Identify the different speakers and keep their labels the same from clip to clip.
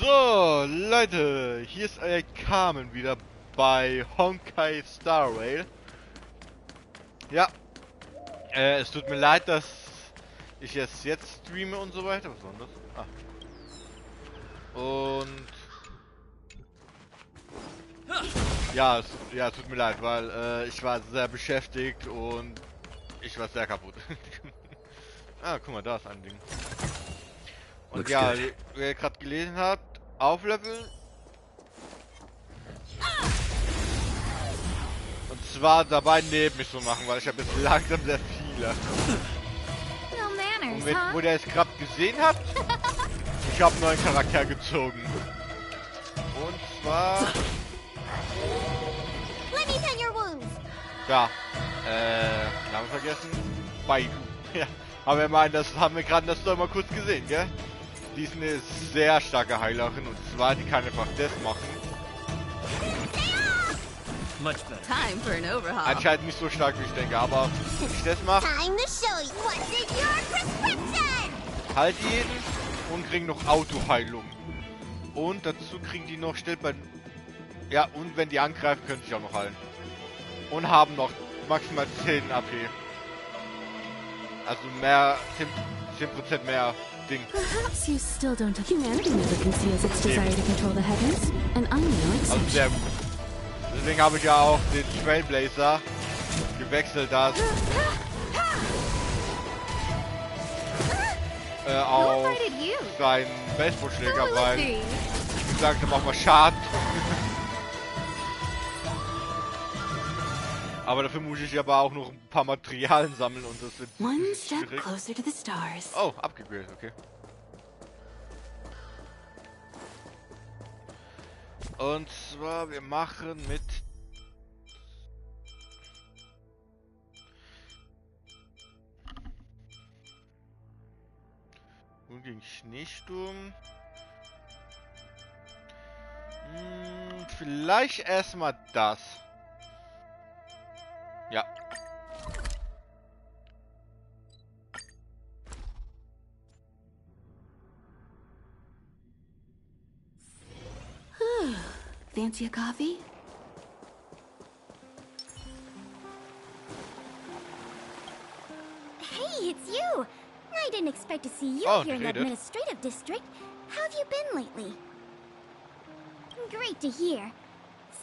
Speaker 1: So, Leute, hier ist euer Carmen wieder bei Honkai Starrail. Ja, es tut mir leid, dass ich es jetzt streame und so weiter. Was war denn das? Ah. Und ja, es tut mir leid, weil ich war sehr beschäftigt und ich war sehr kaputt. Ah, guck mal, da ist ein Ding. Und ja, wer gerade gelesen hat, aufleveln. Und zwar dabei neben mich so machen, weil ich habe jetzt langsam sehr viele. Und wo ihr es gerade gesehen habt, ich habe einen neuen Charakter gezogen. Und zwar... Ja, Namen vergessen. Baidu. Ja, aber wir meinen, das haben wir gerade das doch mal kurz gesehen, gell? Die ist eine sehr starke Heilerin und zwar, die kann einfach das machen. Anscheinend nicht so stark wie ich denke, aber wenn ich das mache, halt jeden und kriegen noch Autoheilung. Und dazu kriegen die noch Stellbein. Ja, und wenn die angreifen, können sie auch noch heilen. Und haben noch maximal 10 AP. Also mehr, 10% mehr Ding.
Speaker 2: Perhaps you still don't have humanity never conceals its desire to control the heavens, and I'm no exception.
Speaker 1: Also sehr gut. Deswegen habe ich ja auch den Trailblazer gewechselt, das auf seinen Baseballschläger, weil wie gesagt, da macht man Schaden. Aber dafür muss ich aber auch noch ein paar Materialien sammeln und das wird schwierig. Oh, abgegradet, okay. Und zwar, wir machen mit... Nun gegen Schneesturm. Vielleicht erstmal das. Ja.
Speaker 2: Fancy a coffee?
Speaker 3: Hey, it's you! I didn't expect to see you here in the administrative district. How have you been lately? Great to hear.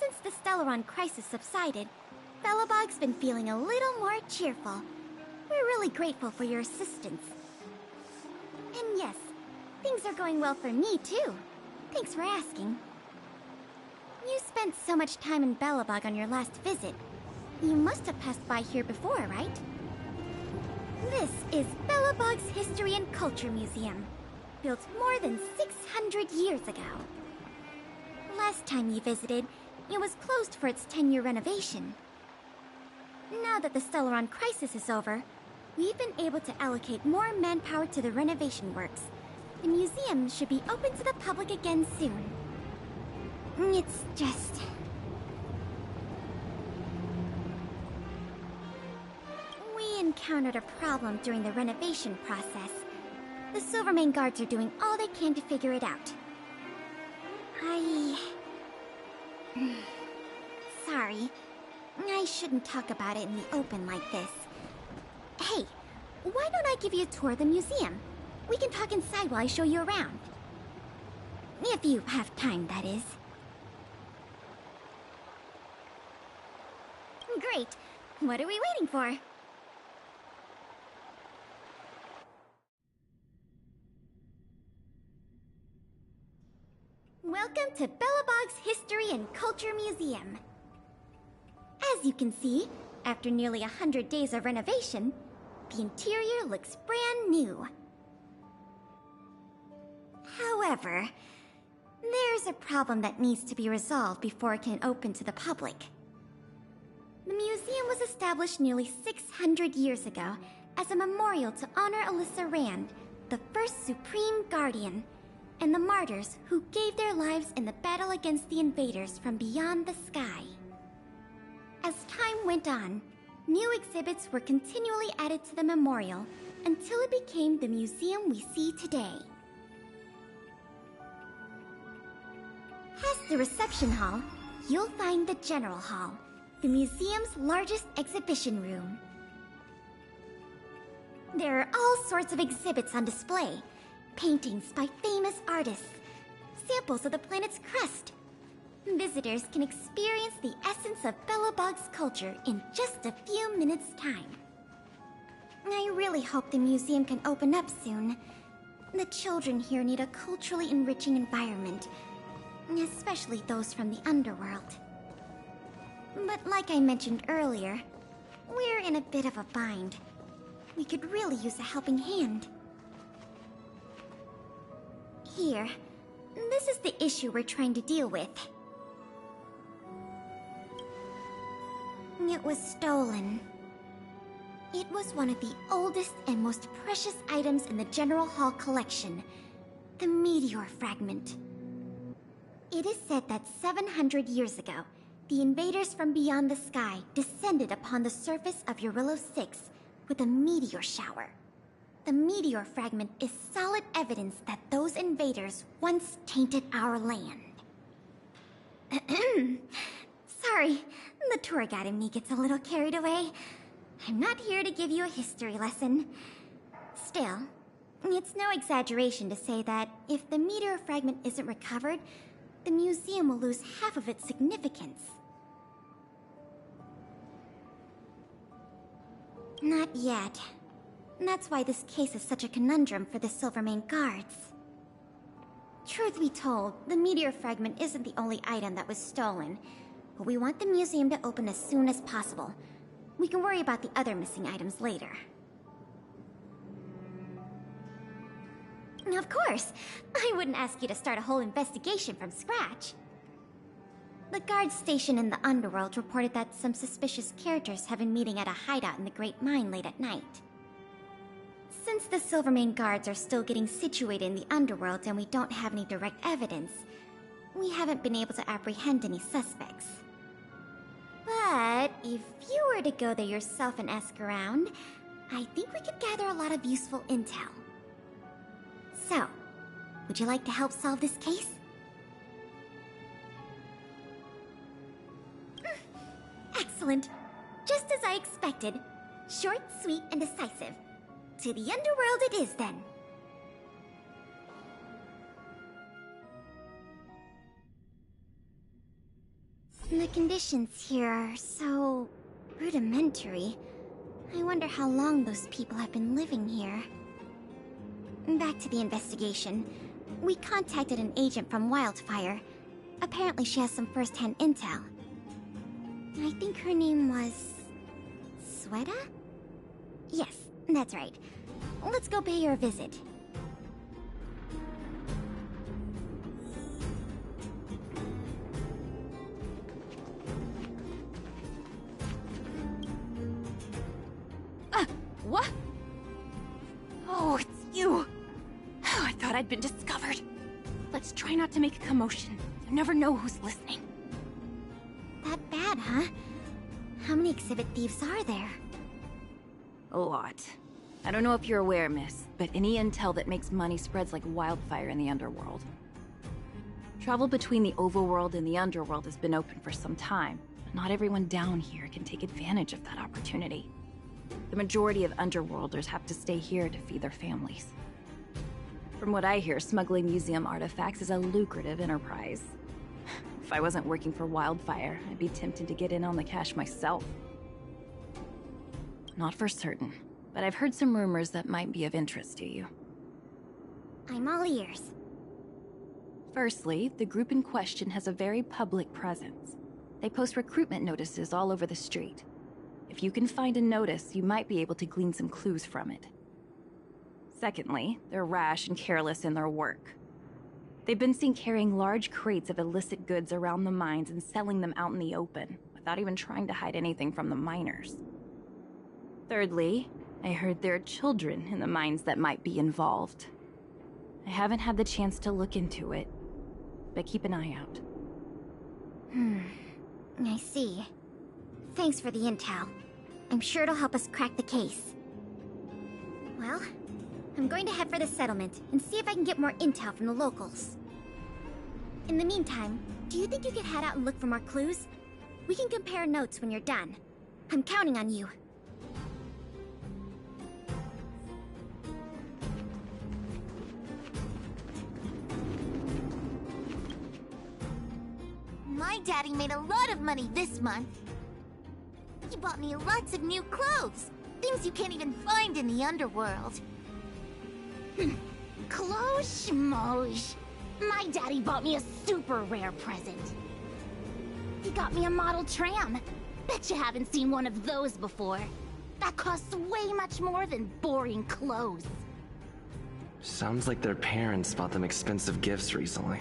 Speaker 3: Since the Stellaron crisis subsided, Belobog's been feeling a little more cheerful. We're really grateful for your assistance. And yes, things are going well for me too. Thanks for asking. You spent so much time in Belobog on your last visit. You must have passed by here before, right? This is Belobog's History and Culture Museum, built more than 600 years ago. Last time you visited, it was closed for its 10-year renovation. Now that the Stellaron crisis is over, we've been able to allocate more manpower to the renovation works. The museum should be open to the public again soon. It's just... We encountered a problem during the renovation process. The Silvermane guards are doing all they can to figure it out. Sorry. I shouldn't talk about it in the open like this. Hey, why don't I give you a tour of the museum? We can talk inside while I show you around. If you have time, that is. Great. What are we waiting for? Welcome to Belobog's History and Culture Museum. As you can see, after nearly 100 days of renovation, the interior looks brand new. However, there's a problem that needs to be resolved before it can open to the public. The museum was established nearly 600 years ago as a memorial to honor Alyssa Rand, the first Supreme Guardian, and the martyrs who gave their lives in the battle against the invaders from beyond the sky. As time went on, new exhibits were continually added to the memorial until it became the museum we see today. the reception hall, you'll find the General Hall, the museum's largest exhibition room. There are all sorts of exhibits on display. Paintings by famous artists, samples of the planet's crust. Visitors can experience the essence of Belobog's culture in just a few minutes' time. I really hope the museum can open up soon. The children here need a culturally enriching environment, especially those from the underworld. But like I mentioned earlier, we're in a bit of a bind. We could really use a helping hand. Here, this is the issue we're trying to deal with. It was stolen. It was one of the oldest and most precious items in the General Hall collection, the meteor fragment. It is said that 700 years ago, the invaders from beyond the sky descended upon the surface of Eurillo 6 with a meteor shower. The meteor fragment is solid evidence that those invaders once tainted our land. Sorry, the tour guide in me gets a little carried away. I'm not here to give you a history lesson. Still, it's no exaggeration to say that if the meteor fragment isn't recovered, the museum will lose half of its significance. Not yet. That's why this case is such a conundrum for the Silvermane guards. Truth be told, the meteor fragment isn't the only item that was stolen, but we want the museum to open as soon as possible. We can worry about the other missing items later. Of course! I wouldn't ask you to start a whole investigation from scratch. The guard station in the underworld reported that some suspicious characters have been meeting at a hideout in the Great Mine late at night. Since the Silvermane guards are still getting situated in the underworld and we don't have any direct evidence, we haven't been able to apprehend any suspects. But if you were to go there yourself and ask around, I think we could gather a lot of useful intel. So, would you like to help solve this case? Excellent. Just as I expected. Short, sweet, and decisive. To the underworld it is, then. The conditions here are so rudimentary. I wonder how long those people have been living here. Back to the investigation. We contacted an agent from Wildfire. Apparently she has some first-hand intel. I think her name was... Sweta? Yes, that's right. Let's go pay her a visit.
Speaker 4: What? Oh, it's you! Oh, I thought I'd been discovered. Let's try not to make a commotion. You never know who's listening.
Speaker 3: That bad, huh? How many exhibit thieves are there?
Speaker 4: A lot. I don't know if you're aware, miss, but any intel that makes money spreads like wildfire in the underworld. Travel between the overworld and the underworld has been open for some time, but not everyone down here can take advantage of that opportunity. The majority of underworlders have to stay here to feed their families. From what I hear, smuggling museum artifacts is a lucrative enterprise. If I wasn't working for Wildfire, I'd be tempted to get in on the cash myself. Not for certain, but I've heard some rumors that might be of interest to you.
Speaker 3: I'm all ears.
Speaker 4: Firstly, the group in question has a very public presence. They post recruitment notices all over the street. If you can find a notice, you might be able to glean some clues from it. Secondly, they're rash and careless in their work. They've been seen carrying large crates of illicit goods around the mines and selling them out in the open, without even trying to hide anything from the miners. Thirdly, I heard there are children in the mines that might be involved. I haven't had the chance to look into it, but keep an eye out.
Speaker 3: I see. Thanks for the intel. I'm sure it'll help us crack the case. Well, I'm going to head for the settlement and see if I can get more intel from the locals. In the meantime, do you think you could head out and look for more clues? We can compare notes when you're done. I'm counting on you.
Speaker 5: My daddy made a lot of money this month. He bought me lots of new clothes. Things you can't even find in the underworld. Clothes schmoes. My daddy bought me a super rare present. He got me a model tram. Bet you haven't seen one of those before. That costs way much more than boring clothes.
Speaker 6: Sounds like their parents bought them expensive gifts recently.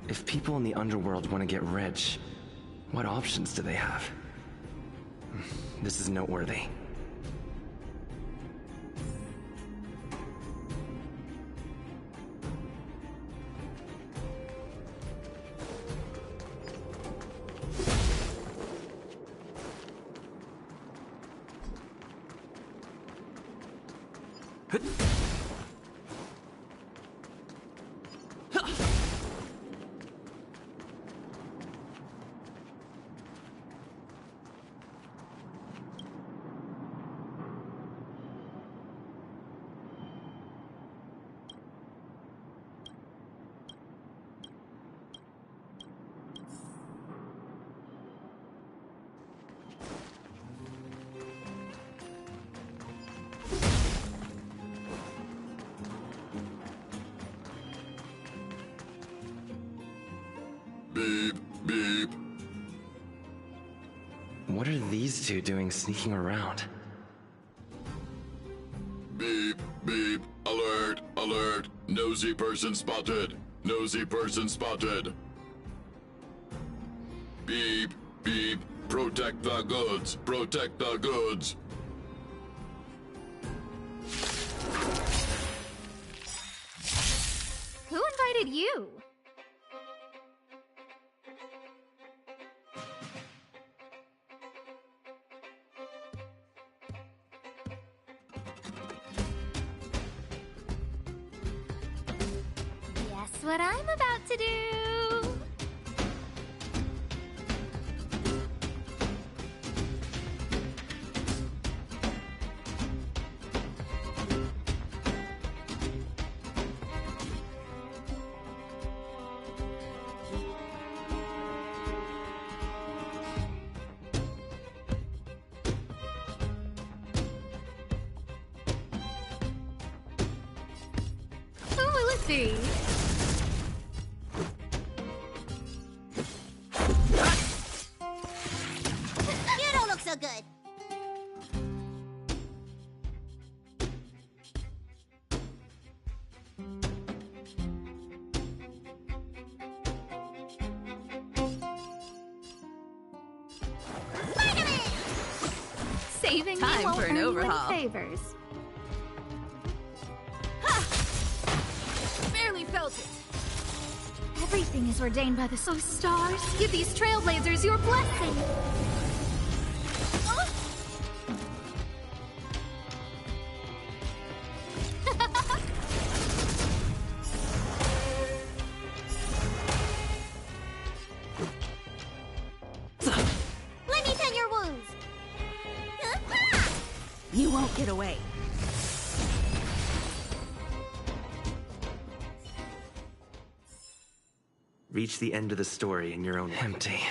Speaker 6: If people in the underworld want to get rich, what options do they have? This is noteworthy.
Speaker 7: Beep, beep.
Speaker 6: What are these two doing sneaking around?
Speaker 7: Beep, beep. Alert, alert. Nosy person spotted. Nosy person spotted. Beep, beep. Protect the goods. Protect the goods.
Speaker 5: Who invited you? Guess what I'm about to do? Who will it be? You don't look so good.
Speaker 4: Saving
Speaker 2: Time
Speaker 4: me won't
Speaker 2: for an
Speaker 4: earn you
Speaker 2: overhaul.
Speaker 4: any favors.
Speaker 2: Barely felt it.
Speaker 4: Everything is ordained by the stars. Give these trailblazers your blessing.
Speaker 5: Let me tend your wounds.
Speaker 2: You won't get away.
Speaker 6: Reach the end of the story in your own empty.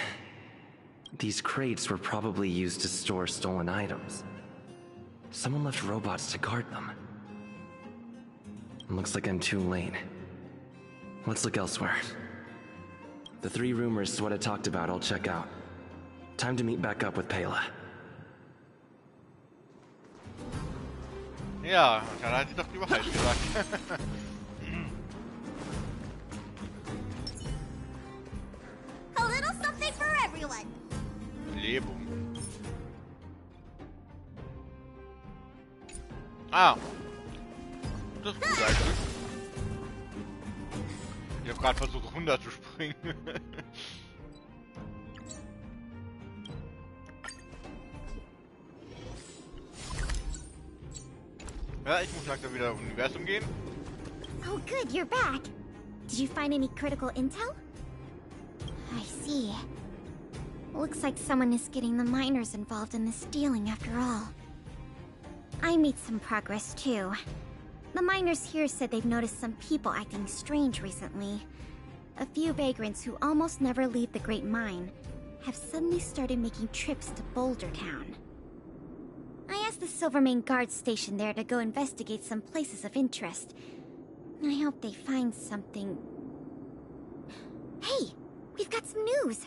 Speaker 6: These crates were probably used to store stolen items. Someone left robots to guard them. Looks like I'm too late. Let's look elsewhere. The 3 rumors to what I talked about, I'll check out. Time to meet back up with Pela.
Speaker 1: Ja, dann hat sie doch die Wahrheit gesagt.
Speaker 5: A little something for everyone.
Speaker 1: Belebung. Ah. Das ist gut eigentlich. Ich habe gerade versucht runterzuspringen. Ja, ich muss langsam wieder ins Universum gehen.
Speaker 3: Oh good, you're back. Did you find any critical intel? I see. Looks like someone is getting the miners involved in the stealing after all. I made some progress too. The miners here said they've noticed some people acting strange recently. A few vagrants who almost never leave the Great Mine have suddenly started making trips to Boulder Town. I asked the Silvermane guard station there to go investigate some places of interest. I hope they find something. Hey! We've got some news!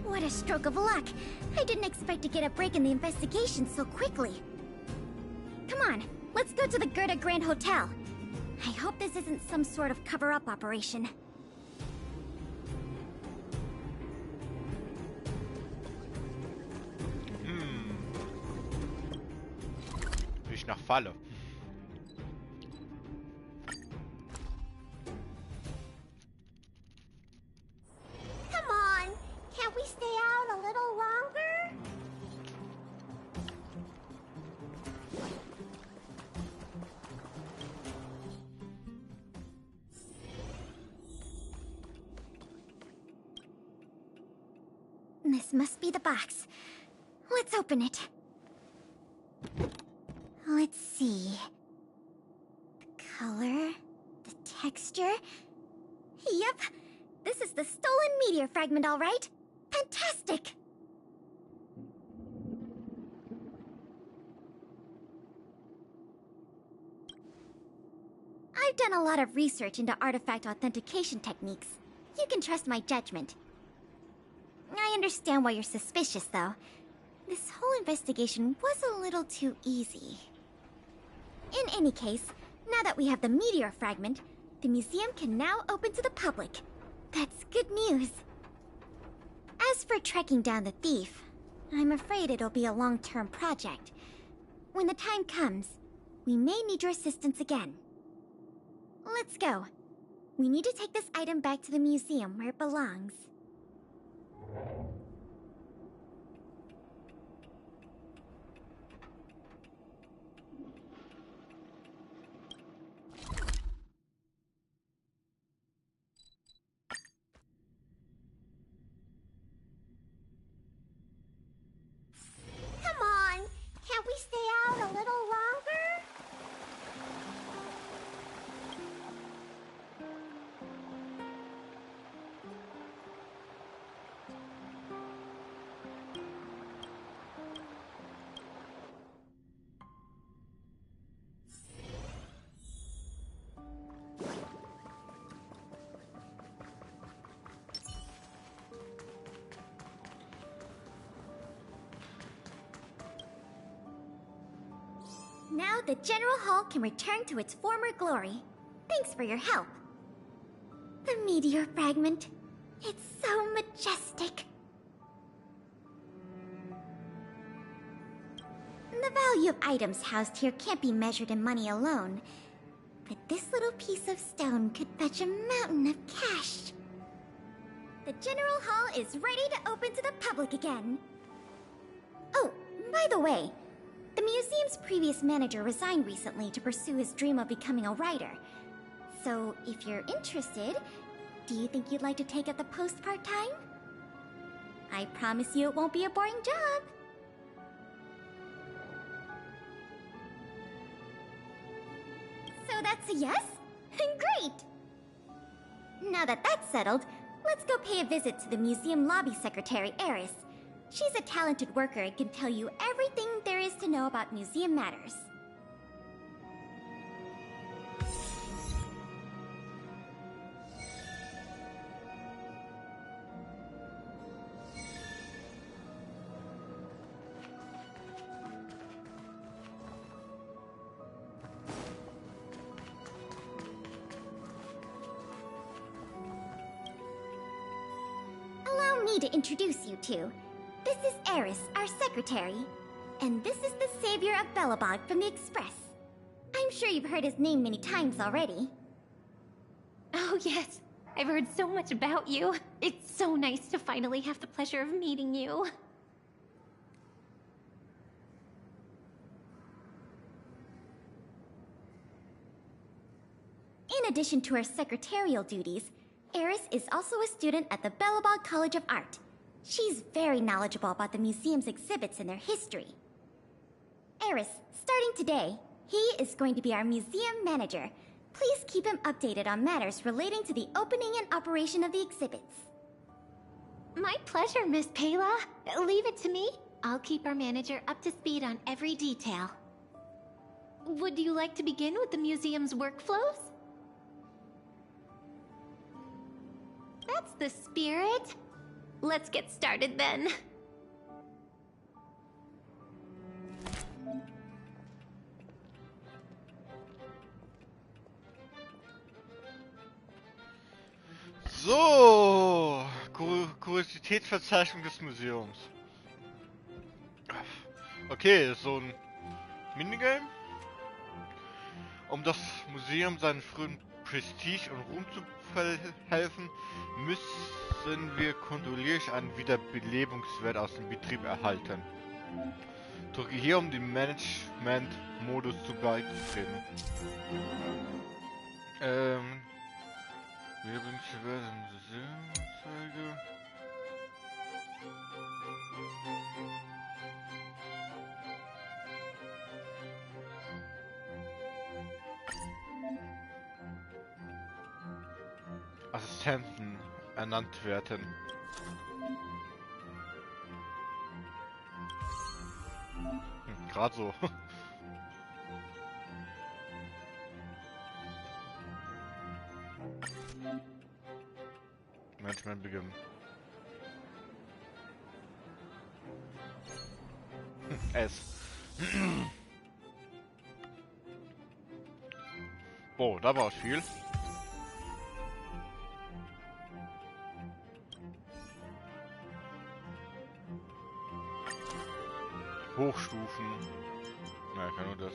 Speaker 3: What a stroke of luck! I didn't expect to get a break in the investigation so quickly. Come on, let's go to the Gerda Grand Hotel. I hope this isn't some sort of cover-up operation.
Speaker 1: Riecht nach Falle.
Speaker 3: Come on! Can't we stay out a little longer? This must be the box. Let's open it. Let's see. The color, the texture. Yep, this is the stolen meteor fragment, all right. Fantastic! I've done a lot of research into artifact authentication techniques. You can trust my judgment. I understand why you're suspicious, though. This whole investigation was a little too easy. In any case, now that we have the meteor fragment, the museum can now open to the public. That's good news. As for tracking down the thief, I'm afraid it'll be a long-term project. When the time comes, we may need your assistance again. Let's go. We need to take this item back to the museum where it belongs. Come on! Can't we stay out a little longer? Now the General Hall can return to its former glory. Thanks for your help. The meteor fragment. It's so majestic. The value of items housed here can't be measured in money alone. But this little piece of stone could fetch a mountain of cash. The General Hall is ready to open to the public again. Oh, by the way, the museum's previous manager resigned recently to pursue his dream of becoming a writer. So, if you're interested, do you think you'd like to take up the post part-time? I promise you it won't be a boring job. that's a yes? Great! Now that that's settled, let's go pay a visit to the museum lobby secretary, Eris. She's a talented worker and can tell you everything there is to know about museum matters. Allow me to introduce you two. This is Eris, our secretary. And this is the savior of Belobog from the Express. I'm sure you've heard his name many times already.
Speaker 5: Oh yes, I've heard so much about you. It's so nice to finally have the pleasure of meeting you.
Speaker 3: In addition to her secretarial duties, Eris is also a student at the Belobog College of Art. She's very knowledgeable about the museum's exhibits and their history. Eris, starting today, he is going to be our museum manager. Please keep him updated on matters relating to the opening and operation of the exhibits.
Speaker 5: My pleasure, Miss Payla. Leave it to me. I'll keep our manager up to speed on every detail. Would you like to begin with the museum's workflows? That's the spirit. Let's get started then.
Speaker 1: So, Kuriositätsverzeichnung des Museums. Okay, ist so ein Minigame. Um das Museum seinen frühen Prestige und Ruhm zu verhelfen, müssen wir kontinuierlich einen Wiederbelebungswert aus dem Betrieb erhalten. Drücke hier, um den Management-Modus zu beitreten. Wiederbelebungswert im Museumsanzeige. Assistenten ernannt werden. Gerade so. Management beginnen. S. Oh, da war viel. Hochstufen. Na, ich kann nur das.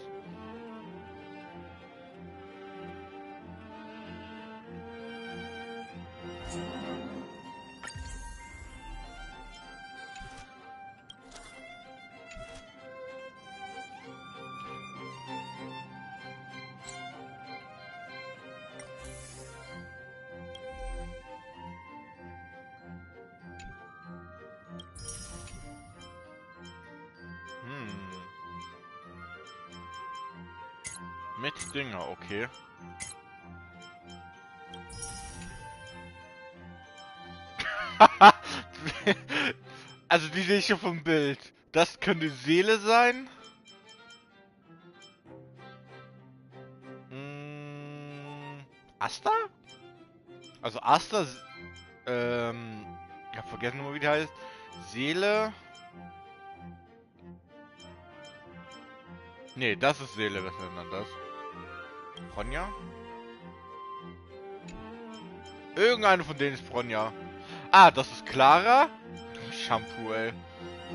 Speaker 1: Mit Dinger, okay. Also die sehe ich schon vom Bild. Das könnte Seele sein. Asta? Also Asta, ich hab vergessen, wie die heißt. Seele. Nee, das ist Seele, was ist denn das? Bronja? Irgendeine von denen ist Bronja. Ah, das ist Clara. Shampoo, ey.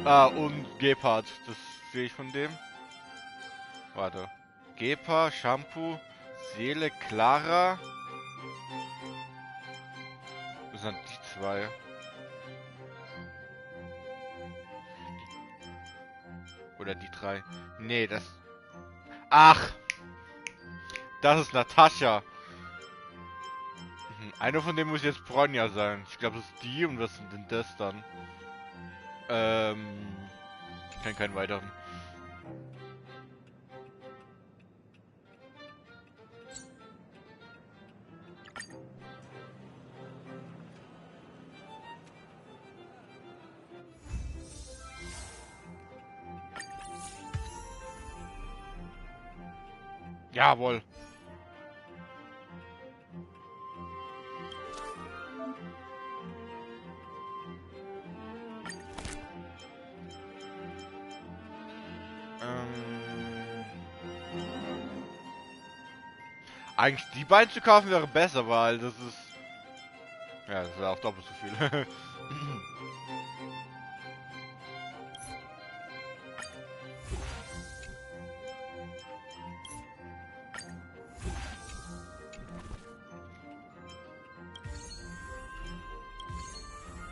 Speaker 1: Ah, und Gepard. Das sehe ich von dem. Warte. Gepard, Shampoo, Seele, Clara. Das sind die zwei. Oder die drei. Nee, das... Ach! Das ist Natascha. Eine von denen muss jetzt Bronja sein. Ich glaube, das ist die und was sind denn das dann? Ich kenne keinen weiteren. Jawohl. Eigentlich die beiden zu kaufen wäre besser, weil das ist... Ja, das wäre auch doppelt so viel.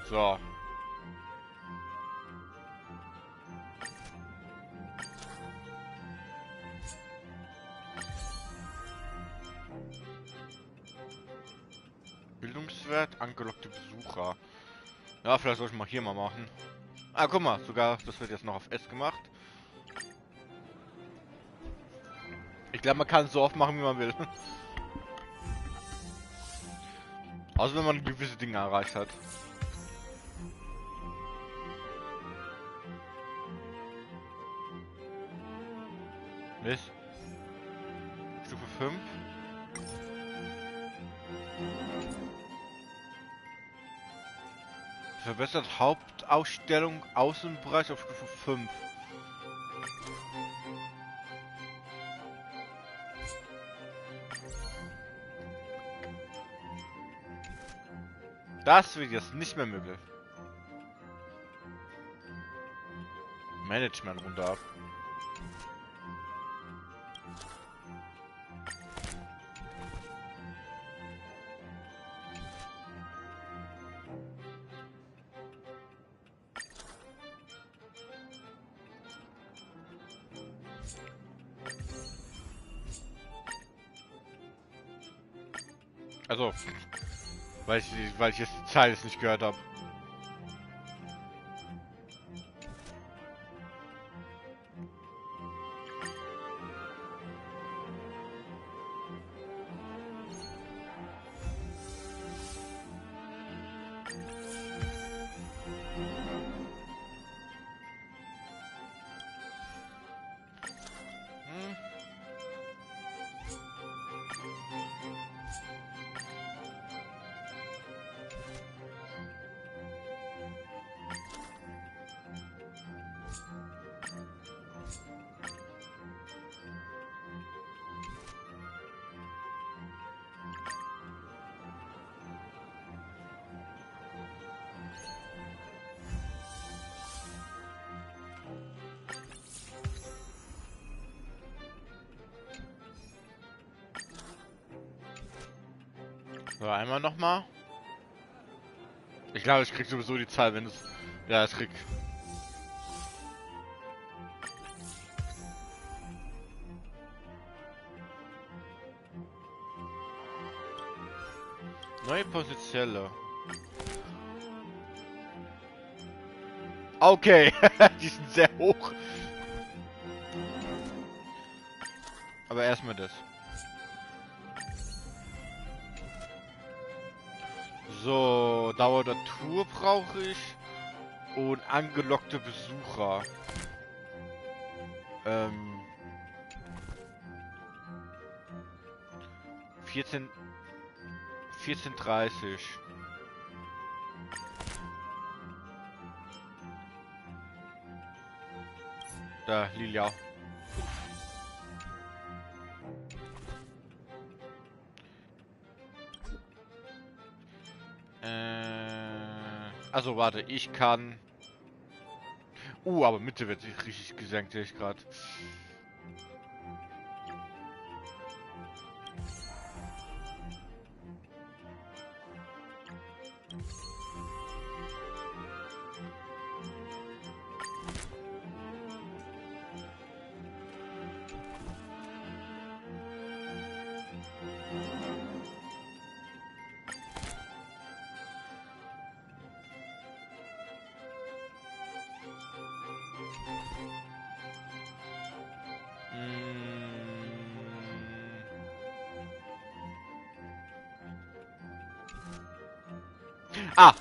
Speaker 1: So. Bildungswert, angelockte Besucher. Ja, vielleicht soll ich mal hier mal machen. Ah, guck mal, sogar, das wird jetzt noch auf S gemacht. Ich glaube, man kann es so oft machen, wie man will. Außer wenn man gewisse Dinge erreicht hat. Mist. Stufe 5. Verbessert Hauptausstellung Außenbereich auf Stufe 5. Das wird jetzt nicht mehr möglich. Management runter ab. Also, weil ich jetzt die Zahl jetzt nicht gehört habe. So, einmal nochmal. Ich glaube, ich krieg sowieso die Zahl, wenn es... Ja, ich krieg... Neue Potenziale. Okay, die sind sehr hoch. Aber erstmal das. So, Dauer der Tour brauche ich. Und angelockte Besucher. 14:30. Da, Lilia. Also warte, ich kann... aber Mitte wird sich richtig gesenkt, sehe ich gerade. Ah!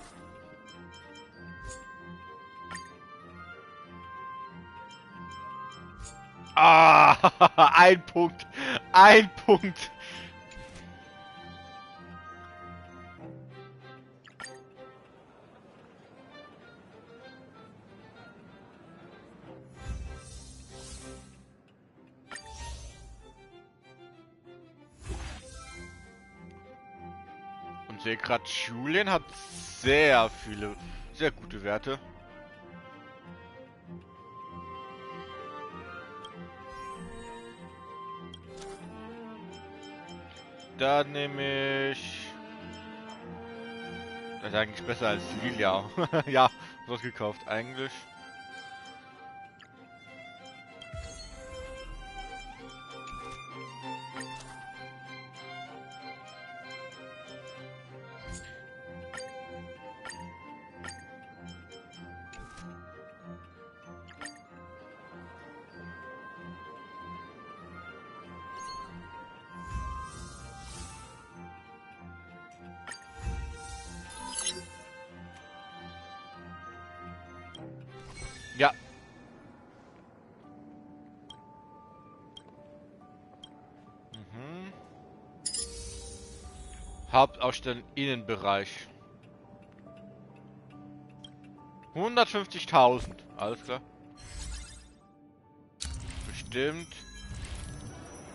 Speaker 1: Ah! Ein Punkt. Ein Punkt. Und sehe gerade, Julian hat sehr viele, sehr gute Werte. Da nehme ich... Das ist eigentlich besser als Lilia. Ja, was gekauft eigentlich. Ja. Hauptausstellung Innenbereich. 150.000. Alles klar. Bestimmt.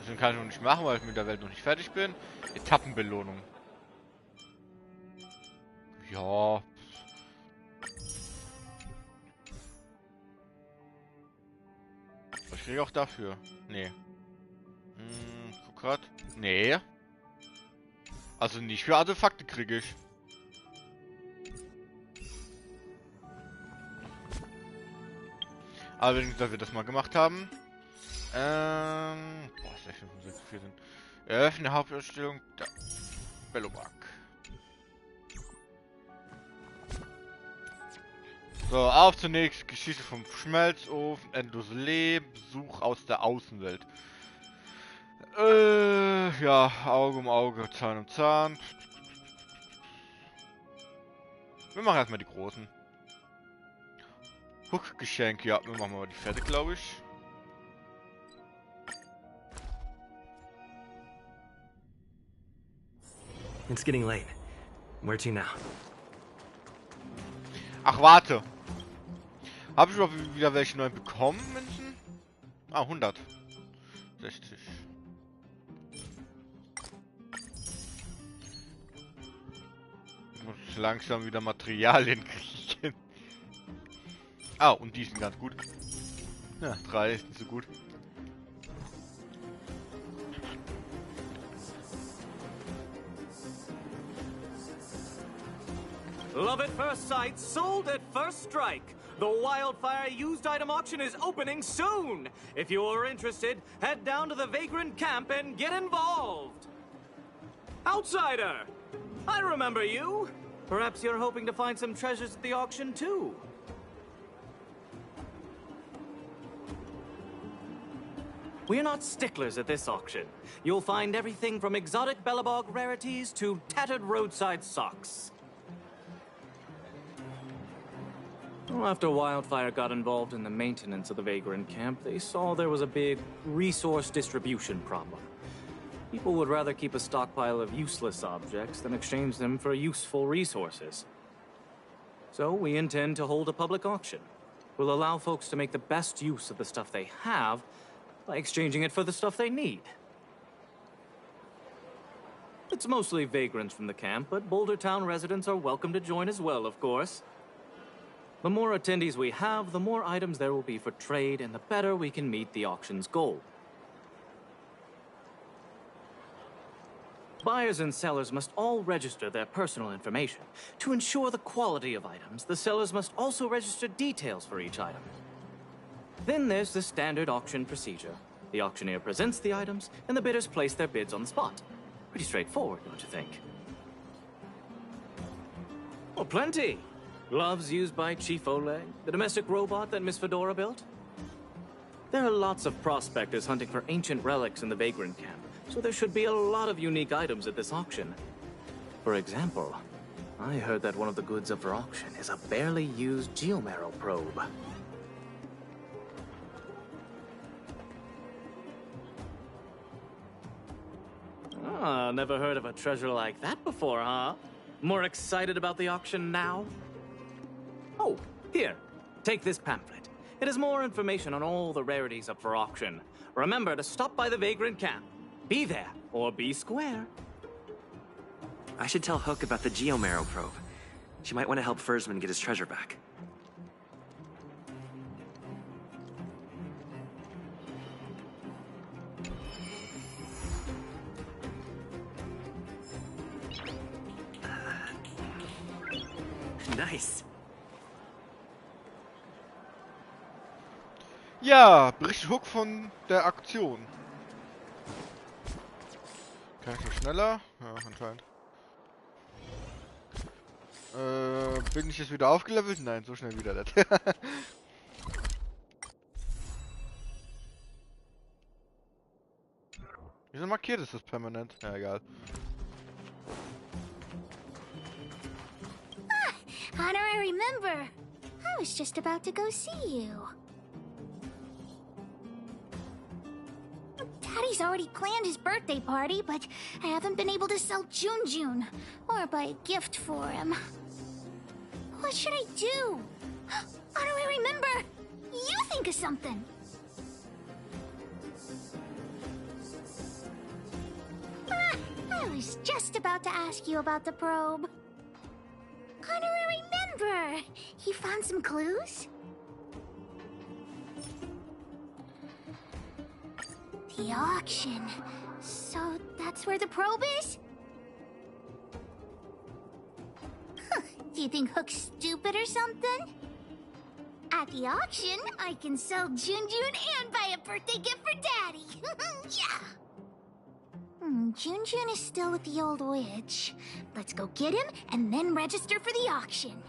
Speaker 1: Deswegen kann ich noch nicht machen, weil ich mit der Welt noch nicht fertig bin. Etappenbelohnung. Ja. Ich kriege auch dafür. Nee. Guck grad. Nee. Also nicht für Artefakte kriege ich. Aber wenn wir das mal gemacht haben. Boah, 6,4 sind. Eröffne Hauptausstellung. Da. Belloback. So, auf zunächst Geschichte vom Schmelzofen, endlose Leben, Besuch aus der Außenwelt. Ja, Auge um Auge, Zahn um Zahn. Wir machen erstmal die großen. Hook-Geschenk, ja, wir machen mal die fette, glaube ich.
Speaker 6: It's getting late. Where to now?
Speaker 1: Ach, warte. Habe ich überhaupt wieder welche neu bekommen, Münzen? Ah, 100. 60. Ich muss langsam wieder Materialien kriegen. Ah, und die sind ganz gut. Ja, 3 ist nicht so gut.
Speaker 8: Love at first sight, sold at first strike. The Wildfire used item auction is opening soon. If you are interested, head down to the Vagrant camp and get involved. Outsider! I remember you. Perhaps you're hoping to find some treasures at the auction too. We're not sticklers at this auction. You'll find everything from exotic Bellabog rarities to tattered roadside socks. Well, after Wildfire got involved in the maintenance of the Vagrant camp, they saw there was a big resource distribution problem. People would rather keep a stockpile of useless objects than exchange them for useful resources. So we intend to hold a public auction. We'll allow folks to make the best use of the stuff they have by exchanging it for the stuff they need. It's mostly vagrants from the camp, but Boulder Town residents are welcome to join as well, of course. The more attendees we have, the more items there will be for trade, and the better we can meet the auction's goal. Buyers and sellers must all register their personal information. To ensure the quality of items, the sellers must also register details for each item. Then there's the standard auction procedure. The auctioneer presents the items, and the bidders place their bids on the spot. Pretty straightforward, don't you think? Oh, plenty! Gloves used by Chief Oleg, the domestic robot that Miss Fedora built. There are lots of prospectors hunting for ancient relics in the Vagrant camp, so there should be a lot of unique items at this auction. For example, I heard that one of the goods up for auction is a barely used geomarrow probe. Never heard of a treasure like that before, huh? More excited about the auction now? Oh, here. Take this pamphlet. It has more information on all the rarities up for auction. Remember to stop by the Vagrant camp. Be there, or be square.
Speaker 6: I should tell Hook about the Geomarrow probe. She might want to help Fursman get his treasure back. Nice.
Speaker 1: Ja, berichtet Hook von der Aktion. Kann ich noch schneller? Ja, anscheinend. Bin ich jetzt wieder aufgelevelt? Nein, so schnell wieder nicht. Wieso markiert ist das permanent? Ja, egal.
Speaker 3: Honorary member. I was just about to go see you. Daddy's already planned his birthday party, but I haven't been able to sell Jun or buy a gift for him. What should I do? Honorary member, you think of something. I was just about to ask you about the probe. Honorary member, you found some clues? The auction. So that's where the probe is? Do you think Hook's stupid or something? At the auction, I can sell Jun and buy a birthday gift for Daddy. Yeah! Jun is still with the old witch. Let's go get him and then register for the auction.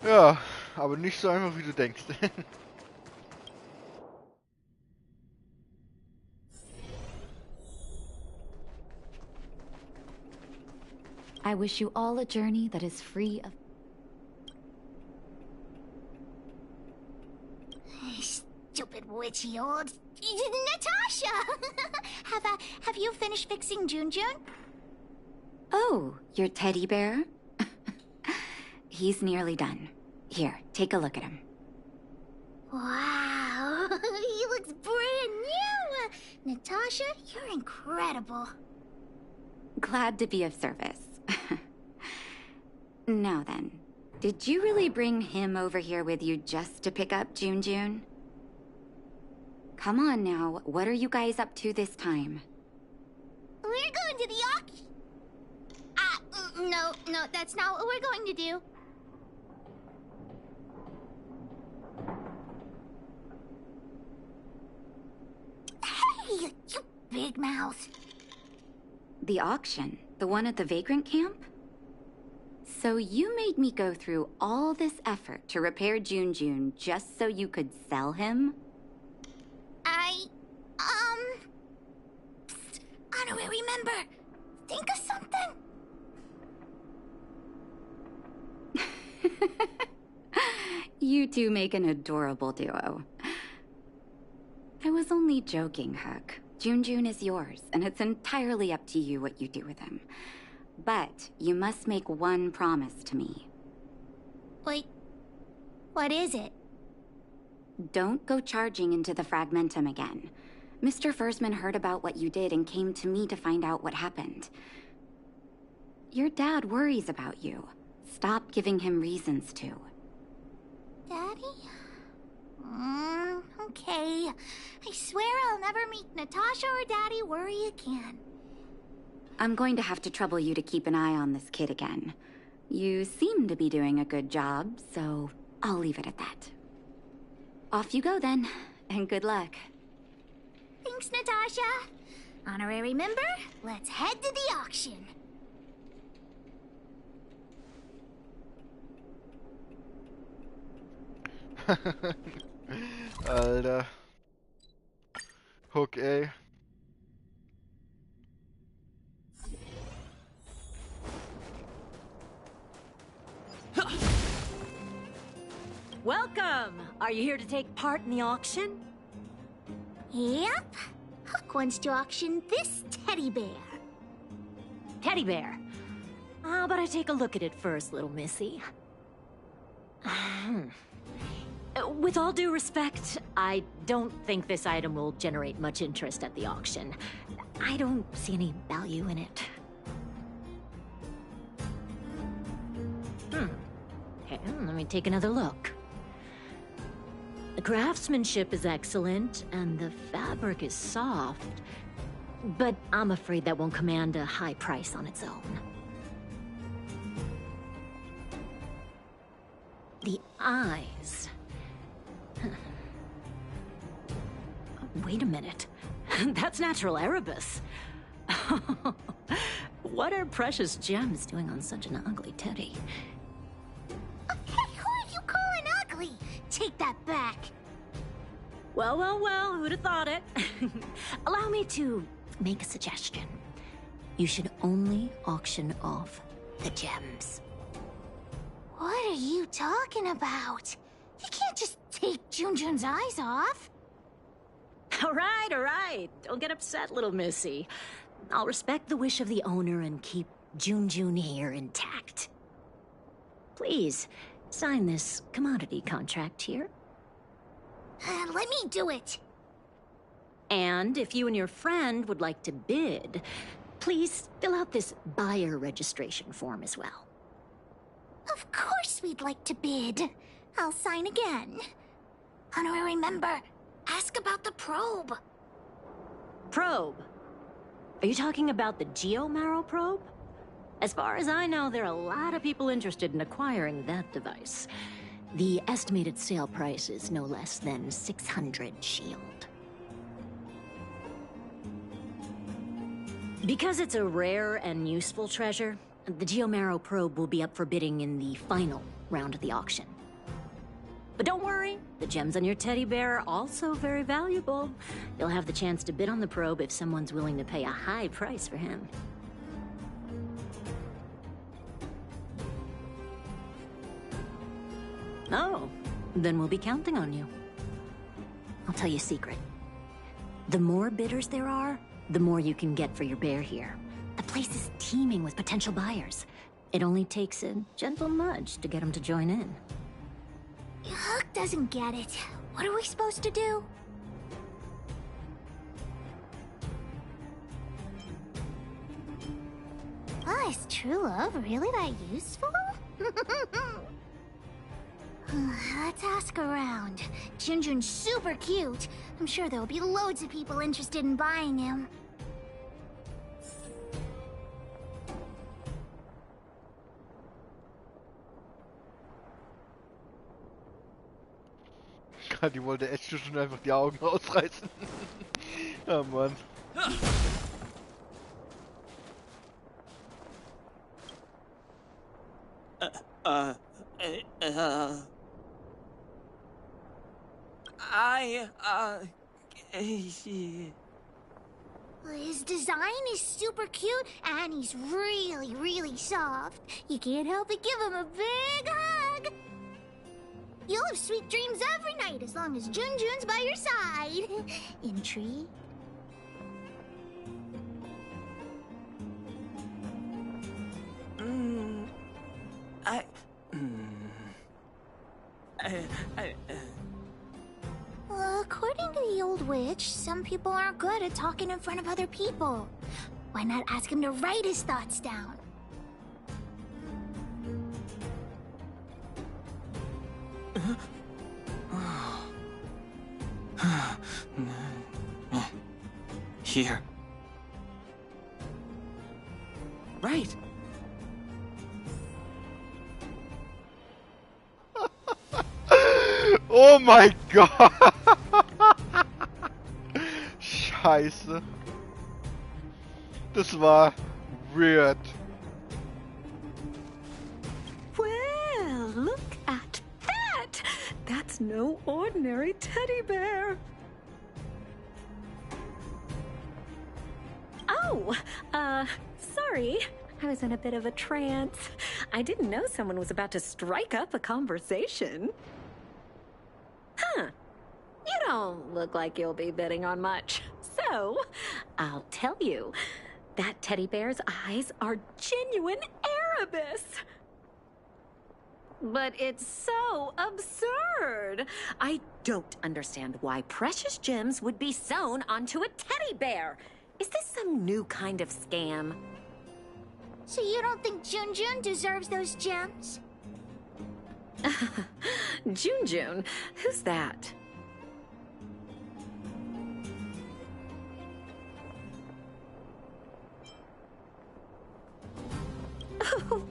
Speaker 1: Ja, aber nicht so einfach wie du denkst.
Speaker 4: I wish you all a journey that is free of...
Speaker 3: Stupid witchy old... Natasha! have you finished fixing Jun?
Speaker 9: Oh, your teddy bear? He's nearly done. Here, take a look at him.
Speaker 3: Wow, he looks brand new! Natasha, you're incredible.
Speaker 9: Glad to be of service. Now then, did you really bring him over here with you just to pick up Jun? Come on now, what are you guys up to this time?
Speaker 3: We're going to the auction. No, that's not what we're going to do. Hey, you big mouth.
Speaker 9: The auction? The one at the Vagrant camp? So you made me go through all this effort to repair Jun just so you could sell him?
Speaker 3: Honorary member, think of something.
Speaker 9: You two make an adorable duo. I was only joking, Hook. Jun is yours, and it's entirely up to you what you do with him. But you must make one promise to me.
Speaker 3: Wait, what is it?
Speaker 9: Don't go charging into the Fragmentum again. Mr. Fursman heard about what you did and came to me to find out what happened. Your dad worries about you. Stop giving him reasons to.
Speaker 3: Daddy? Okay. I swear I'll never meet Natasha or Daddy worry again.
Speaker 9: I'm going to have to trouble you to keep an eye on this kid again. You seem to be doing a good job, so I'll leave it at that. Off you go then, and good luck.
Speaker 3: Thanks, Natasha. Honorary member, let's head to the auction.
Speaker 1: Alter. Hook, ey.
Speaker 10: Are you here to take part in the auction?
Speaker 5: Yep. Hook wants to auction this teddy bear.
Speaker 10: Teddy bear. How about I take a look at it first, little missy? With all due respect, I don't think this item will generate much interest at the auction. I don't see any value in it. Okay, let me take another look. The craftsmanship is excellent, and the fabric is soft, but I'm afraid that won't command a high price on its own. The eyes. Wait a minute. That's natural Erebus. What are precious gems doing on such an ugly teddy?
Speaker 5: Hey, who are you calling ugly? Take that back.
Speaker 10: Well, who'd have thought it? Allow me to make a suggestion. You should only auction off the gems.
Speaker 5: What are you talking about? You can't just take Junjun's eyes off.
Speaker 10: All right. Don't get upset, little missy. I'll respect the wish of the owner and keep Junjun here intact. Please, sign this commodity contract here.
Speaker 5: Let me do it.
Speaker 10: And if you and your friend would like to bid, please fill out this buyer registration form as well.
Speaker 5: Of course we'd like to bid. I'll sign again. Honor, remember, ask about the probe.
Speaker 10: Probe? Are you talking about the Geomarrow probe? As far as I know, there are a lot of people interested in acquiring that device. The estimated sale price is no less than 600 shield. Because it's a rare and useful treasure, the Geomarrow probe will be up for bidding in the final round of the auction. But don't worry, the gems on your teddy bear are also very valuable. You'll have the chance to bid on the probe if someone's willing to pay a high price for him. Oh, then we'll be counting on you. I'll tell you a secret. The more bidders there are, the more you can get for your bear here. The place is teeming with potential buyers. It only takes a gentle nudge to get them to join in.
Speaker 5: Hook doesn't get it. What are we supposed to do? Oh, is true love really that useful? Let's ask around. Junjun's super cute. I'm sure there'll be loads of people interested in buying him.
Speaker 1: Die wollte echt schon einfach die Augen ausreißen. Oh Mann.
Speaker 5: His design is super cute, and he's really, really soft. You can't help but give him a big hug. You'll have sweet dreams every night as long as Junjun's by your side. Intrigued? According to the old witch, some people aren't good at talking in front of other people. Why not ask him to write his thoughts down?
Speaker 11: Here. Right.
Speaker 1: Oh my God! Scheiße. Das war weird.
Speaker 4: Well, look at that! That's no ordinary teddy bear. Oh, sorry. I was in a bit of a trance. I didn't know someone was about to strike up a conversation.
Speaker 10: don't look like you'll be bidding on much. So, I'll tell you, that teddy bear's eyes are genuine Erebus. But it's so absurd. I don't understand why precious gems would be sewn onto a teddy bear. Is this some new kind of scam?
Speaker 3: So you don't think Junjun deserves those gems?
Speaker 10: Junjun? Who's that?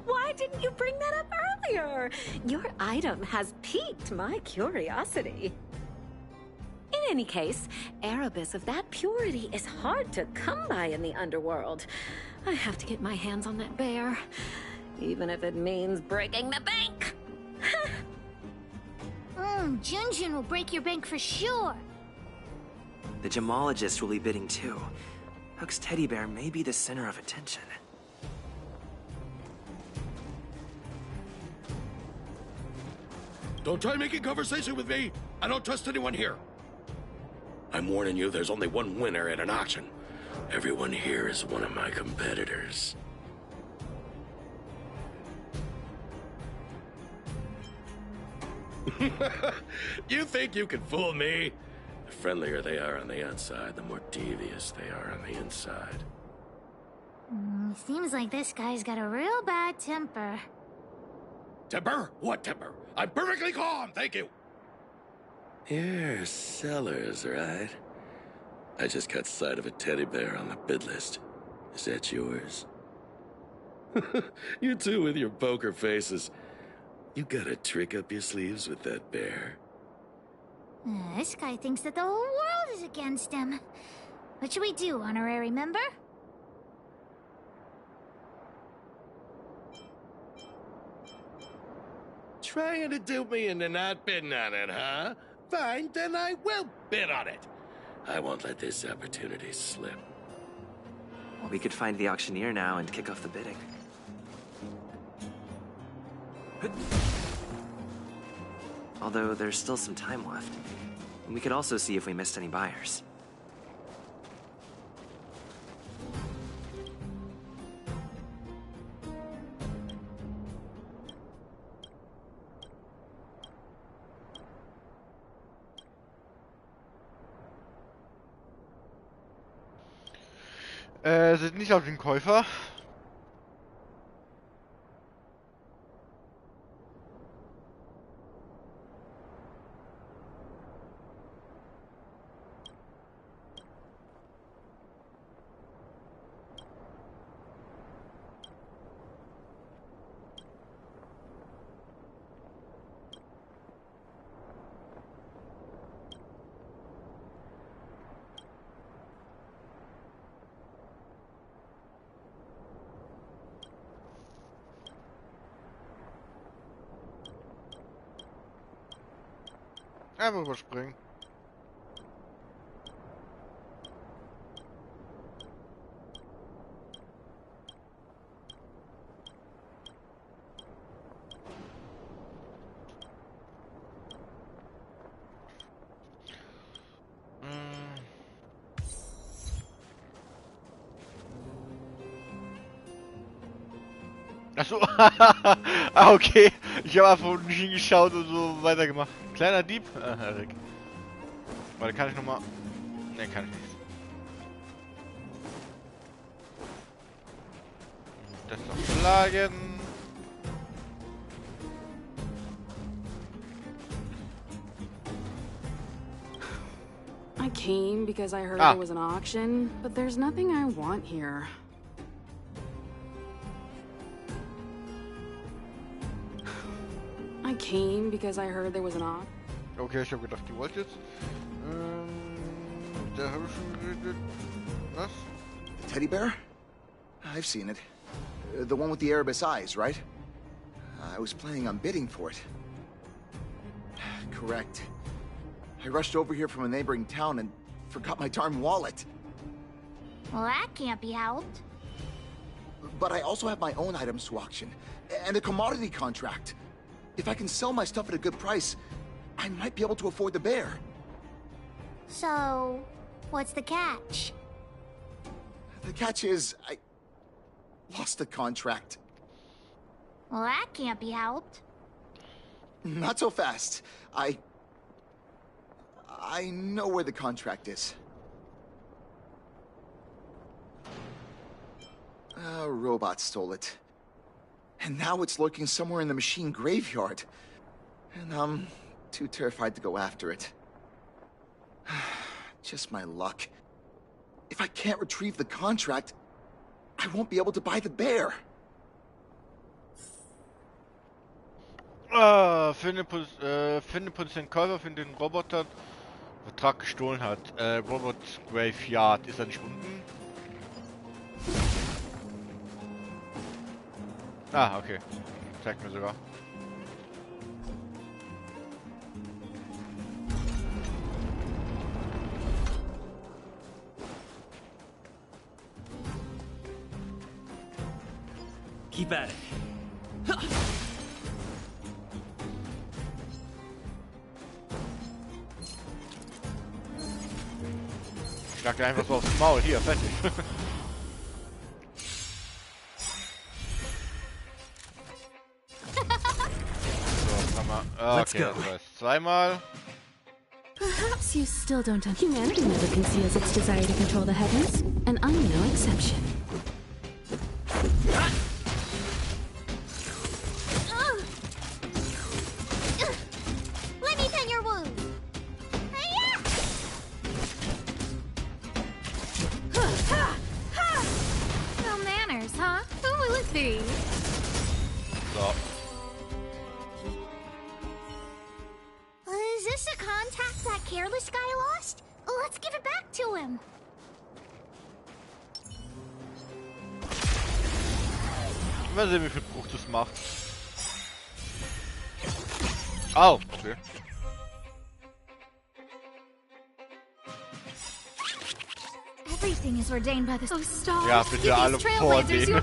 Speaker 10: Why didn't you bring that up earlier? Your item has piqued my curiosity. In any case, Erebus of that purity is hard to come by in the underworld. I have to get my hands on that bear, even if it means breaking the bank.
Speaker 3: Junjun will break your bank for sure.
Speaker 6: The gemologist will be bidding too. Hook's teddy bear may be the center of attention.
Speaker 12: Don't try making conversation with me! I don't trust anyone here! I'm warning you, there's only one winner at an auction. Everyone here is one of my competitors. You think you can fool me? The friendlier they are on the outside, the more devious they are on the inside.
Speaker 3: Seems like this guy's got a real bad temper.
Speaker 12: Temper? What temper? I'm perfectly calm, thank you! You're sellers, right? I just got sight of a teddy bear on the bid list. Is that yours? You two with your poker faces. You got a trick up your sleeves with that bear?
Speaker 3: This guy thinks that the whole world is against him. What should we do, honorary member?
Speaker 12: Trying to dupe me into not bidding on it, huh? Fine, then I will bid on it. I won't let this opportunity slip.
Speaker 6: We could find the auctioneer now and kick off the bidding. Although there's still some time left. We could also see if we missed any buyers.
Speaker 1: Sind nicht auf den Käufer. Einfach überspringen. Achso, okay. Ich habe einfach nicht hingeschaut und so weitergemacht. Kleiner Dieb? Erik. Warte, kann ich nochmal... Ne, kann ich nicht. Das noch schlagen.
Speaker 2: I came because I heard there was an auction, but there's nothing I want here. I came because I heard there was an auction.
Speaker 1: Okay, ich habe gedacht, die wollt jetzt. Da habe ich schon geredet. Was?
Speaker 13: The teddy bear? I've seen it. The one with the Erebus eyes, right? I was planning on bidding for it. Correct. I rushed over here from a neighboring town and forgot my darn wallet.
Speaker 3: Well, that can't be helped.
Speaker 13: But I also have my own items to auction, and a commodity contract. If I can sell my stuff at a good price, I might be able to afford the bear.
Speaker 3: So, what's the catch?
Speaker 13: The catch is, I lost the contract.
Speaker 3: Well, that can't be helped.
Speaker 13: Not so fast. I know where the contract is. A robot stole it. And now it's lurking somewhere in the machine graveyard. And I'm too terrified to go after it. Just my luck. If I can't retrieve the contract, I won't be able to buy the bear.
Speaker 1: Finde potenziellen Käufer für den Roboter, Vertrag gestohlen hat. Robot Graveyard. Ist er nicht unten? Ah, okay. Zeigt mir sogar.
Speaker 11: Keep at it.
Speaker 1: Schlag dir einfach so aufs Maul. Hier, fertig. So, nochmal. Okay, das heißt zweimal.
Speaker 2: Perhaps you still don't understand. Humanity never conceals its desire to control the heavens, and I'm no exception.
Speaker 3: Let me tend your wound.
Speaker 5: No manners, huh? Who will it be?
Speaker 1: So.
Speaker 3: Is this a contact that careless guy lost? Let's give it back to him.
Speaker 1: Mal sehen, wie viel Bruch das macht. Au, okay.
Speaker 3: Everything is ordained by the stars.
Speaker 1: Ja, bitte alle vor denen.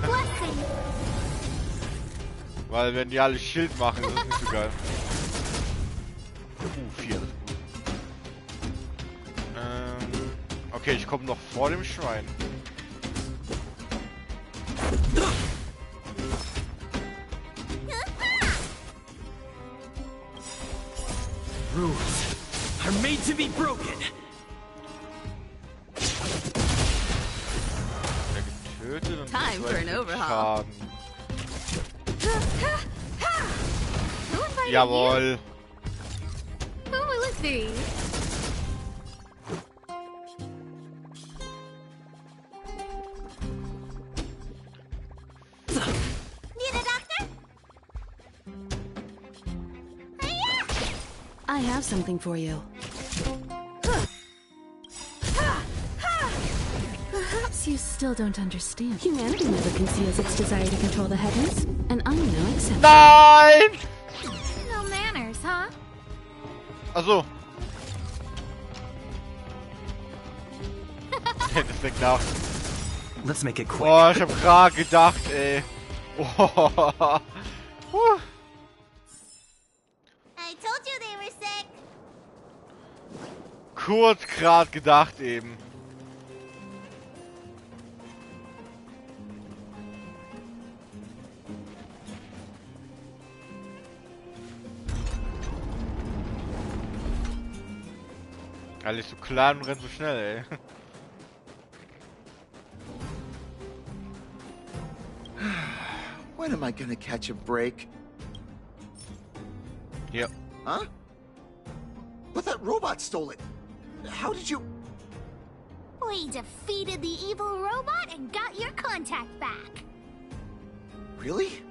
Speaker 1: Weil wenn die alle Schild machen, ist das nicht so geil. 4, das ist gut. Okay, ich komme noch vor dem Schrein.
Speaker 11: Rules are made to be broken.
Speaker 1: Getötet und
Speaker 2: Time for an overhaul.
Speaker 1: Schaden. Jawohl.
Speaker 5: Who will it be?
Speaker 3: Need a doctor?
Speaker 2: I have something for you. Perhaps you still don't understand. Humanity never conceals its desire to control the heavens, and I'm no exception.
Speaker 1: Nein!
Speaker 5: No manners, huh?
Speaker 1: Achso. Das liegt nach.
Speaker 6: Let's make it quick.
Speaker 1: Oh, ich hab grad gedacht, ey. Oh.
Speaker 3: I told you they were sick.
Speaker 1: Kurz grad gedacht eben. Alles so klein und rennt so schnell, ey.
Speaker 13: When am I gonna catch a break?
Speaker 1: Yep.
Speaker 13: Huh? But that robot stole it. How did you...
Speaker 3: We defeated the evil robot and got your contact back.
Speaker 13: Really?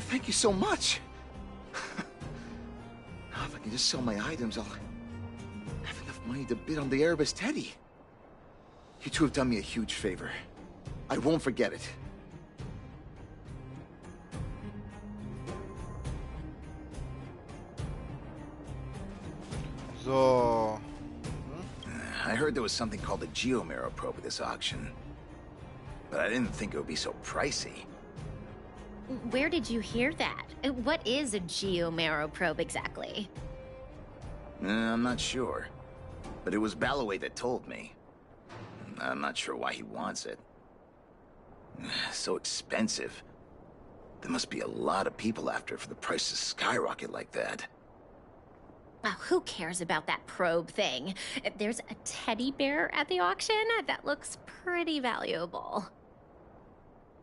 Speaker 13: Thank you so much. Now if I can just sell my items, I'll have enough money to bid on the Erebus Teddy. You two have done me a huge favor. I won't forget it.
Speaker 1: So.
Speaker 13: I heard there was something called a Geomero probe at this auction. But I didn't think it would be so pricey.
Speaker 14: Where did you hear that? What is a Geomero probe exactly?
Speaker 13: I'm not sure. but it was Balloway that told me. I'm not sure why he wants it. So expensive. There must be a lot of people after it for the price to skyrocket like that.
Speaker 14: Oh, who cares about that probe thing? There's a teddy bear at the auction that looks pretty valuable.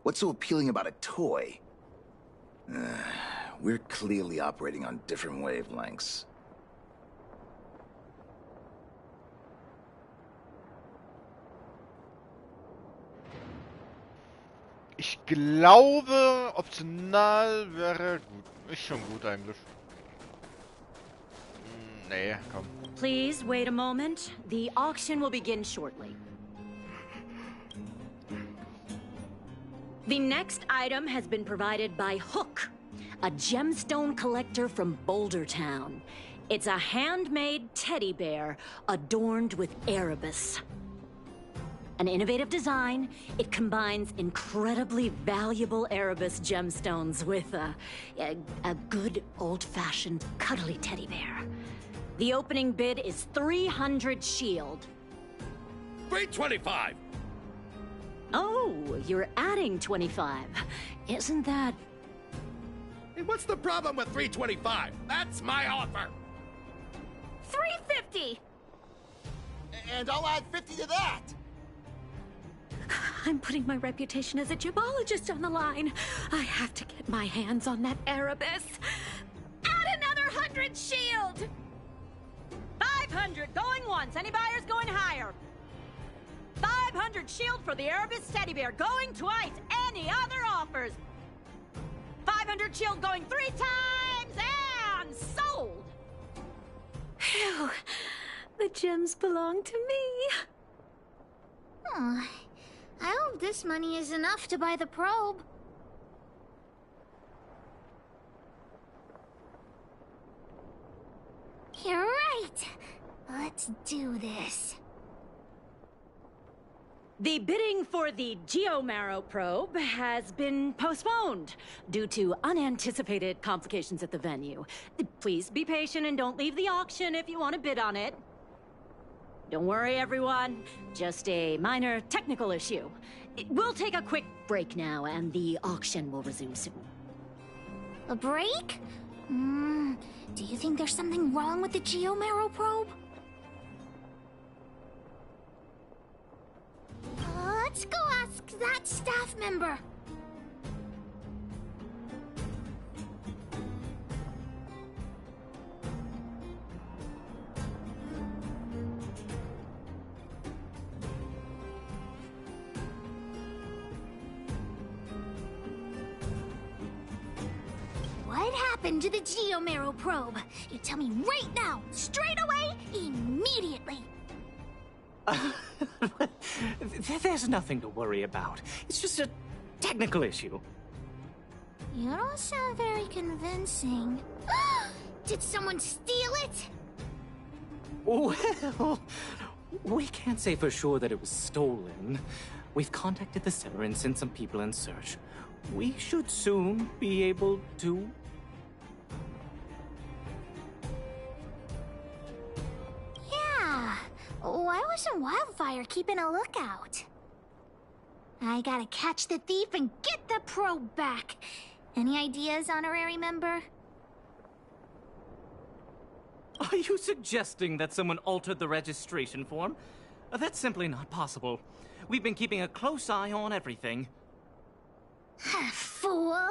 Speaker 13: What's so appealing about a toy? We're clearly operating on different wavelengths.
Speaker 1: Ich glaube, optional wäre gut. Ist schon gut eigentlich. Nee, komm.
Speaker 10: Please wait a moment. The auction will begin shortly. The next item has been provided by Hook, a gemstone collector from Boulder Town. It's a handmade teddy bear adorned with Erebus. An innovative design, it combines incredibly valuable Erebus gemstones with a good old-fashioned cuddly teddy bear. The opening bid is 300 shield.
Speaker 12: 325!
Speaker 10: Oh, you're adding 25. Isn't that...
Speaker 12: Hey, what's the problem with 325? That's my offer!
Speaker 3: 350!
Speaker 13: And I'll add 50 to that!
Speaker 10: I'm putting my reputation as a gemologist on the line. I have to get my hands on that Erebus.
Speaker 3: Add another 100 shield!
Speaker 10: 500 going once. Any buyers going higher? 500 shield for the Erebus teddy bear going twice. Any other offers? 500 shield going 3 times and sold. Phew. The gems belong to me.
Speaker 3: Oh, I hope this money is enough to buy the probe. You're right. Let's do this.
Speaker 10: The bidding for the Geomarrow probe has been postponed due to unanticipated complications at the venue. Please be patient and don't leave the auction if you want to bid on it. Don't worry, everyone. Just a minor technical issue. We'll take a quick break now, and the auction will resume soon.
Speaker 3: A break? Do you think there's something wrong with the Geomarrow probe? Let's go ask that staff member. What happened to the Geomarrow probe? You tell me right now, straight away, immediately.
Speaker 8: There's nothing to worry about. It's just a technical issue.
Speaker 3: You don't sound very convincing. Did someone steal it?
Speaker 8: Well, we can't say for sure that it was stolen. We've contacted the seller and sent some people in search. We should soon be able to...
Speaker 3: Yeah. Why wasn't Wildfire keeping a lookout? I gotta catch the thief and get the probe back. Any ideas, honorary member?
Speaker 8: Are you suggesting that someone altered the registration form? That's simply not possible. We've been keeping a close eye on everything.
Speaker 3: Fool!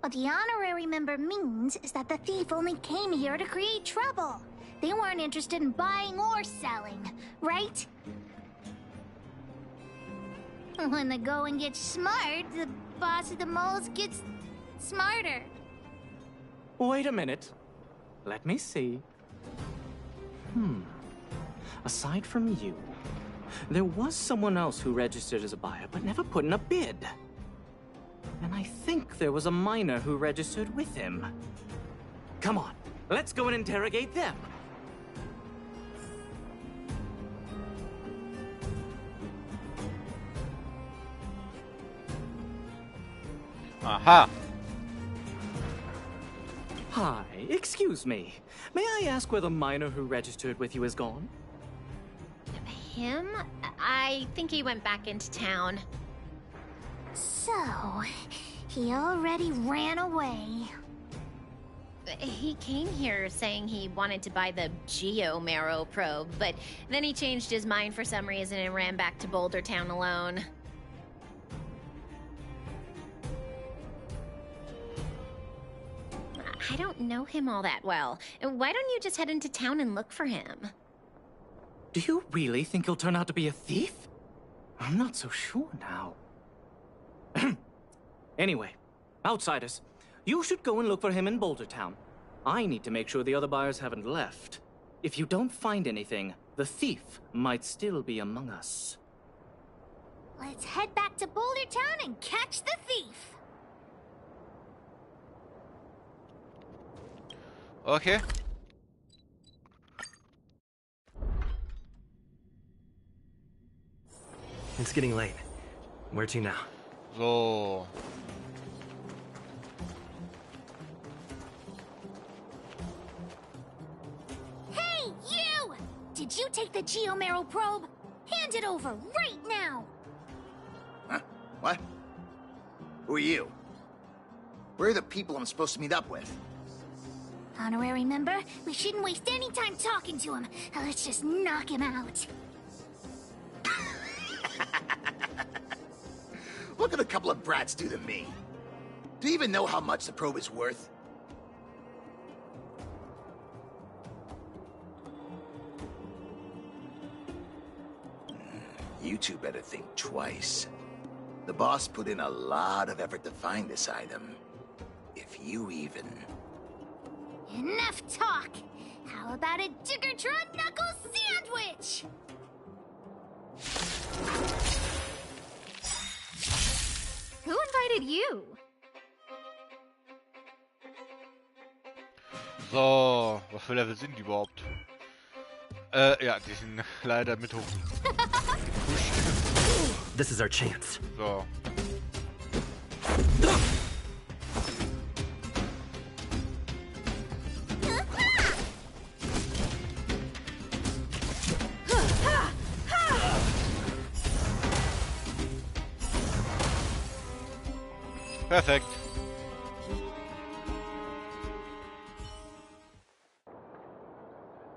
Speaker 3: What the honorary member means is that the thief only came here to create trouble. They weren't interested in buying or selling, right? When the going gets smart, the boss of the moles gets smarter.
Speaker 8: Wait a minute. Let me see. Aside from you, there was someone else who registered as a buyer but never put in a bid. And I think there was a miner who registered with him. Come on, let's go and interrogate them.
Speaker 1: Aha.
Speaker 8: Hi, excuse me. May I ask where the miner who registered with you is gone?
Speaker 14: him? I think he went back into town.
Speaker 3: So, he already ran away.
Speaker 14: He came here saying he wanted to buy the Geo-Marrow probe, but then he changed his mind for some reason and ran back to Boulder Town alone. I don't know him all that well. Why don't you just head into town and look for him?
Speaker 8: Do you really think he'll turn out to be a thief? I'm not so sure now. Anyway, outsiders, you should go and look for him in Boulder Town. I need to make sure the other buyers haven't left. If you don't find anything, the thief might still be among us.
Speaker 3: Let's head back to Boulder Town and catch the thief.
Speaker 1: Okay.
Speaker 6: It's getting late. Where to now?
Speaker 1: So.
Speaker 3: Hey, you! Did you take the Geo-Marrow probe? Hand it over right now!
Speaker 13: Huh? What? Who are you? Where are the people I'm supposed to meet up with?
Speaker 3: Honorary member, we shouldn't waste any time talking to him. Let's just knock him out.
Speaker 13: What could a couple of brats do to me? Do you even know how much the probe is worth? You two better think twice. The boss put in a lot of effort to find this item. If you even...
Speaker 3: Enough talk! How about a Diggertron Knuckle Sandwich?
Speaker 14: Who invited you?
Speaker 1: So, was für Level sind die überhaupt? Ja, die sind leider mit hoch gepusht.
Speaker 6: This is our chance.
Speaker 1: So. Perfekt.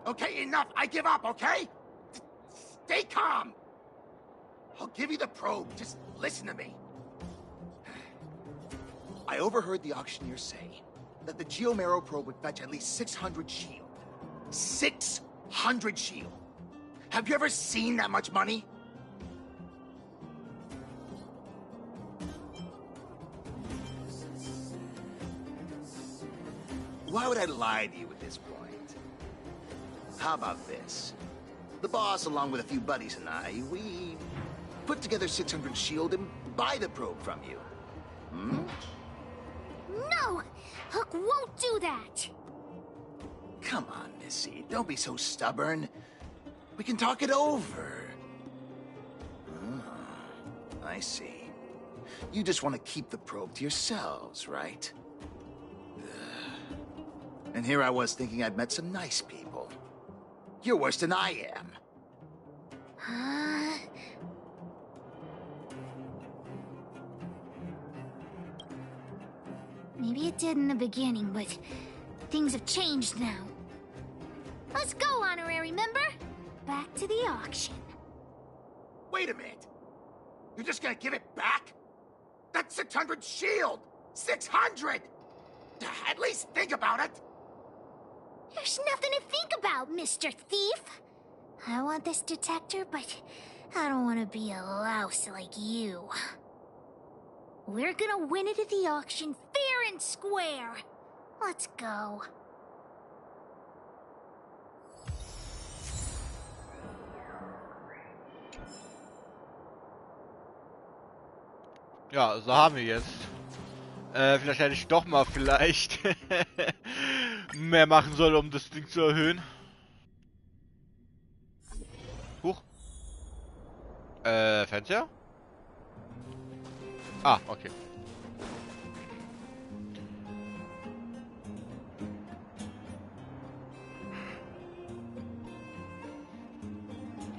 Speaker 13: Okay, enough! I give up, okay? Stay calm! I'll give you the probe, just listen to me. I overheard the auctioneer say that the Geo-Marrow probe would fetch at least 600 shield. 600 shield! Have you ever seen that much money? Why would I lie to you at this point? How about this? The boss, along with a few buddies and I, we put together 600 shield and buy the probe from you. Hmm?
Speaker 3: No! Hook won't do that!
Speaker 13: Come on, Missy. Don't be so stubborn. We can talk it over. Ah, I see. You just want to keep the probe to yourselves, right? And here I was thinking I'd met some nice people. You're worse than I am.
Speaker 3: Maybe it did in the beginning, but things have changed now. Let's go, honorary member. Back to the auction.
Speaker 13: Wait a minute. You're just gonna give it back? That's 600 shield! 600! At least think about it!
Speaker 3: There's nothing to think about, Mr. Thief. I want this detector, but I don't want to be a louse like you. We're gonna win it at the auction fair and square. Let's go.
Speaker 1: Ja, so haben wir jetzt. Vielleicht hätte ich doch mal mehr machen sollen, um das Ding zu erhöhen. Huch. Fernseher? Ah, okay.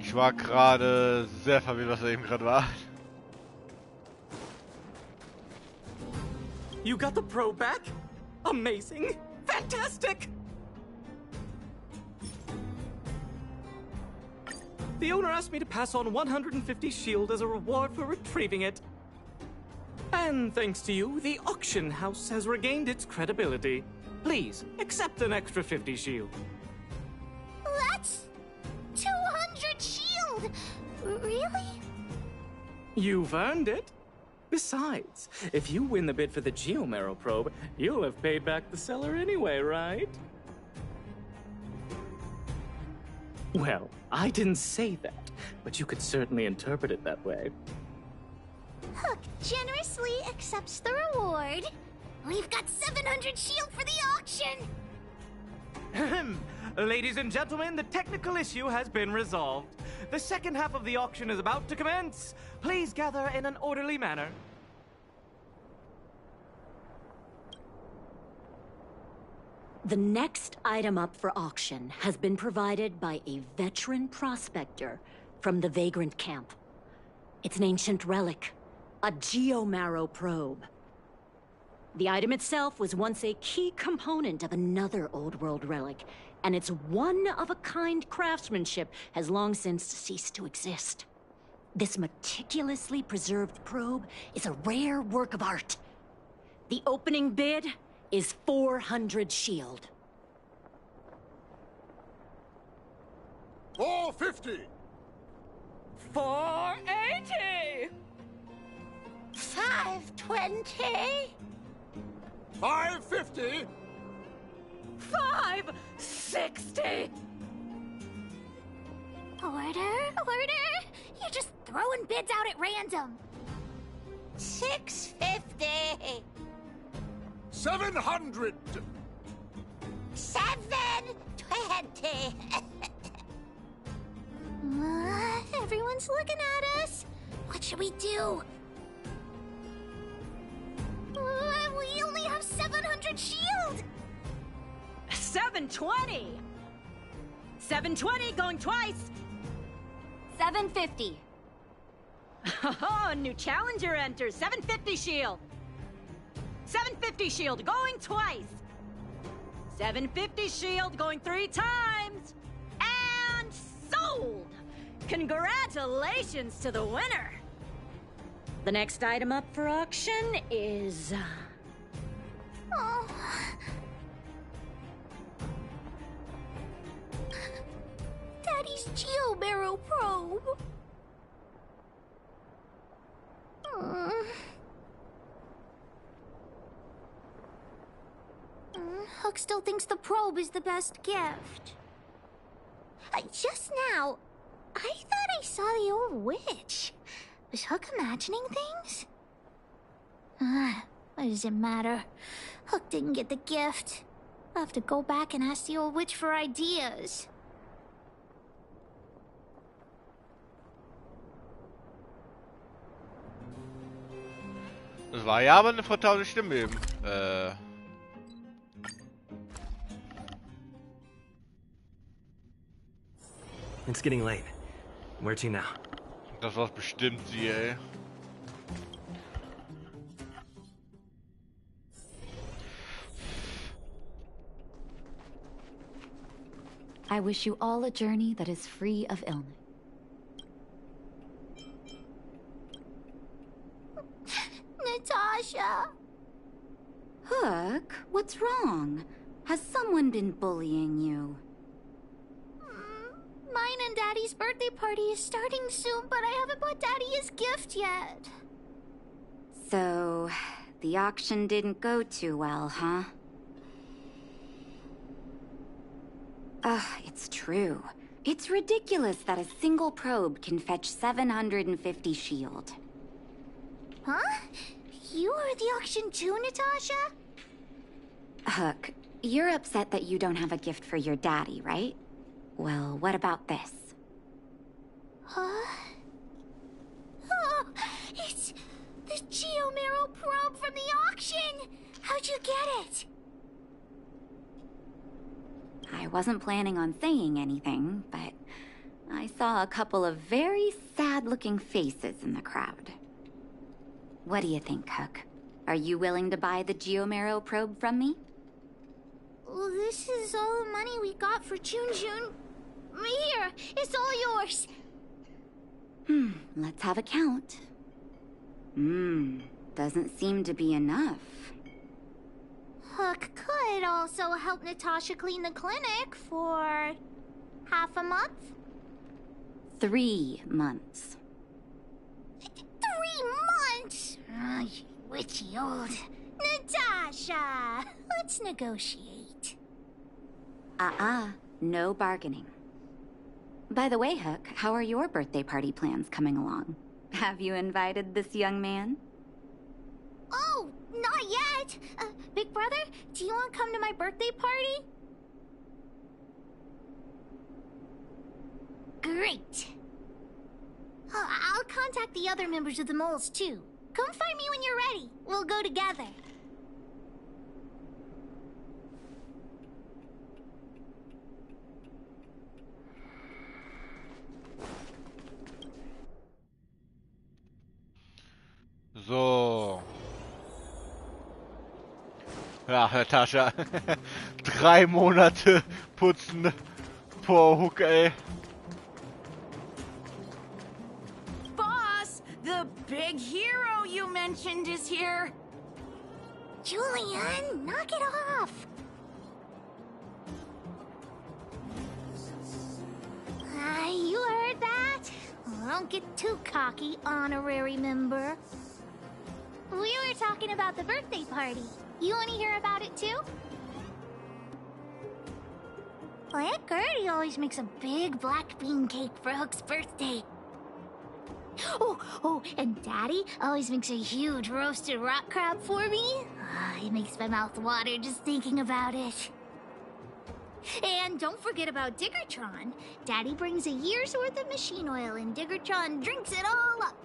Speaker 1: Ich Ich war gerade sehr verwirrt, was da eben gerade war.
Speaker 8: You got the probe back? Amazing! Fantastic! The owner asked me to pass on 150 shield as a reward for retrieving it. And thanks to you, the auction house has regained its credibility. Please, accept an extra 50 shield.
Speaker 5: That's 200 shield! Really?
Speaker 8: You've earned it. Besides, if you win the bid for the Geomarrow probe, you'll have paid back the seller anyway, right? Well, I didn't say that, but you could certainly interpret it that way.
Speaker 5: Hook generously accepts the reward. We've got 700 shield for the auction!
Speaker 8: Ladies and gentlemen, the technical issue has been resolved. The second half of the auction is about to commence. Please gather in an orderly manner.
Speaker 10: The next item up for auction has been provided by a veteran prospector from the Vagrant Camp. It's an ancient relic, a Geomarrow probe. The item itself was once a key component of another old world relic, and its one-of-a-kind craftsmanship has long since ceased to exist. This meticulously preserved probe is a rare work of art. The opening bid is 400 shield.
Speaker 7: 450!
Speaker 5: 480! 520!
Speaker 7: 550!
Speaker 5: 560! Order? You're just throwing bids out at random. 650!
Speaker 7: 700!
Speaker 5: 720! Everyone's looking at us. What should we do? We only have 700 shield!
Speaker 4: 720! 720 going twice! 750. Oh, new challenger enters. 750 shield. 750 shield going twice. 750 shield going 3 times. And sold! Congratulations to the winner.
Speaker 10: The next item up for auction is...
Speaker 5: Oh. Daddy's Geomarrow probe. Hook still thinks the probe is the best gift. Just now, I thought I saw the old witch. Was Hook imagining things? What does it matter? Hook didn't get the gift. I'll have to go back and ask the old witch for ideas.
Speaker 1: Das war ja aber eine vertauschte Stimme eben.
Speaker 6: It's getting late. Where to now?
Speaker 1: Das war's bestimmt sie, ey.
Speaker 9: I wish you all a journey that is free of illness.
Speaker 5: Natasha!
Speaker 9: Hook, what's wrong? Has someone been bullying you?
Speaker 5: Mine and Daddy's birthday party is starting soon, but I haven't bought Daddy his gift yet.
Speaker 9: So, the auction didn't go too well, huh? It's true. It's ridiculous that a single probe can fetch 750 shield.
Speaker 5: Huh? You were at the auction too, Natasha?
Speaker 9: Hook, you're upset that you don't have a gift for your daddy, right? Well, what about this?
Speaker 5: Huh? Oh, it's the Geomarrow probe from the auction! How'd you get it?
Speaker 9: I wasn't planning on saying anything, but I saw a couple of very sad-looking faces in the crowd. What do you think, Hook? Are you willing to buy the Geomero probe from me?
Speaker 5: Well, this is all the money we got for Jun. Here, it's all yours.
Speaker 9: Let's have a count. Doesn't seem to be enough.
Speaker 5: Hook could also help Natasha clean the clinic for half a month.
Speaker 9: 3 months.
Speaker 5: 3 months? You witchy old. Natasha, let's negotiate.
Speaker 9: No bargaining. By the way, Hook, how are your birthday party plans coming along? Have you invited this young man?
Speaker 5: Oh, not yet. Big brother, do you want to come to my birthday party? Great. I'll contact the other members of the moles, too. Come find me when you're ready. We'll go together.
Speaker 1: So. Ja, Natascha. 3 Monate putzen. Poor Hook, ey.
Speaker 15: Boss, the big hero you mentioned is here.
Speaker 5: Julian, knock it off. You heard that? Don't get too cocky, honorary member. We were talking about the birthday party. You want to hear about it too? Well, Aunt Gertie always makes a big black bean cake for Hook's birthday. Oh, and Daddy always makes a huge roasted rock crab for me. It makes my mouth water just thinking about it. And don't forget about Diggertron. Daddy brings a year's worth of machine oil and Diggertron drinks it all up.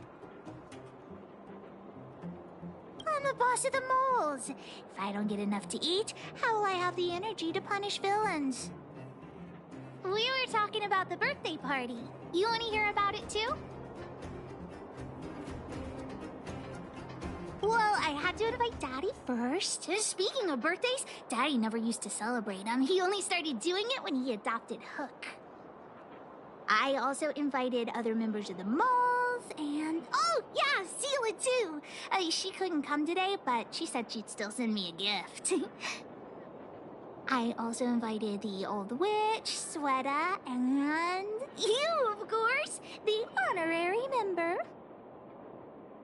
Speaker 5: I'm the boss of the moles. If I don't get enough to eat, how will I have the energy to punish villains? We were talking about the birthday party. You want to hear about it too? Well, I had to invite Daddy first. Speaking of birthdays, Daddy never used to celebrate them. He only started doing it when he adopted Hook. I also invited other members of the moles and... Oh, yeah, Seela too. She couldn't come today, but she said she'd still send me a gift. I also invited the old witch, Sweta, and you, of course, the honorary member.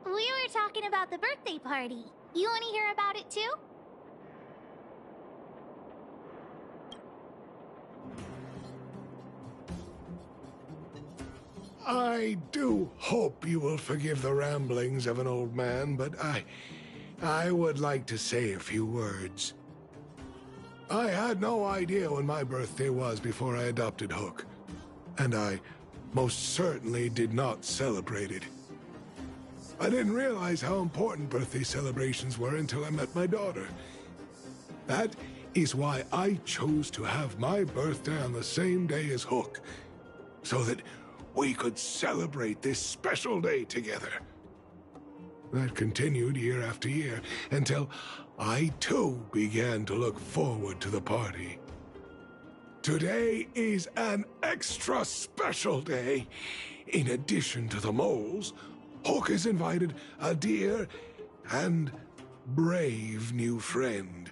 Speaker 5: We were talking about the birthday party. You want to hear about it too?
Speaker 16: I do hope you will forgive the ramblings of an old man, but I would like to say a few words. I had no idea when my birthday was before I adopted Hook, and I most certainly did not celebrate it. I didn't realize how important birthday celebrations were until I met my daughter. That is why I chose to have my birthday on the same day as Hook, so that we could celebrate this special day together. That continued year after year, until I too began to look forward to the party. Today is an extra special day. In addition to the moles, Hook has invited a dear and brave new friend.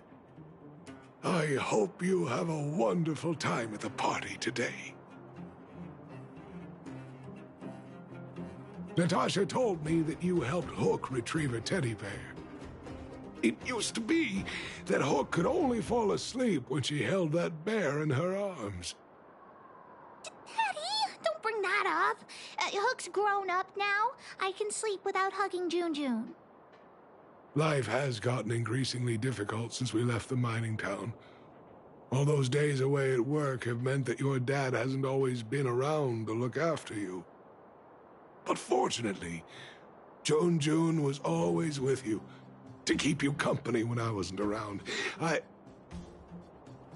Speaker 16: I hope you have a wonderful time at the party today. Natasha told me that you helped Hook retrieve a teddy bear. It used to be that Hook could only fall asleep when she held that bear in her arms.
Speaker 5: Daddy, don't bring that up. Hook's grown up now. I can sleep without hugging Jun.
Speaker 16: Life has gotten increasingly difficult since we left the mining town. All those days away at work have meant that your dad hasn't always been around to look after you. But fortunately, Jun was always with you, to keep you company when I wasn't around.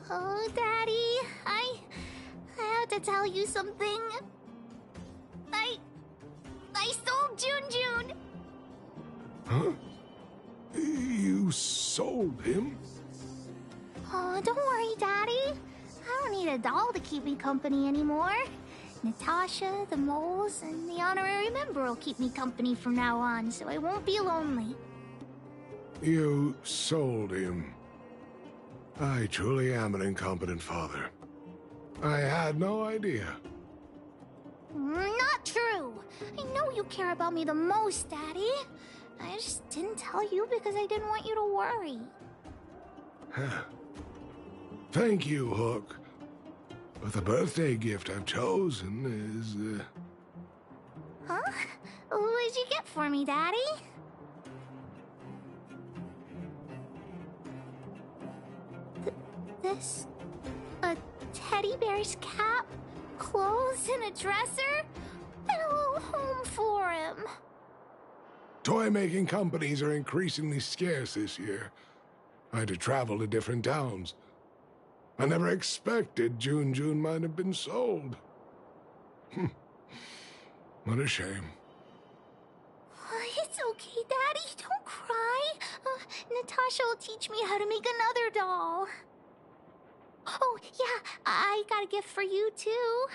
Speaker 5: Oh, Daddy, I have to tell you something.
Speaker 3: June!
Speaker 16: Huh? You sold him?
Speaker 3: Oh, don't worry, Daddy. I don't need a doll to keep me company anymore. Natasha, the moles, and the honorary member will keep me company from now on, so I won't be lonely.
Speaker 16: You sold him. I truly am an incompetent father. I had no idea.
Speaker 3: Not true. I know you care about me the most, Daddy. I just didn't tell you because I didn't want you to worry.
Speaker 16: Thank you, Hook. But the birthday gift I've chosen is,
Speaker 3: Huh? What did you get for me, Daddy? This? A teddy bear's cap, clothes, and a dresser? And a little home for him.
Speaker 16: toy-making companies are increasingly scarce this year. I had to travel to different towns. I never expected June might have been sold. What a shame.
Speaker 3: It's okay, Daddy. Don't cry. Natasha will teach me how to make another doll. Oh, yeah, I got a gift for you, too.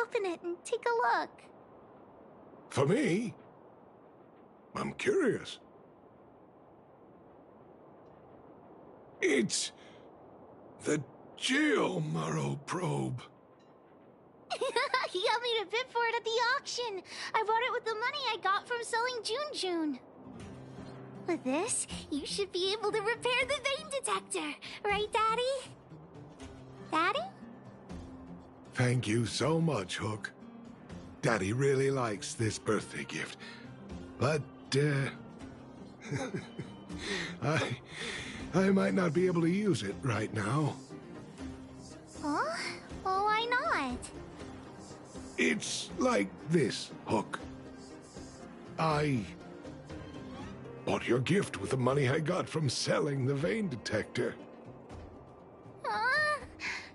Speaker 3: Open it and take a look.
Speaker 16: For me? I'm curious. It's the Geomaro probe.
Speaker 3: He got me to bid for it at the auction. I bought it with the money I got from selling June. With this, you should be able to repair the vein detector. Right, Daddy? Daddy?
Speaker 16: Thank you so much, Hook. Daddy really likes this birthday gift. But, I might not be able to use it right now.
Speaker 3: Huh? Well, why not?
Speaker 16: It's like this, Hook. I bought your gift with the money I got from selling the vein detector.
Speaker 3: Huh?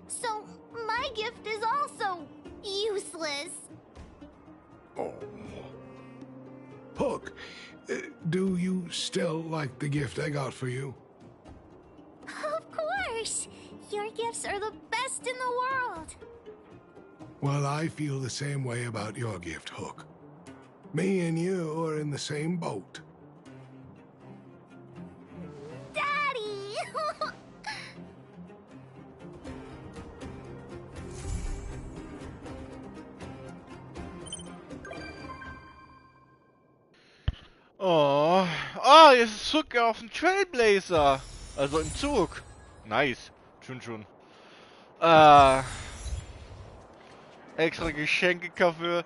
Speaker 3: So, my gift is also useless.
Speaker 16: Oh. Hook, do you still like the gift I got for you?
Speaker 3: Of course! Your gifts are the best in the world!
Speaker 16: Well, I feel the same way about your gift, Hook. Me and you are in the same boat.
Speaker 3: Daddy!
Speaker 1: Oh, jetzt ist Hook auf dem Trailblazer. Also im Zug. Nice. Schon. Extra Geschenke gekauft für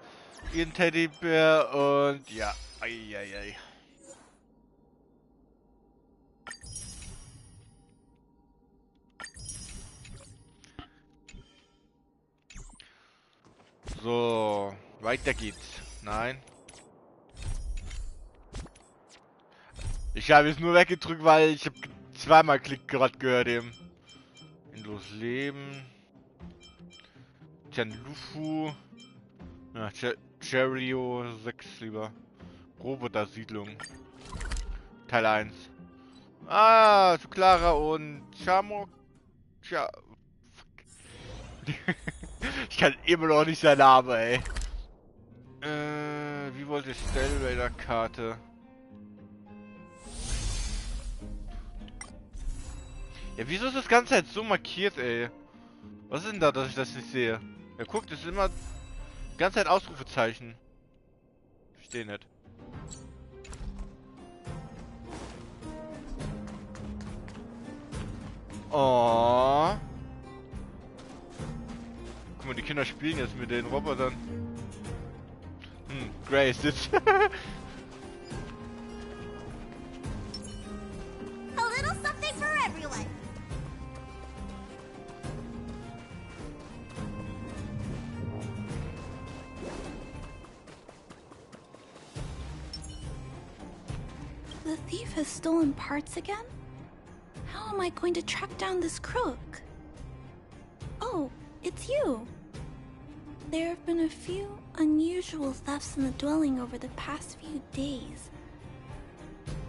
Speaker 1: ihren Teddybär und ja. Eieiei. So, weiter geht's. Nein. Ich habe es nur weggedrückt, weil ich habe zweimal Klick gerade gehört eben. Endlos Leben. Tianlufu. Ja, Cherio 6 lieber. Roboter-Siedlung. Teil 1. Ah, zu Clara und Chamok. Tja. Ich kann immer noch nicht seinen Namen, ey. Wie wollte ich Starrail-Karte? Ja, wieso ist das Ganze jetzt so markiert, ey? Was ist denn da, dass ich das nicht sehe? Ja, guck, das ist immer die ganze Zeit Ausrufezeichen. Verstehe nicht. Oh. Guck mal, die Kinder spielen jetzt mit den Robotern. Grace jetzt.
Speaker 3: A little something for everyone.
Speaker 2: The thief has stolen parts again? How am I going to track down this crook? Oh, it's you. There have been a few
Speaker 17: unusual thefts in the dwelling over the past few days.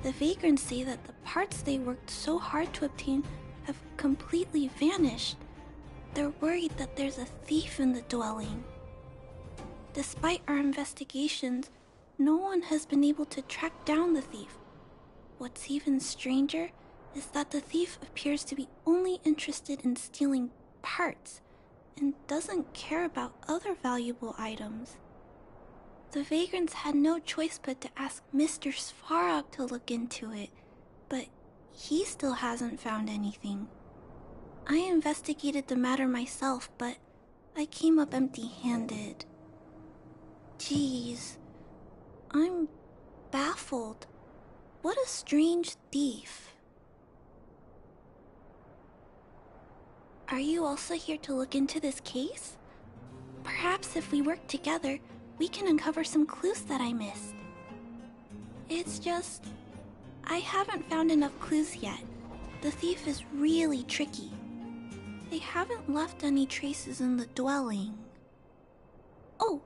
Speaker 17: The vagrants say that the parts they worked so hard to obtain have completely vanished. They're worried that there's a thief in the dwelling. Despite our investigations, no one has been able to track down the thief. What's even stranger is that the thief appears to be only interested in stealing parts and doesn't care about other valuable items. The vagrants had no choice but to ask Mr. Svarog to look into it, but he still hasn't found anything. I investigated the matter myself, but I came up empty-handed. Geez, I'm baffled. What a strange thief. Are you also here to look into this case? Perhaps if we work together, we can uncover some clues that I missed. It's just, I haven't found enough clues yet. The thief is really tricky. They haven't left any traces in the dwelling. Oh,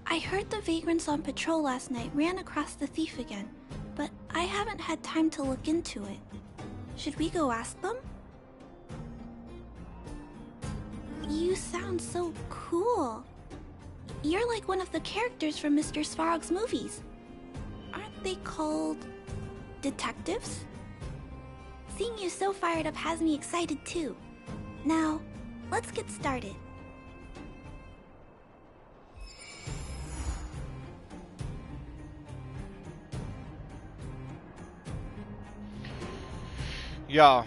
Speaker 17: I heard the vagrants on patrol last night ran across the thief again, but I haven't had time to look into it. Should we go ask them? You sound so cool. You're like one of the characters from Mr. Svarog's movies. Aren't they called detectives? Seeing you so fired up has me excited too. Now, let's get started.
Speaker 1: Ja.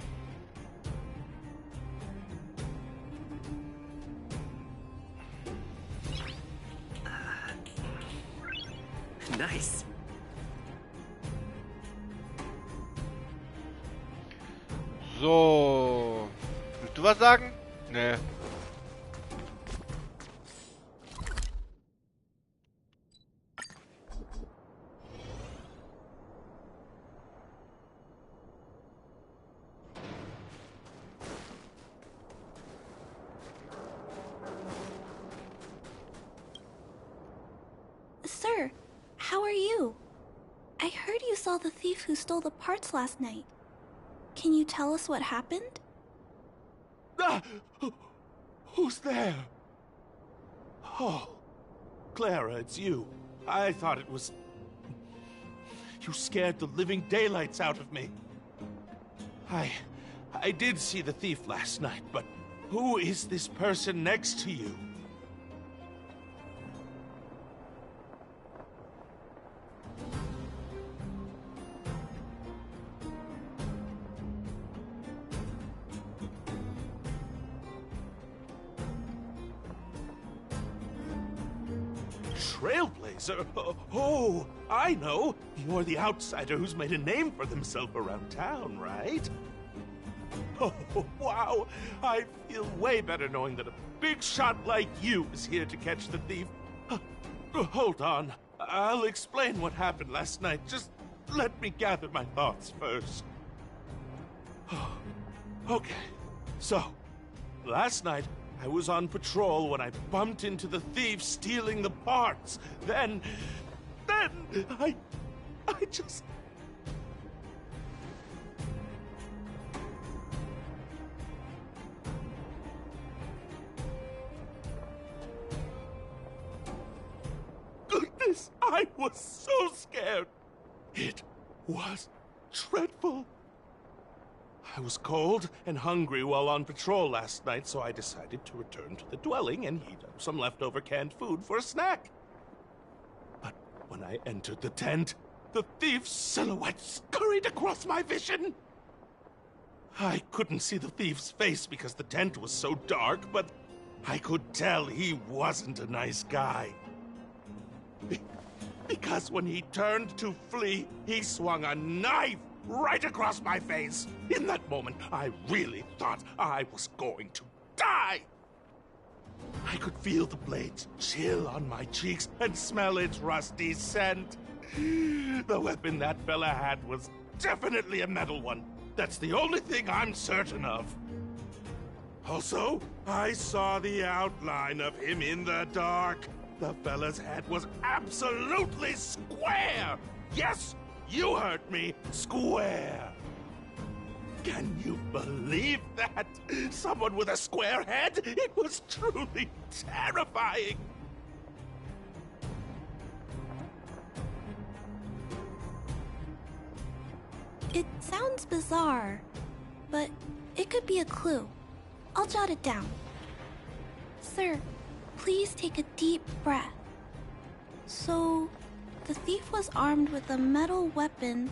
Speaker 6: Nice.
Speaker 1: So. Willst du was sagen? Nee.
Speaker 17: Sir, how are you? I heard you saw the thief who stole the parts last night. Can you tell us what happened?
Speaker 18: Ah! Who's there? Oh, Clara, it's you. I thought it was... You scared the living daylights out of me. I did see the thief last night, but who is this person next to you? Trailblazer? Oh, I know. You're the outsider who's made a name for themselves around town, right? Oh, wow. I feel way better knowing that a big shot like you is here to catch the thief. Hold on. I'll explain what happened last night. Just let me gather my thoughts first. Okay. So, last night, I was on patrol when I bumped into the thief stealing the parts. Then I just... Goodness, I was so scared. It was dreadful. I was cold and hungry while on patrol last night, so I decided to return to the dwelling and heat up some leftover canned food for a snack. But when I entered the tent, the thief's silhouette scurried across my vision. I couldn't see the thief's face because the tent was so dark, but I could tell he wasn't a nice guy. Because when he turned to flee, he swung a knife right across my face. In that moment, I really thought I was going to die. I could feel the blades chill on my cheeks and smell its rusty scent. The weapon that fella had was definitely a metal one. That's the only thing I'm certain of. Also, I saw the outline of him in the dark. The fella's head was absolutely square! Yes, you heard me, square! Can you believe that? Someone with a square head? It was truly terrifying!
Speaker 17: It sounds bizarre, but it could be a clue. I'll jot it down. Sir, please take a deep breath. So, the thief was armed with a metal weapon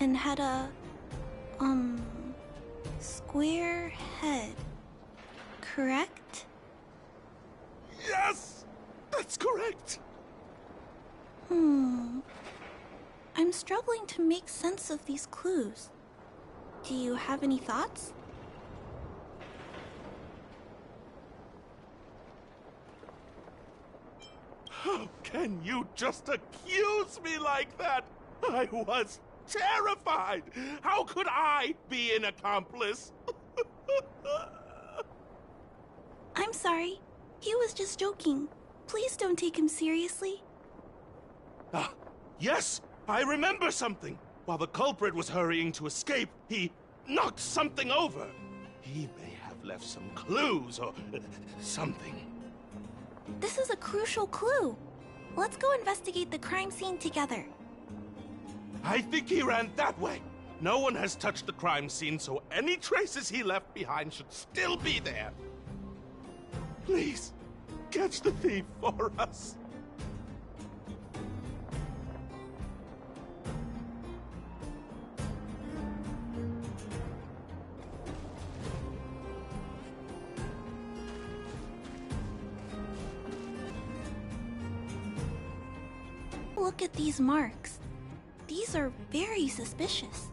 Speaker 17: and had a, square head, correct?
Speaker 18: Yes! That's correct!
Speaker 17: I'm struggling to make sense of these clues. Do you have any thoughts?
Speaker 18: How can you just accuse me like that? I was terrified! How could I be an accomplice?
Speaker 17: I'm sorry. He was just joking. Please don't take him seriously.
Speaker 18: Ah, yes! I remember something! While the culprit was hurrying to escape, he knocked something over. He may have left some clues or something.
Speaker 17: This is a crucial clue. Let's go investigate the crime scene together.
Speaker 18: I think he ran that way. No one has touched the crime scene, so any traces he left behind should still be there. Please, catch the thief for us.
Speaker 17: Look at these marks. These are very suspicious.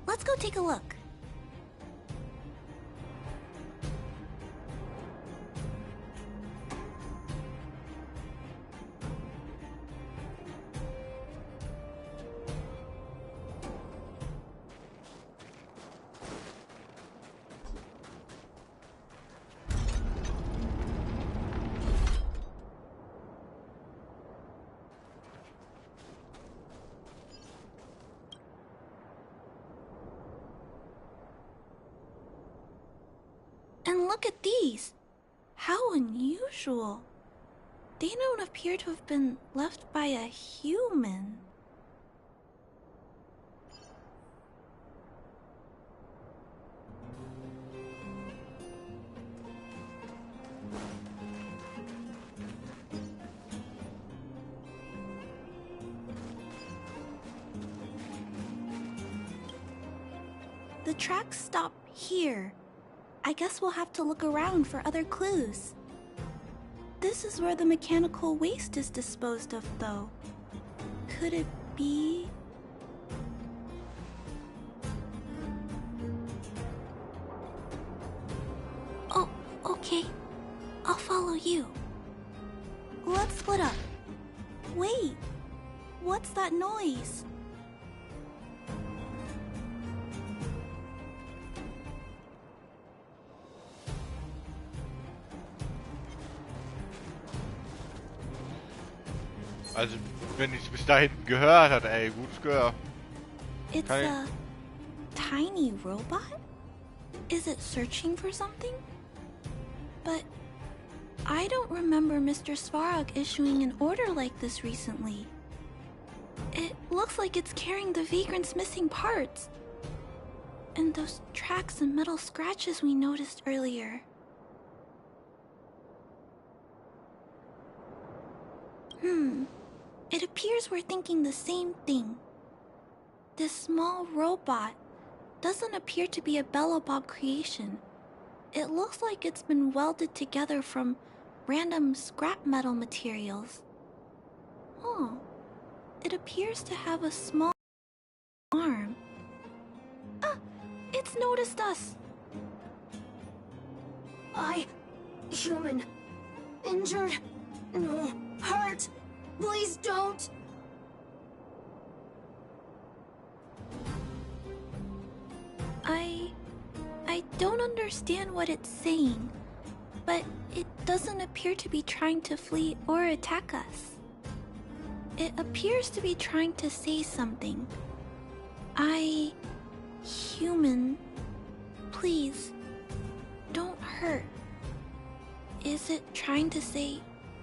Speaker 17: Let's go take a look. And look at these! How unusual! They don't appear to have been left by a human. The tracks stop here. I guess we'll have to look around for other clues. This is where the mechanical waste is disposed of, though. Could it be... Oh, okay. I'll follow you. Let's split up. Wait, what's that noise?
Speaker 1: Also, wenn ich es bis da hinten gehört hat, ey, gutes Gehör.
Speaker 17: It's a tiny robot? Is it searching for something? But I don't remember Mr. Svarog issuing an order like this recently. It looks like it's carrying the vagrant's missing parts. And those tracks and metal scratches we noticed earlier. It appears we're thinking the same thing. This small robot doesn't appear to be a Belobog creation. It looks like it's been welded together from random scrap metal materials. Oh, it appears to have a small arm. Ah, it's noticed us.
Speaker 5: Human. Injured. No. Hurt. Please don't.
Speaker 17: I don't understand what it's saying, but it doesn't appear to be trying to flee or attack us. It appears to be trying to say something. Human, please, don't hurt. Is it trying to say,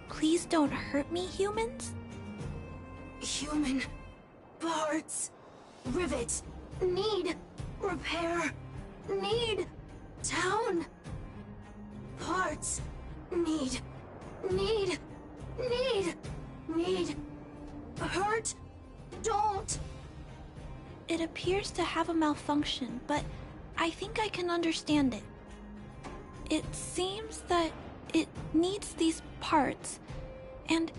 Speaker 17: please don't hurt me, humans?
Speaker 5: Human parts, rivet, need repair, need town, parts, need hurt, don't.
Speaker 17: It appears to have a malfunction, but I think I can understand it. It seems that it needs these parts, and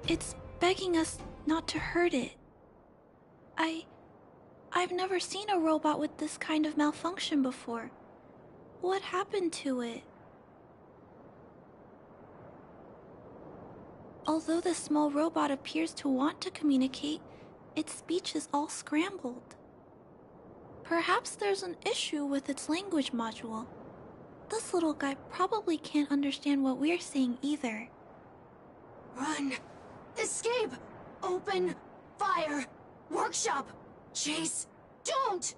Speaker 17: it's begging us not to hurt it. I've never seen a robot with this kind of malfunction before. What happened to it? Although the small robot appears to want to communicate, its speech is all scrambled. Perhaps there's an issue with its language module. This little guy probably can't understand what we're saying either.
Speaker 5: Run! Escape! Open! Fire! Workshop! Chase! Don't!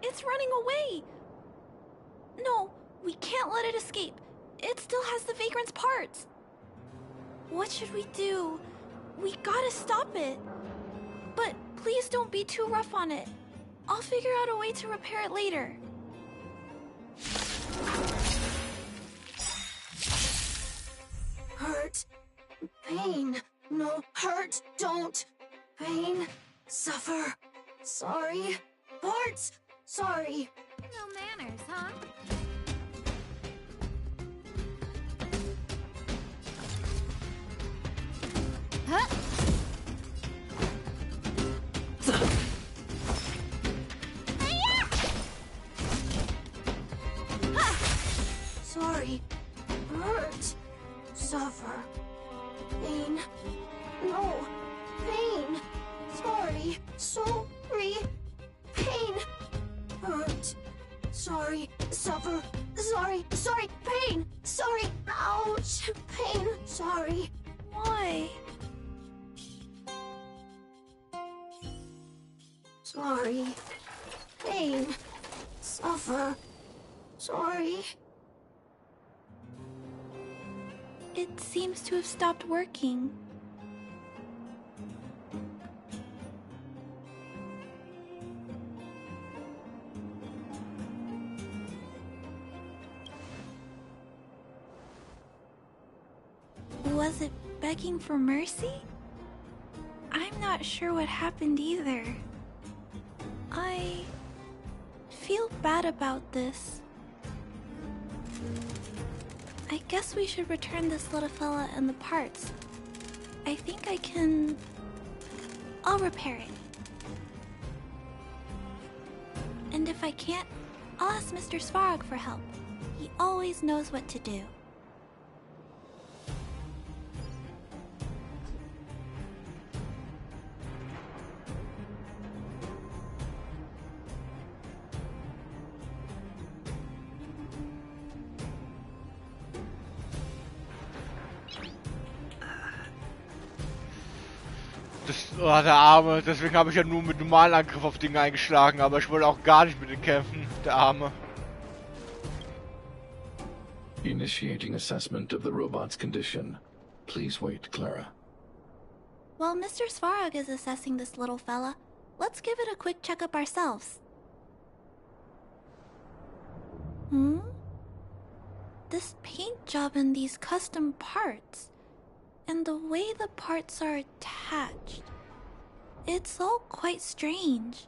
Speaker 17: It's running away! No, we can't let it escape. It still has the Vagrant's parts. What should we do? We gotta stop it. But please don't be too rough on it. I'll figure out a way to repair it later.
Speaker 5: Hurt. Pain. No, hurt. Don't. Pain. Suffer. Sorry. Parts. Sorry.
Speaker 3: No manners, huh? Huh?
Speaker 5: Sorry. Hurt. Suffer. Pain. No. Pain. Sorry. Sorry. Pain. Hurt. Sorry. Suffer. Sorry. Sorry. Pain. Sorry. Ouch. Pain. Sorry.
Speaker 17: Why?
Speaker 5: Sorry. Pain. Suffer. Sorry.
Speaker 17: It seems to have stopped working. Was it begging for mercy? I'm not sure what happened either. I feel bad about this. I guess we should return this little fella and the parts. I think I can... I'll repair it. And if I can't, I'll ask Mr. Svarog for help. He always knows what to do.
Speaker 1: Oh, der Arme. Deswegen habe ich ja nur mit normalen Angriff auf Dinge eingeschlagen, aber ich wollte auch gar nicht mit den kämpfen. Der Arme.
Speaker 12: Initiating assessment of the robot's condition. Please wait, Clara.
Speaker 17: While Mr. Svarog is assessing this little fella, let's give it a quick checkup ourselves. This paint job and these custom parts, and the way the parts are attached, it's all quite strange.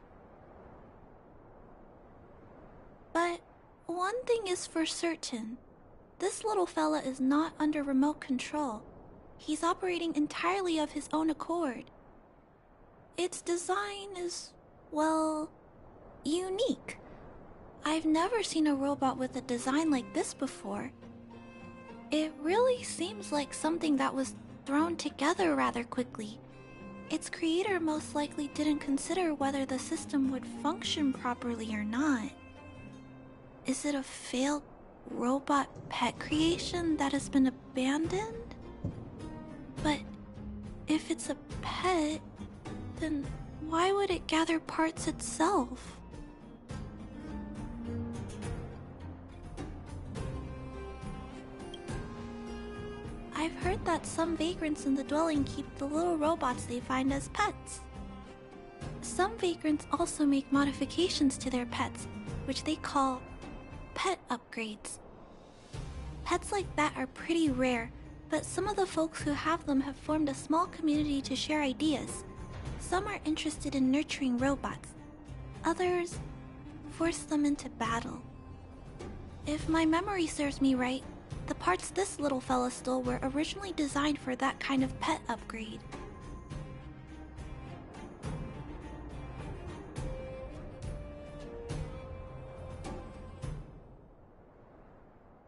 Speaker 17: But one thing is for certain. This little fella is not under remote control. He's operating entirely of his own accord. Its design is, well, unique. I've never seen a robot with a design like this before. It really seems like something that was thrown together rather quickly. Its creator most likely didn't consider whether the system would function properly or not. Is it a failed robot pet creation that has been abandoned? But if it's a pet, then why would it gather parts itself? I've heard that some vagrants in the dwelling keep the little robots they find as pets. Some vagrants also make modifications to their pets, which they call pet upgrades. Pets like that are pretty rare, but some of the folks who have them have formed a small community to share ideas. Some are interested in nurturing robots. Others force them into battle. If my memory serves me right, the parts this little fella stole were originally designed for that kind of pet upgrade.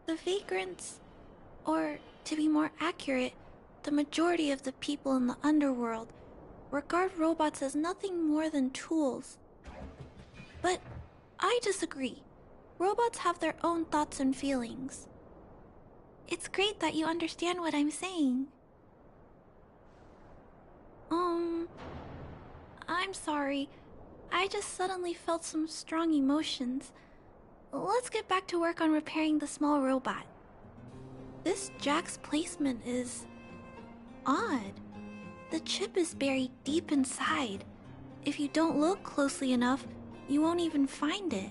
Speaker 17: The vagrants, or to be more accurate, the majority of the people in the underworld, regard robots as nothing more than tools. But I disagree. Robots have their own thoughts and feelings. It's great that you understand what I'm saying. I'm sorry. I just suddenly felt some strong emotions. Let's get back to work on repairing the small robot. This jack's placement is odd. The chip is buried deep inside. If you don't look closely enough, you won't even find it.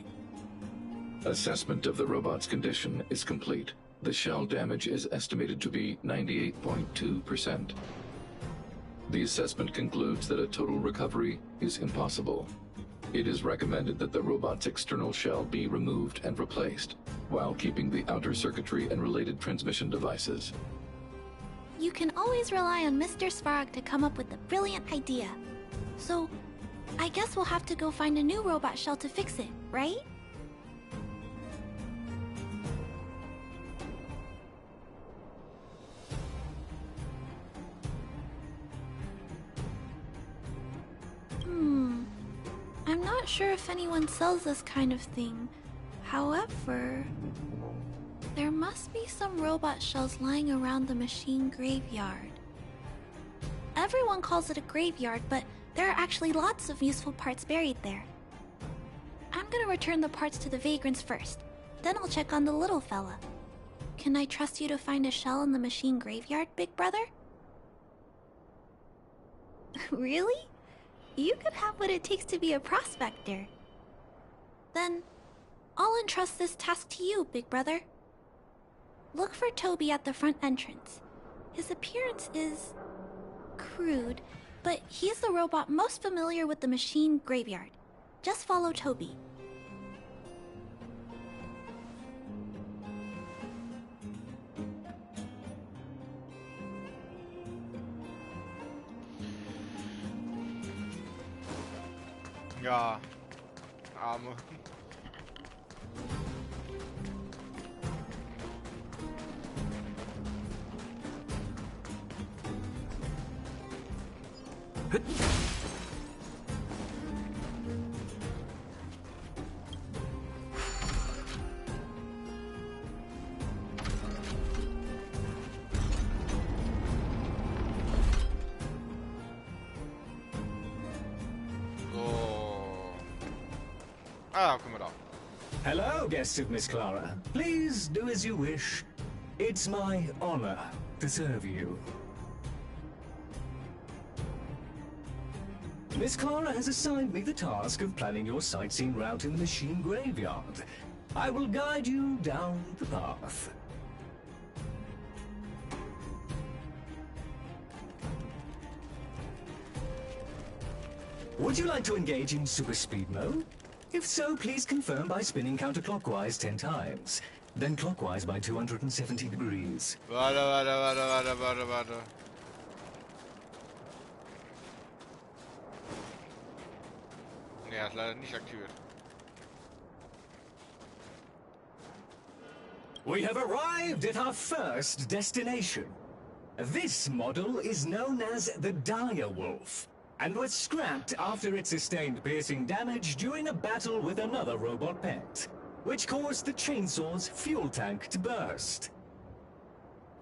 Speaker 7: Assessment of the robot's condition is complete. The shell damage is estimated to be 98.2%. The assessment concludes that a total recovery is impossible. It is recommended that the robot's external shell be removed and replaced, while keeping the outer circuitry and related transmission devices.
Speaker 17: You can always rely on Mr. Svarog to come up with a brilliant idea. So, I guess we'll have to go find a new robot shell to fix it, right? I'm not sure if anyone sells this kind of thing. However, there must be some robot shells lying around the machine graveyard. Everyone calls it a graveyard, but there are actually lots of useful parts buried there. I'm gonna return the parts to the vagrants first. Then I'll check on the little fella. Can I trust you to find a shell in the machine graveyard, big brother? Really? You could have what it takes to be a prospector. Then, I'll entrust this task to you, big brother. Look for Toby at the front entrance. His appearance is crude, but he's the robot most familiar with the machine graveyard. Just follow Toby.
Speaker 1: Ja, Arme. Ah, guck mal da.
Speaker 19: Hello, guests of Miss Clara. Please do as you wish. It's my honor to serve you. Miss Clara has assigned me the task of planning your sightseeing route in the machine graveyard. I will guide you down the path. Would you like to engage in super speed mode? If so, please confirm by spinning counterclockwise 10 times. Then clockwise by 270 degrees.
Speaker 1: Warte. Ne, er ist leider nicht aktiviert.
Speaker 19: We have arrived at our first destination. This model is known as the Dire Wolf, and was scrapped after it sustained piercing damage during a battle with another robot pet. which caused the chainsaw's fuel tank to burst.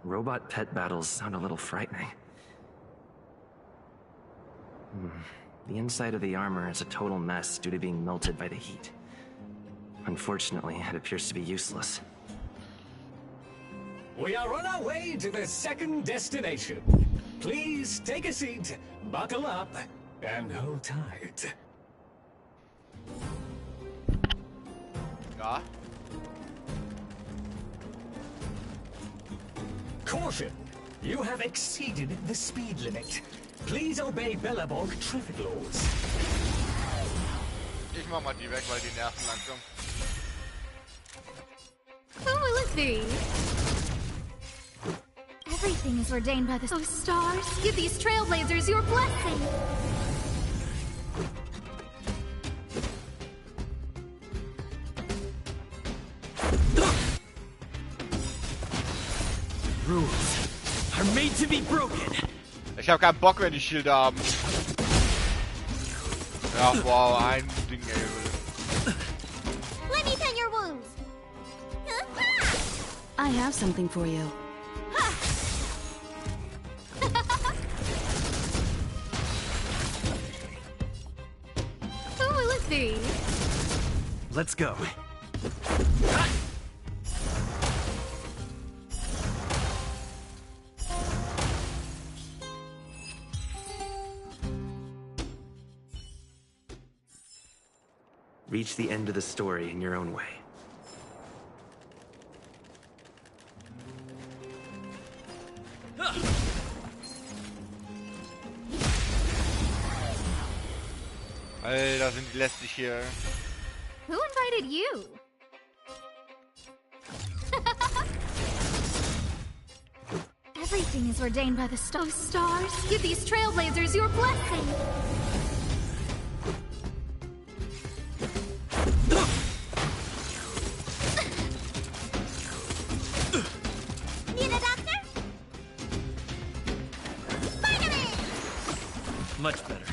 Speaker 6: Robot pet battles sound a little frightening. The inside of the armor is a total mess due to being melted by the heat. Unfortunately, it appears to be useless.
Speaker 19: We are on our way to the second destination. Please take a seat, buckle up, and hold tight.
Speaker 1: Ja.
Speaker 19: Caution! You have exceeded the speed limit. Please obey Bellabog traffic laws.
Speaker 1: Ich mach mal die weg, weil die nerven langsam.
Speaker 3: Who will it be? Everything is ordained by the stars. Give these trailblazers your blessing.
Speaker 11: Rules are made to be broken.
Speaker 1: Ich hab keinen Bock, wenn die Schilder haben. Ja, wow, ein Ding, ey.
Speaker 3: Let me tend your wounds.
Speaker 2: I have something for you.
Speaker 3: Who will it be?
Speaker 11: Let's go.
Speaker 6: Reach the end of the story in your own way.
Speaker 1: Alter, sind die lästig hier.
Speaker 3: Who invited you? Everything is ordained by the stars. Give these trailblazers your blessing. Need a doctor? Spider-Man!
Speaker 11: Much better.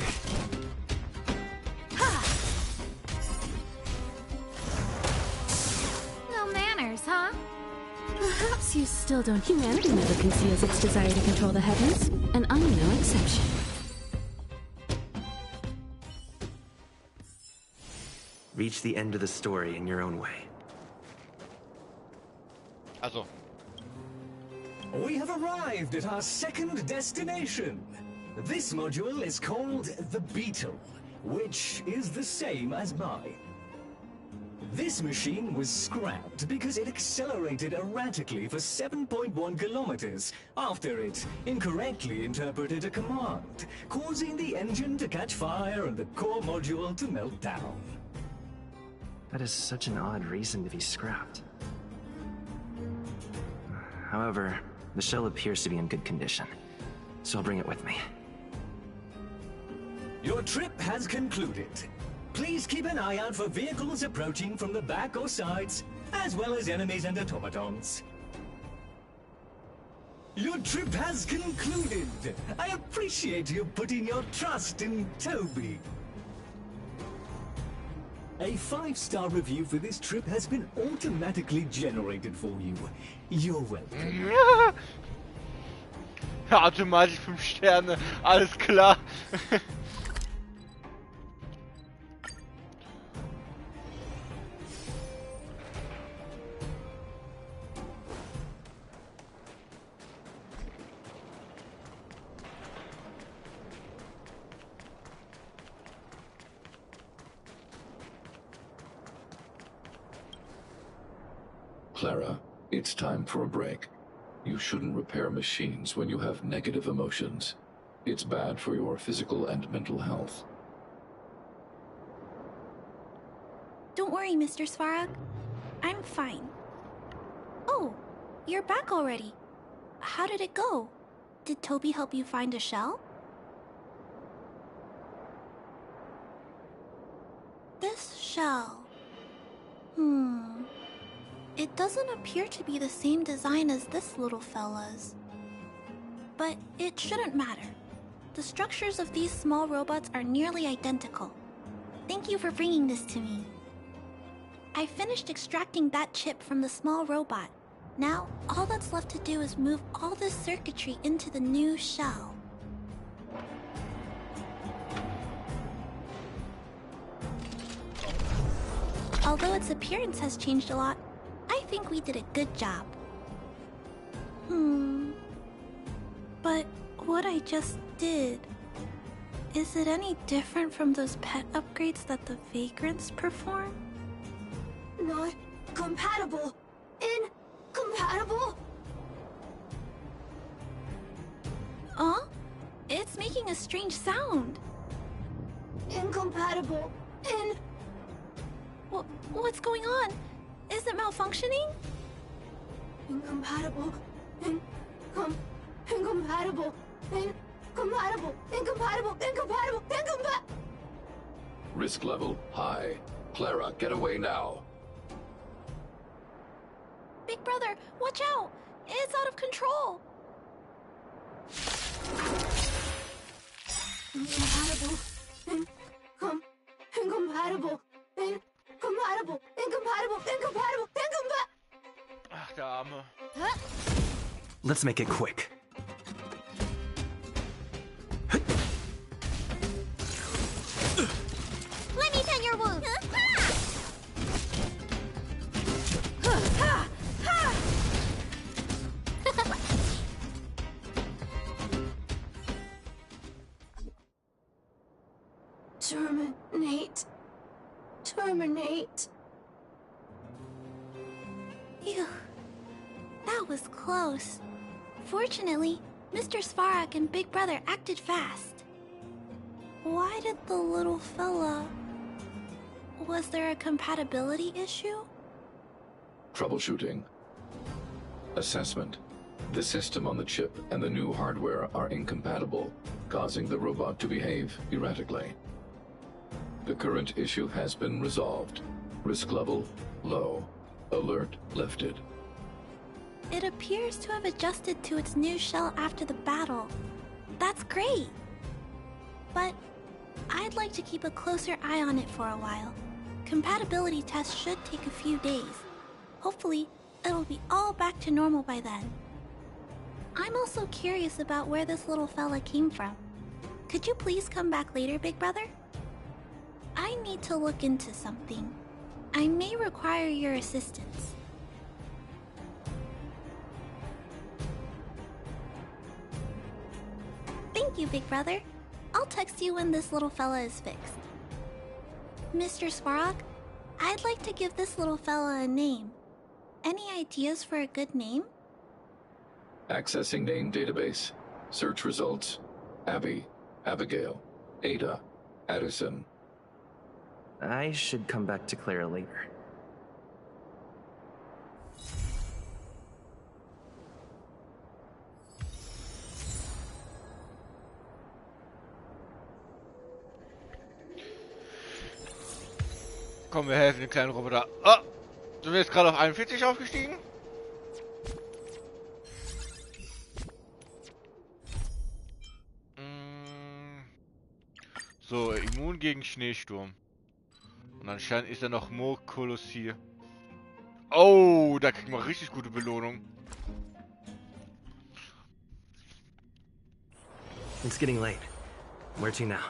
Speaker 3: No manners, huh?
Speaker 2: Perhaps you still don't. Humanity never conceals its desire to control the heavens, and I'm no exception.
Speaker 6: Reach the end of the story in your own way.
Speaker 1: Also.
Speaker 19: We have arrived at our second destination. This module is called the Beetle, which is the same as mine. This machine was scrapped because it accelerated erratically for 7.1 kilometers after it incorrectly interpreted a command, causing the engine to catch fire and the core module to melt down.
Speaker 6: That is such an odd reason to be scrapped. However, the shell appears to be in good condition, so I'll bring it with me.
Speaker 19: Your trip has concluded. Please keep an eye out for vehicles approaching from the back or sides, as well as enemies and automatons. Your trip has concluded. I appreciate you putting your trust in Toby. A 5-star review for this trip has been automatically generated for you. You're welcome.
Speaker 1: Automatisch 5 Sterne, alles klar.
Speaker 7: Clara, it's time for a break. You shouldn't repair machines when you have negative emotions. It's bad for your physical and mental health.
Speaker 17: Don't worry, Mr. Svarog. I'm fine. Oh, you're back already. How did it go? Did Toby help you find a shell? This shell... It doesn't appear to be the same design as this little fella's. But it shouldn't matter. The structures of these small robots are nearly identical. Thank you for bringing this to me. I finished extracting that chip from the small robot. Now, all that's left to do is move all this circuitry into the new shell. Although its appearance has changed a lot, I think we did a good job. But what I just did, is it any different from those pet upgrades that the Vagrants perform?
Speaker 5: Not compatible. Incompatible.
Speaker 17: It's making a strange sound.
Speaker 5: Incompatible.
Speaker 17: What's going on? Is it malfunctioning?
Speaker 5: Incompatible. Incompatible.
Speaker 7: Risk level high. Clara, get away now.
Speaker 17: Big brother, watch out! It's out of control!
Speaker 5: Incompatible. Incompatible.
Speaker 1: Ach, der Arme.
Speaker 6: Let's make it quick.
Speaker 3: Let me tend your wound.
Speaker 5: Terminate.
Speaker 17: Phew. That was close. Fortunately, Mr. Svarak and Big Brother acted fast. Why did the little fella... Was there a compatibility issue?
Speaker 7: Troubleshooting. Assessment. The system on the chip and the new hardware are incompatible, causing the robot to behave erratically. The current issue has been resolved. Risk level low. Alert lifted.
Speaker 17: It appears to have adjusted to its new shell after the battle. That's great! But I'd like to keep a closer eye on it for a while. Compatibility tests should take a few days. Hopefully, it'll be all back to normal by then. I'm also curious about where this little fella came from. Could you please come back later, Big Brother? I need to look into something. I may require your assistance. Thank you, Big Brother. I'll text you when this little fella is fixed. Mr. Svarak, I'd like to give this little fella a name. Any ideas for a good name?
Speaker 7: Accessing name database. Search results. Abby, Abigail, Ada, Addison.
Speaker 6: I should come back to Clara later.
Speaker 1: Komm, wir helfen den kleinen Roboter. Oh, sind wir jetzt gerade auf 41 aufgestiegen? So, immun gegen Schneesturm. Und anscheinend ist er noch Kolossi. Oh, da kriegen wir richtig gute Belohnung.
Speaker 6: It's getting late. Where to now?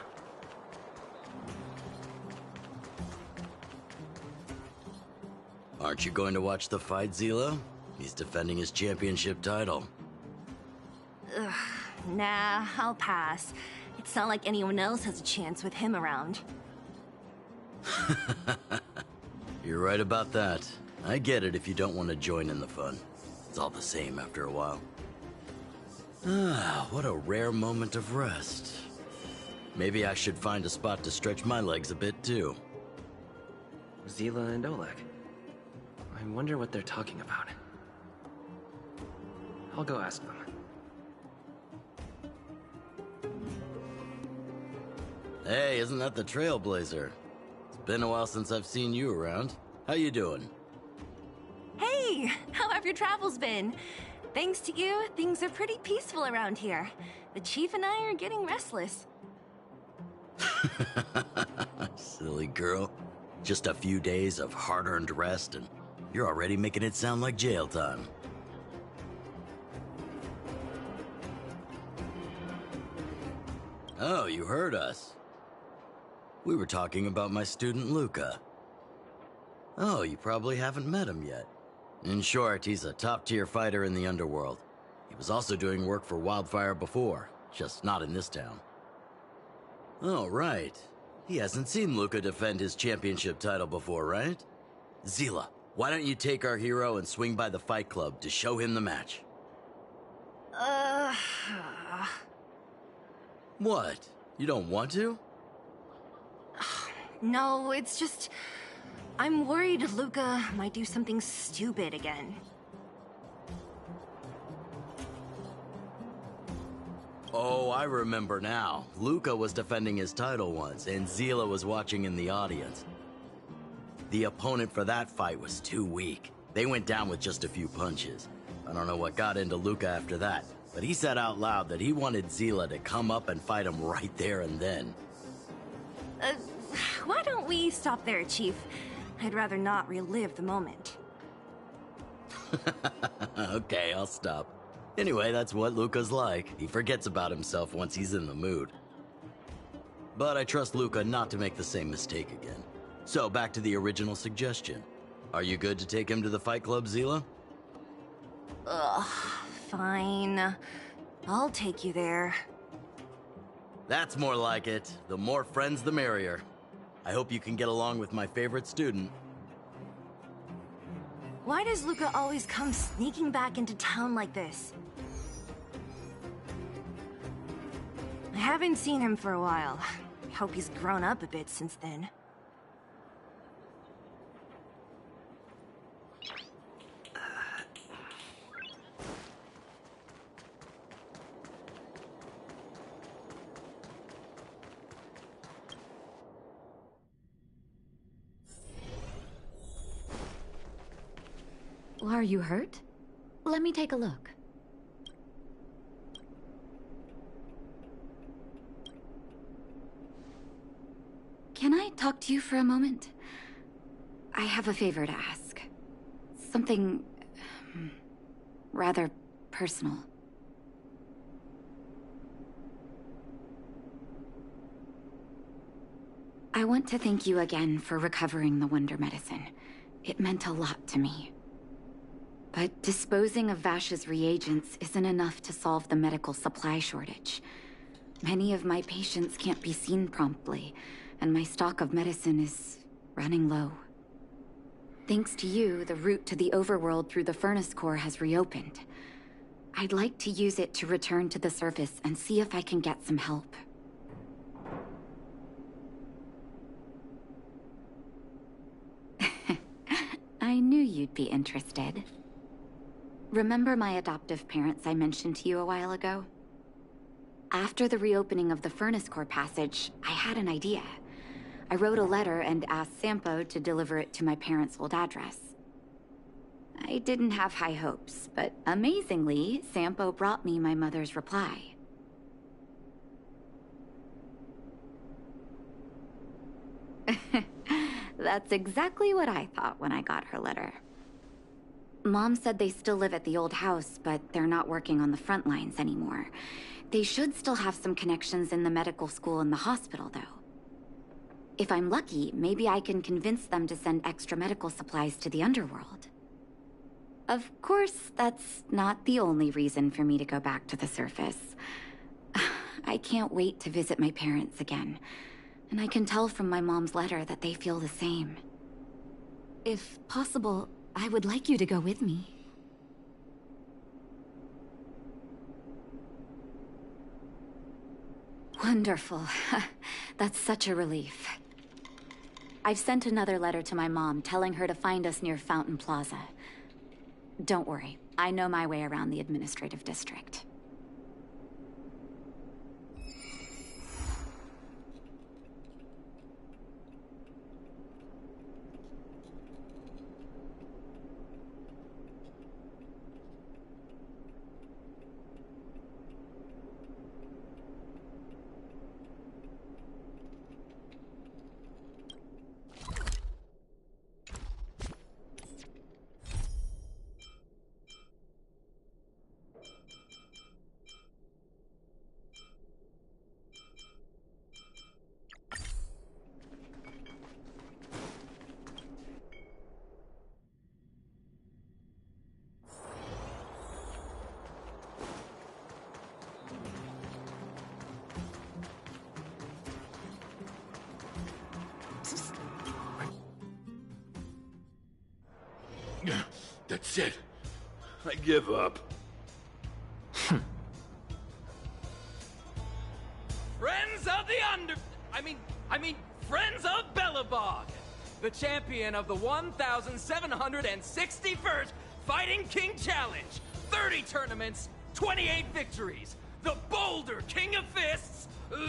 Speaker 20: Aren't you going to watch the fight, Zila? He's defending his championship title.
Speaker 4: Ugh, nah, I'll pass. It's not like anyone else has a chance with him around.
Speaker 20: You're right about that. I get it if you don't want to join in the fun. It's all the same after a while. Ah, what a rare moment of rest. Maybe I should find a spot to stretch my legs a bit too.
Speaker 6: Zila and Oleg. I wonder what they're talking about. I'll go ask them.
Speaker 20: Hey, isn't that the Trailblazer? It's been a while since I've seen you around. How you doing?
Speaker 4: Hey, how have your travels been? Thanks to you, things are pretty peaceful around here. The Chief and I are getting restless.
Speaker 20: Silly girl. Just a few days of hard-earned rest, and you're already making it sound like jail time. Oh, you heard us. We were talking about my student Luca. Oh, you probably haven't met him yet. In short, he's a top-tier fighter in the underworld. He was also doing work for Wildfire before, just not in this town. Oh, right. He hasn't seen Luca defend his championship title before, right? Zila, why don't you take our hero and swing by the Fight Club to show him the match? What? You don't want to?
Speaker 21: No, it's just... I'm worried Luca might do something stupid again.
Speaker 20: Oh, I remember now. Luca was defending his title once, and Zila was watching in the audience. The opponent for that fight was too weak. They went down with just a few punches. I don't know what got into Luca after that, but he said out loud that he wanted Zila to come up and fight him right there and then.
Speaker 21: Why don't we stop there, Chief? I'd rather not relive the moment.
Speaker 20: Okay, I'll stop. Anyway, that's what Luca's like. He forgets about himself once he's in the mood. But I trust Luca not to make the same mistake again. So, back to the original suggestion. Are you good to take him to the Fight Club, Zila?
Speaker 21: Ugh, fine. I'll take you there.
Speaker 20: That's more like it. The more friends, the merrier. I hope you can get along with my favorite student.
Speaker 21: Why does Luca always come sneaking back into town like this? I haven't seen him for a while. I hope he's grown up a bit since then.
Speaker 9: Are you hurt? Let me take a look. Can I talk to you for a moment? I have a favor to ask. Something... rather personal. I want to thank you again for recovering the Wonder Medicine. It meant a lot to me. But disposing of Vash's reagents isn't enough to solve the medical supply shortage. Many of my patients can't be seen promptly, and my stock of medicine is running low. Thanks to you, the route to the overworld through the furnace core has reopened. I'd like to use it to return to the surface and see if I can get some help. I knew you'd be interested. Remember my adoptive parents I mentioned to you a while ago? After the reopening of the furnace core passage, I had an idea. I wrote a letter and asked Sampo to deliver it to my parents' old address. I didn't have high hopes, but amazingly, Sampo brought me my mother's reply. That's exactly what I thought when I got her letter. Mom said they still live at the old house, but they're not working on the front lines anymore. They should still have some connections in the medical school and the hospital, though. If I'm lucky, maybe I can convince them to send extra medical supplies to the underworld. Of course, that's not the only reason for me to go back to the surface. I can't wait to visit my parents again, and I can tell from my mom's letter that they feel the same. If possible, I would like you to go with me. Wonderful. That's such a relief. I've sent another letter to my mom telling her to find us near Fountain Plaza. Don't worry, I know my way around the administrative district.
Speaker 12: That's it. I give up.
Speaker 14: Friends of the Friends of Belobog, the champion of the 1,761st Fighting King Challenge, 30 tournaments, 28 victories, the Boulder King of Fists, Luca!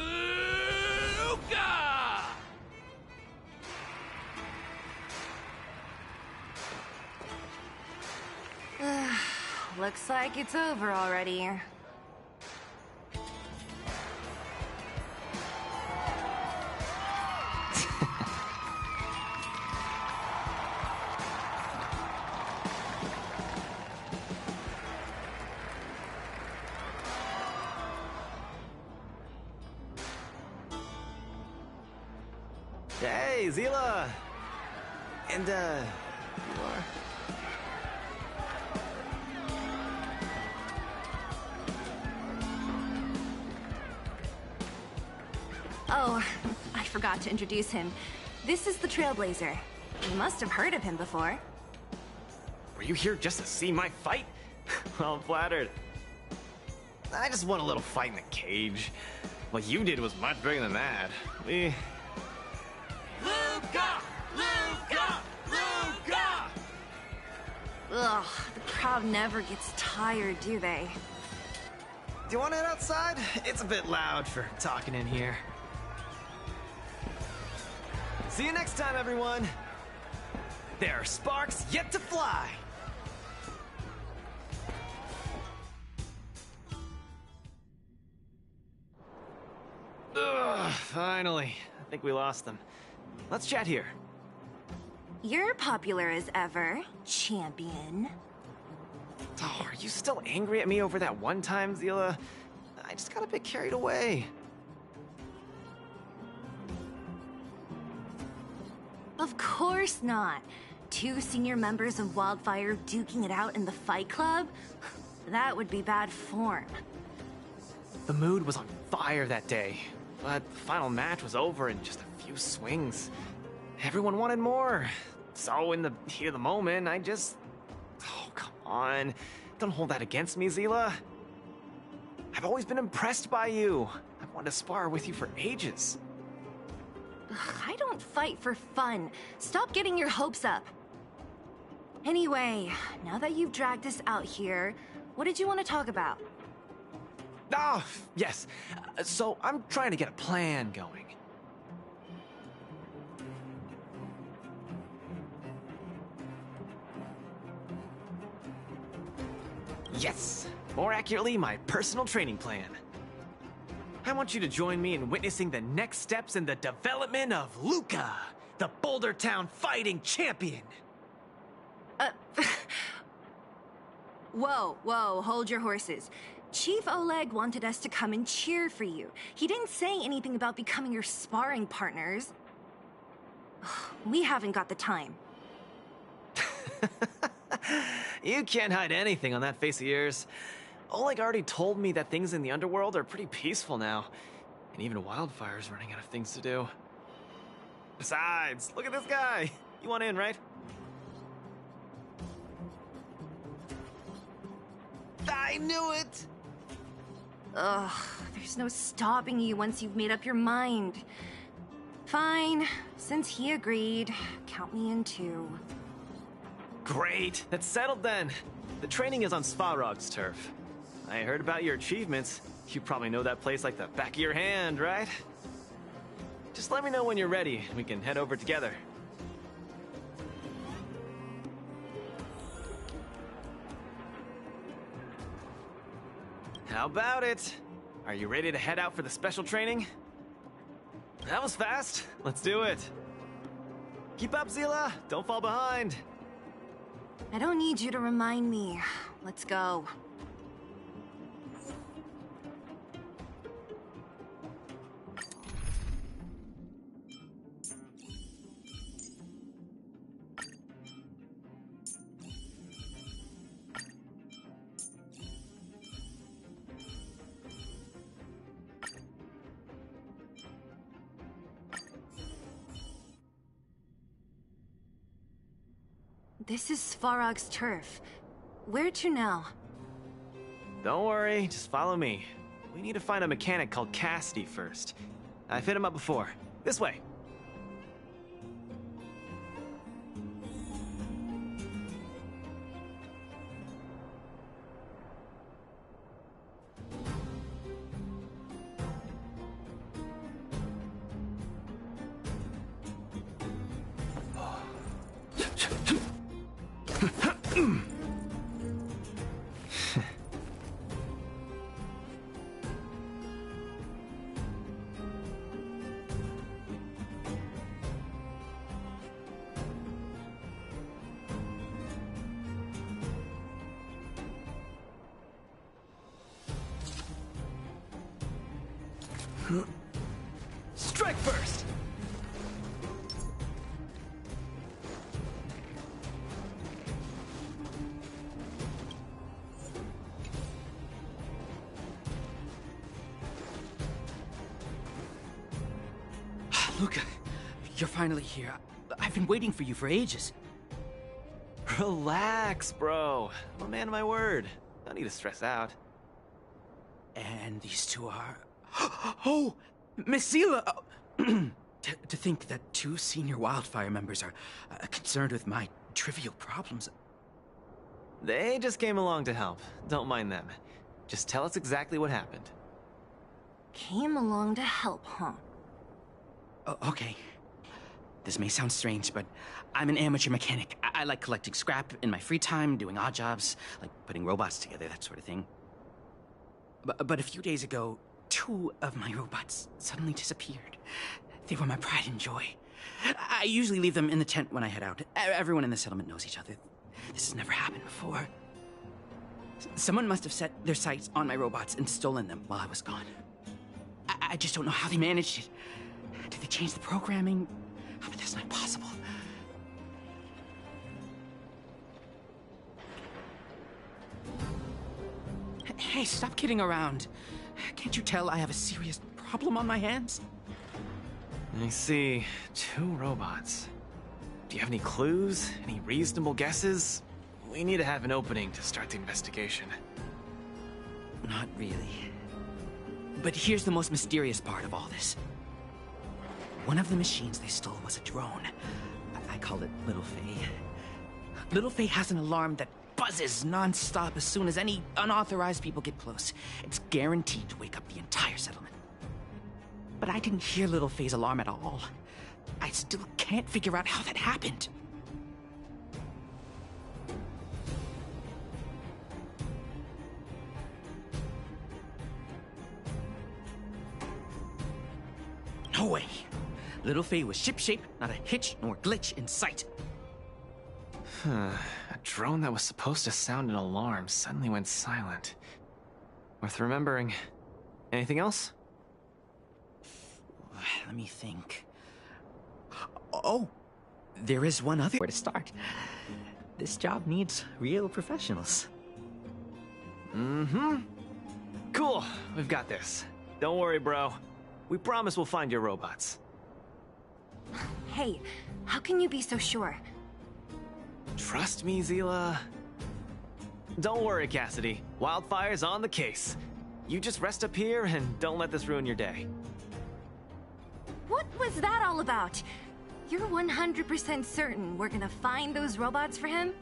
Speaker 21: Looks like it's over already.
Speaker 22: Hey, Zila! And, you are?
Speaker 21: Oh, I forgot to introduce him. This is the Trailblazer. You must have heard of him before.
Speaker 22: Were you here just to see my fight? Well, I'm flattered. I just won a little fight in the cage. What you did was much bigger than that.
Speaker 14: Luca! Luca! Luca!
Speaker 21: Ugh, the crowd never gets tired, do they?
Speaker 22: Do you want to head outside? It's a bit loud for talking in here. See you next time, everyone. There are sparks yet to fly. Ugh, finally. I think we lost them. Let's chat here.
Speaker 21: You're popular as ever, champion.
Speaker 22: Oh, are you still angry at me over that one time, Zila? I just got a bit carried away.
Speaker 21: Of course not. 2 senior members of Wildfire duking it out in the Fight Club? That would be bad form.
Speaker 22: The mood was on fire that day, but the final match was over in just a few swings. Everyone wanted more. So in the heat of the moment, I just... Oh, come on. Don't hold that against me, Zila. I've always been impressed by you. I've wanted to spar with you for ages.
Speaker 21: I don't fight for fun. Stop getting your hopes up. Anyway, now that you've dragged us out here, what did you want to talk about?
Speaker 22: Oh, yes. So I'm trying to get a plan going. Yes! More accurately, my personal training plan. I want you to join me in witnessing the next steps in the development of Luca, the Boulder Town fighting champion.
Speaker 21: Whoa, hold your horses. Chief Oleg wanted us to come and cheer for you. He didn't say anything about becoming your sparring partners. We haven't got the time.
Speaker 22: You can't hide anything on that face of yours. Oleg already told me that things in the underworld are pretty peaceful now. And even Wildfire's running out of things to do. Besides, look at this guy. You want in, right? I knew it!
Speaker 21: Ugh, there's no stopping you once you've made up your mind. Fine, since he agreed, count me in too.
Speaker 22: Great, that's settled then. The training is on Svarog's turf. I heard about your achievements. You probably know that place like the back of your hand, right? Just let me know when you're ready, and we can head over together. How about it? Are you ready to head out for the special training? That was fast. Let's do it. Keep up, Zila. Don't fall behind.
Speaker 21: I don't need you to remind me. Let's go. This is Svarog's turf. Where to now?
Speaker 22: Don't worry, just follow me. We need to find a mechanic called Cassidy first. I've hit him up before. This way. Strike first!
Speaker 8: Luca, you're finally here. I've been waiting for you for ages.
Speaker 22: Relax, bro. I'm a man of my word. Don't need to stress out.
Speaker 8: And these two are... Oh! Miss Zila! To think that two senior wildfire members are concerned with my trivial problems.
Speaker 22: They just came along to help. Don't mind them. Just tell us exactly what happened.
Speaker 21: Came along to help, huh?
Speaker 8: Okay. This may sound strange, but I'm an amateur mechanic. I like collecting scrap in my free time, doing odd jobs, like putting robots together, that sort of thing. But a few days ago, two of my robots suddenly disappeared. They were my pride and joy. I usually leave them in the tent when I head out. Everyone in the settlement knows each other. This has never happened before. Someone must have set their sights on my robots and stolen them while I was gone. I just don't know how they managed it. Did they change the programming? But that's not possible. Hey, stop kidding around. Can't you tell I have a serious problem on my hands?
Speaker 22: I see. Two robots. Do you have any clues? Any reasonable guesses? We need to have an opening to start the investigation.
Speaker 8: Not really. But here's the most mysterious part of all this. One of the machines they stole was a drone. I call it Little Faye. Little Faye has an alarm that buzzes non-stop as soon as any unauthorized people get close. It's guaranteed to wake up the entire settlement. But I didn't hear Little Faye's alarm at all. I still can't figure out how that happened. No way. Little Faye was shipshape, not a hitch nor glitch in sight.
Speaker 22: A drone that was supposed to sound an alarm suddenly went silent. Worth remembering. Anything else?
Speaker 8: Let me think. Oh, there is one other. Where to start? This job needs real professionals.
Speaker 22: Mm-hmm. Cool, we've got this. Don't worry, bro. We promise we'll find your robots.
Speaker 21: Hey, how can you be so sure?
Speaker 22: Trust me, Zila. Don't worry, Cassidy. Wildfire's on the case. You just rest up here and don't let this ruin your day.
Speaker 21: What was that all about? You're 100% certain we're gonna find those robots for him?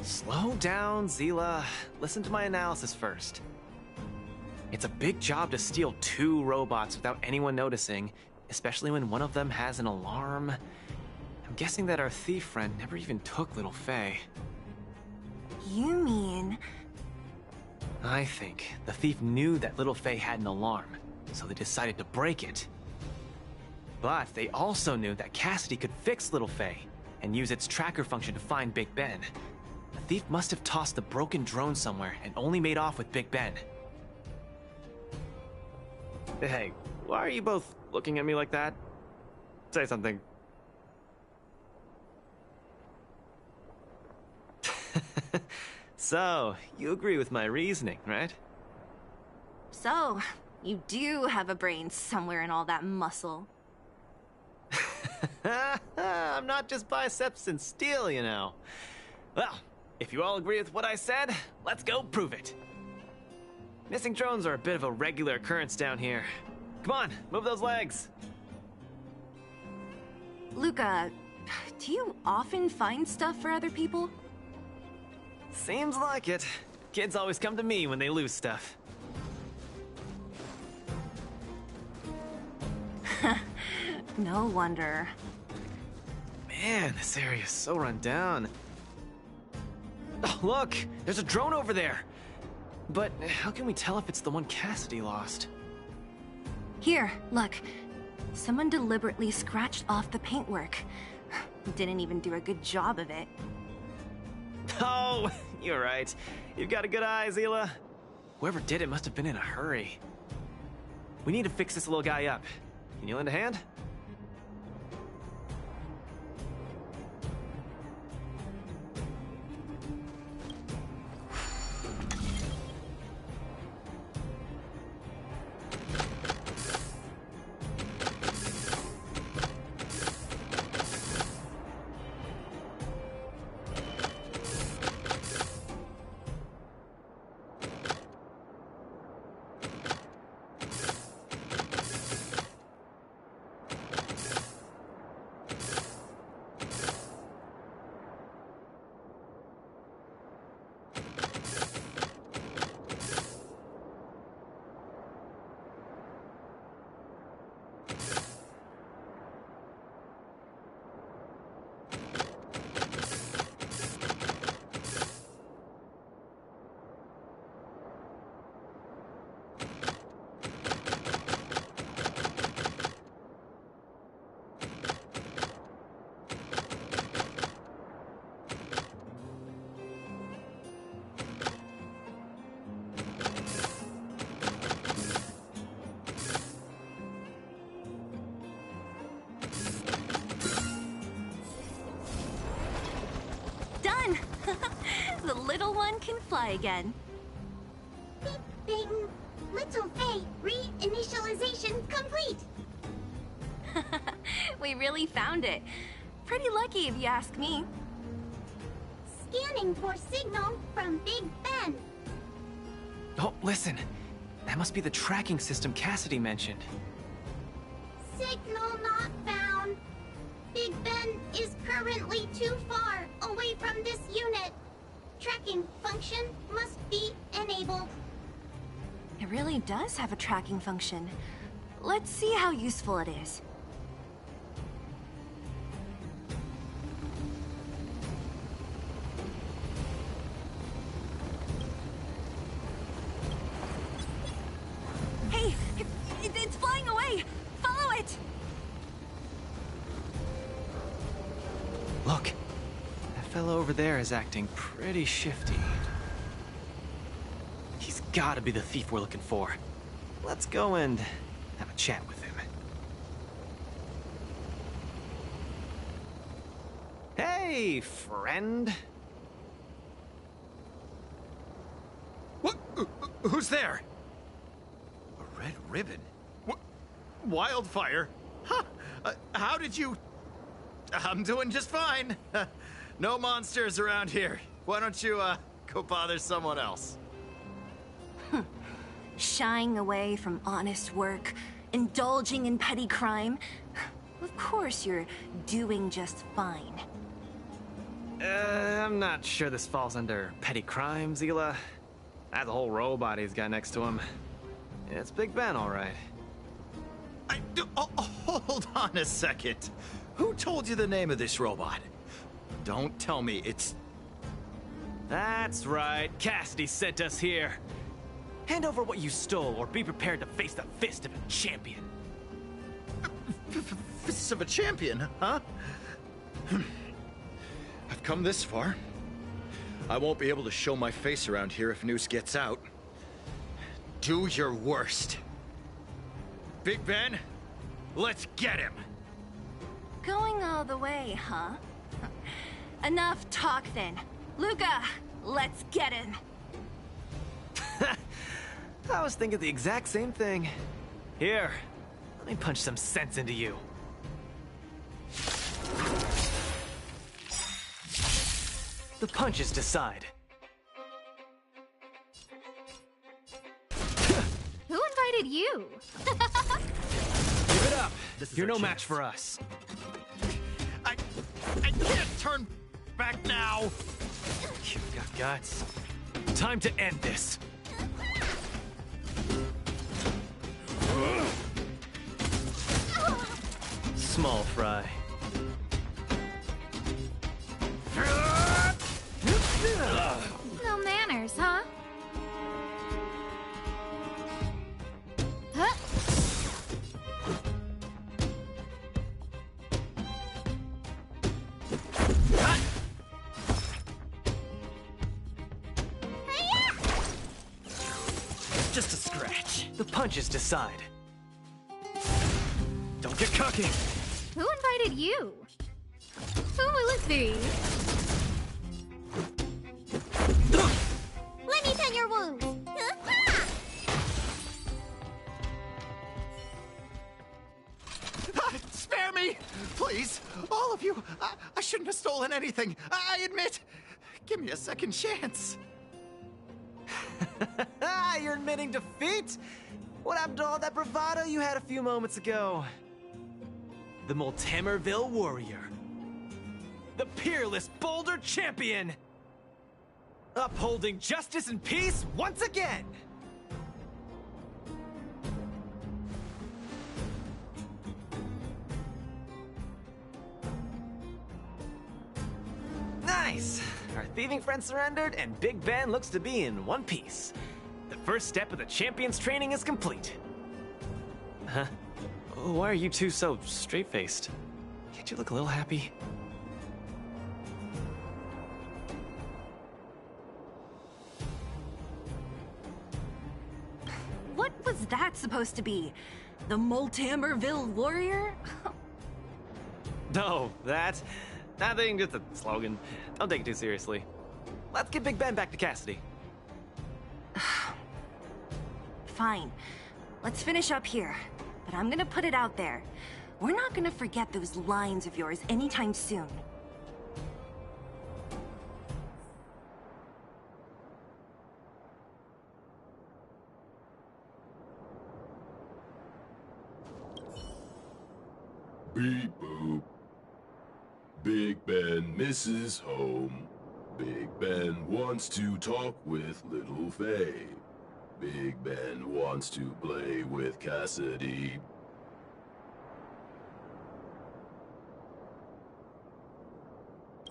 Speaker 22: Slow down, Zila. Listen to my analysis first. It's a big job to steal two robots without anyone noticing, especially when one of them has an alarm. I'm guessing that our thief friend never even took Little Faye.
Speaker 21: You mean...
Speaker 22: I think the thief knew that Little Faye had an alarm, so they decided to break it. But they also knew that Cassidy could fix Little Faye and use its tracker function to find Big Ben. The thief must have tossed the broken drone somewhere and only made off with Big Ben. Hey, why are you both looking at me like that? Say something. So, you agree with my reasoning, right?
Speaker 21: So, you do have a brain somewhere in all that muscle.
Speaker 22: I'm not not just biceps and steel, you know. Well, if you all agree with what I said, let's go prove it. Missing drones are a bit of a regular occurrence down here. Come on, move those legs.
Speaker 21: Luca, do you often find stuff for other people?
Speaker 22: Seems like it. Kids always come to me when they lose stuff.
Speaker 21: No wonder.
Speaker 22: Man, this area is so run down. Oh, look! There's a drone over there! But how can we tell if it's the one Cassidy lost?
Speaker 21: Here, look. Someone deliberately scratched off the paintwork. Didn't even do a good job of it.
Speaker 22: Oh, you're right. You've got a good eye, Zila. Whoever did it must have been in a hurry. We need to fix this little guy up. Can you lend a hand?
Speaker 21: Done! The little one can fly again.
Speaker 3: Beep, bing. Little Faye, reinitialization complete.
Speaker 21: We really found it. Pretty lucky if you ask me.
Speaker 3: Scanning for signal from Big Ben.
Speaker 22: Oh, listen. That must be the tracking system Cassidy mentioned.
Speaker 3: Signal not found. Big Ben is currently too far away from this unit. Tracking function must be enabled.
Speaker 21: It really does have a tracking function. Let's see how useful it is. Hey, it's flying away! Follow it!
Speaker 22: Look, that fellow over there is acting pretty shifty. He's gotta be the thief we're looking for. Let's go and have a chat with him. Hey, friend.
Speaker 10: What? Who's there? A red ribbon? What? Wildfire? Huh? How did you... I'm doing just fine. No monsters around here. Why don't you, go bother someone else?
Speaker 21: Shying away from honest work, indulging in petty crime. Of course you're doing just fine.
Speaker 22: I'm not sure this falls under petty crime, Zila. That whole robot he's got next to him. It's Big Ben, all right.
Speaker 10: Hold on a second. Who told you the name of this robot? Don't tell me it's...
Speaker 22: That's right. Cassidy sent us here. Hand over what you stole, or be prepared to face the fist of a champion.
Speaker 10: Fists of a champion, huh? I've come this far. I won't be able to show my face around here if news gets out. Do your worst. Big Ben, let's get him!
Speaker 21: Going all the way, huh? Enough talk then. Luca, let's get him!
Speaker 22: I was thinking the exact same thing. Here, let me punch some sense into you. The punches decide.
Speaker 21: Who invited you?
Speaker 22: Give it up. You're no match for us.
Speaker 10: I can't turn back now.
Speaker 22: You've got guts. Time to end this. Small fry.
Speaker 3: No manners, huh? Huh?
Speaker 22: Just a scratch. The punches decide. Don't get cocky.
Speaker 3: Who invited you? Who will it be? Let me tend your wounds.
Speaker 10: Spare me! Please, all of you. I shouldn't have stolen anything. I admit. Give me a second chance.
Speaker 22: You're admitting defeat? What happened to all that bravado you had a few moments ago? The Multamerville Warrior. The peerless Boulder Champion. Upholding justice and peace once again. Nice! Our thieving friend surrendered, and Big Ben looks to be in one piece. The first step of the champion's training is complete. Huh? Why are you two so straight-faced? Can't you look a little happy?
Speaker 21: What was that supposed to be? The Multamerville Warrior?
Speaker 22: No, that thing, just a slogan. Don't take it too seriously. Let's get Big Ben back to Cassidy.
Speaker 21: Fine. Let's finish up here. But I'm gonna put it out there. We're not gonna forget those lines of yours anytime soon.
Speaker 13: Beep boop. Big Ben misses home. Big Ben wants to talk with Little Faye. Big Ben wants to play with Cassidy.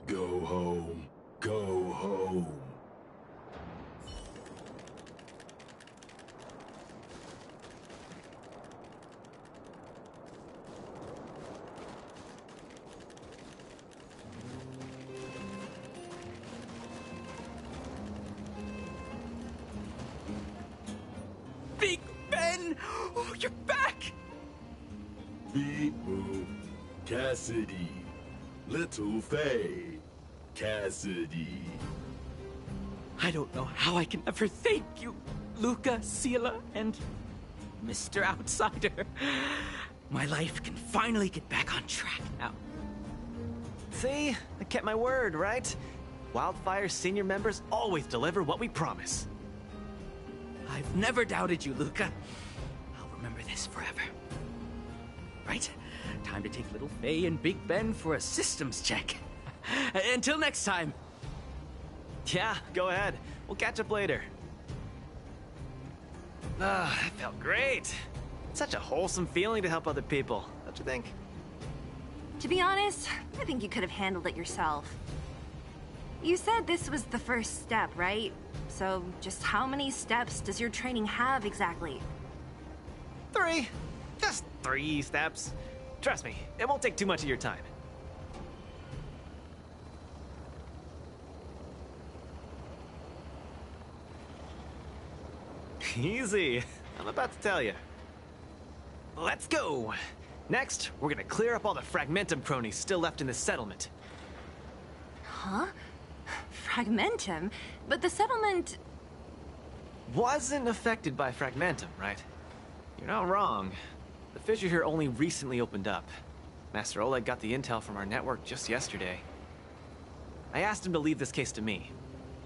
Speaker 13: Go home. Go home.
Speaker 14: Big Ben! Oh, you're back!
Speaker 13: Beep boop. Cassidy. Little Faye. Cassidy.
Speaker 14: I don't know how I can ever thank you, Luca, Sela, and Mr. Outsider. My life can finally get back on track now.
Speaker 22: See? I kept my word, right? Wildfire's senior members always deliver what we promise.
Speaker 14: I've never doubted you, Luca. I'll remember this forever. Right? Time to take Little Faye and Big Ben for a systems check. Until next time.
Speaker 22: Yeah, go ahead. We'll catch up later. Ah, that felt great. Such a wholesome feeling to help other people, don't you think?
Speaker 21: To be honest, I think you could have handled it yourself. You said this was the first step, right? So, just how many steps does your training have exactly?
Speaker 22: 3. Just 3 steps. Trust me, it won't take too much of your time. Easy. I'm about to tell you. Let's go! Next, we're gonna clear up all the Fragmentum cronies still left in the settlement.
Speaker 21: Huh? Fragmentum? But the settlement...
Speaker 22: Wasn't affected by Fragmentum, right? You're not wrong. The fissure here only recently opened up. Master Oleg got the intel from our network just yesterday. I asked him to leave this case to me.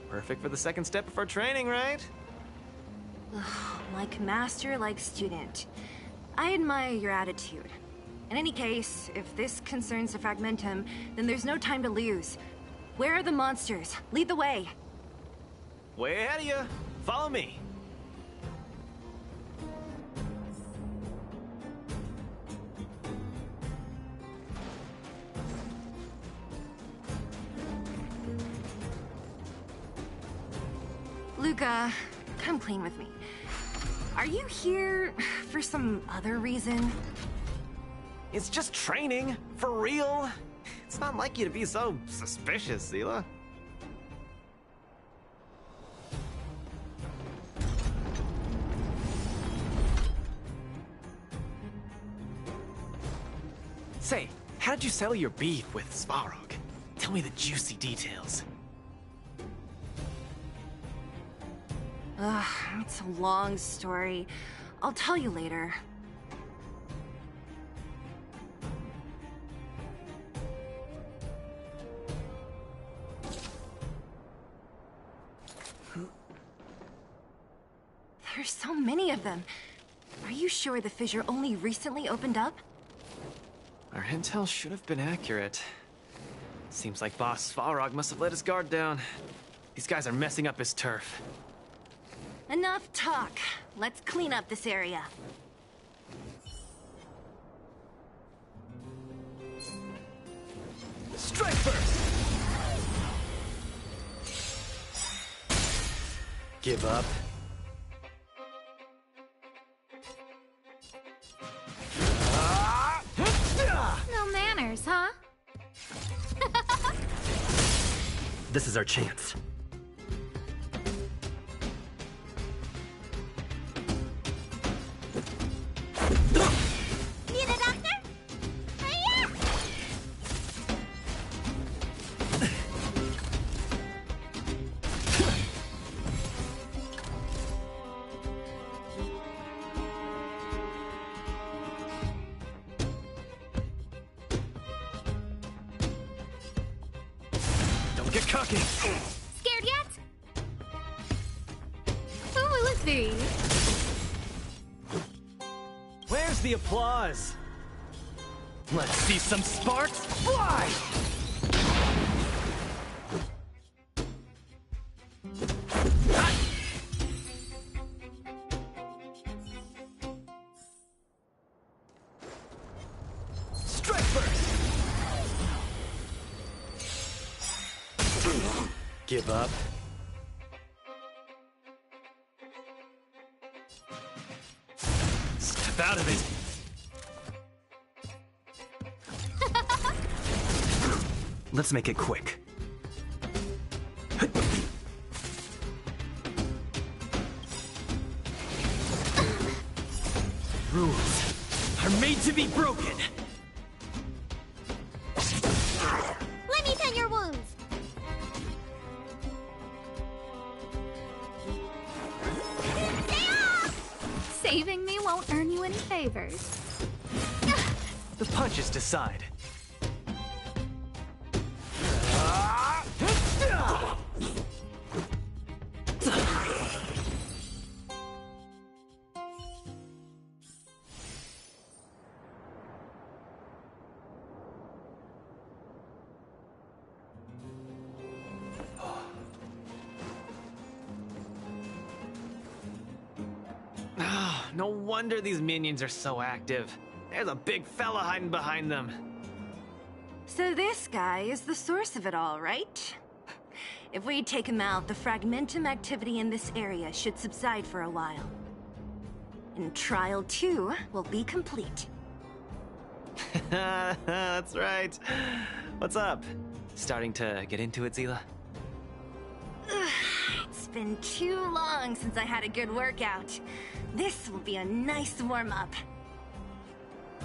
Speaker 22: Perfect for the second step of our training, right?
Speaker 21: Like master, like student. I admire your attitude. In any case, if this concerns the Fragmentum, then there's no time to lose. Where are the monsters? Lead the way.
Speaker 22: Way ahead of you. Follow me.
Speaker 21: Luca, come clean with me. Are you here for some other reason?
Speaker 22: It's just training, for real. It's not like you to be so suspicious, Seela. Say, how did you settle your beef with Svarog? Tell me the juicy details.
Speaker 21: Ugh, it's a long story. I'll tell you later. There's so many of them. Are you sure the fissure only recently opened up?
Speaker 22: Our intel should have been accurate. Seems like Boss Svarog must have let his guard down. These guys are messing up his turf.
Speaker 21: Enough talk. Let's clean up this area.
Speaker 11: Strike first!
Speaker 22: Give up.
Speaker 5: No manners, huh?
Speaker 6: This is our chance.
Speaker 5: Need a doctor? Hiya!
Speaker 22: Don't get cocky.
Speaker 5: Scared yet? Who will it be?
Speaker 11: Where's the applause? Let's see some sparks fly! Strike first!
Speaker 22: Give up.
Speaker 11: Step out of it!
Speaker 6: Let's make it quick.
Speaker 11: Rules are made to be broken!
Speaker 5: Let me tend your wounds. Stay off! Saving me won't earn you any favors.
Speaker 22: The punches decide. No wonder these minions are so active. There's a big fella hiding behind them.
Speaker 21: So this guy is the source of it all, right? If we take him out, the Fragmentum activity in this area should subside for a while. And Trial 2 will be complete.
Speaker 22: That's right. What's up? Starting to get into it, Seela?
Speaker 21: It's been too long since I had a good workout. This will be a nice warm-up.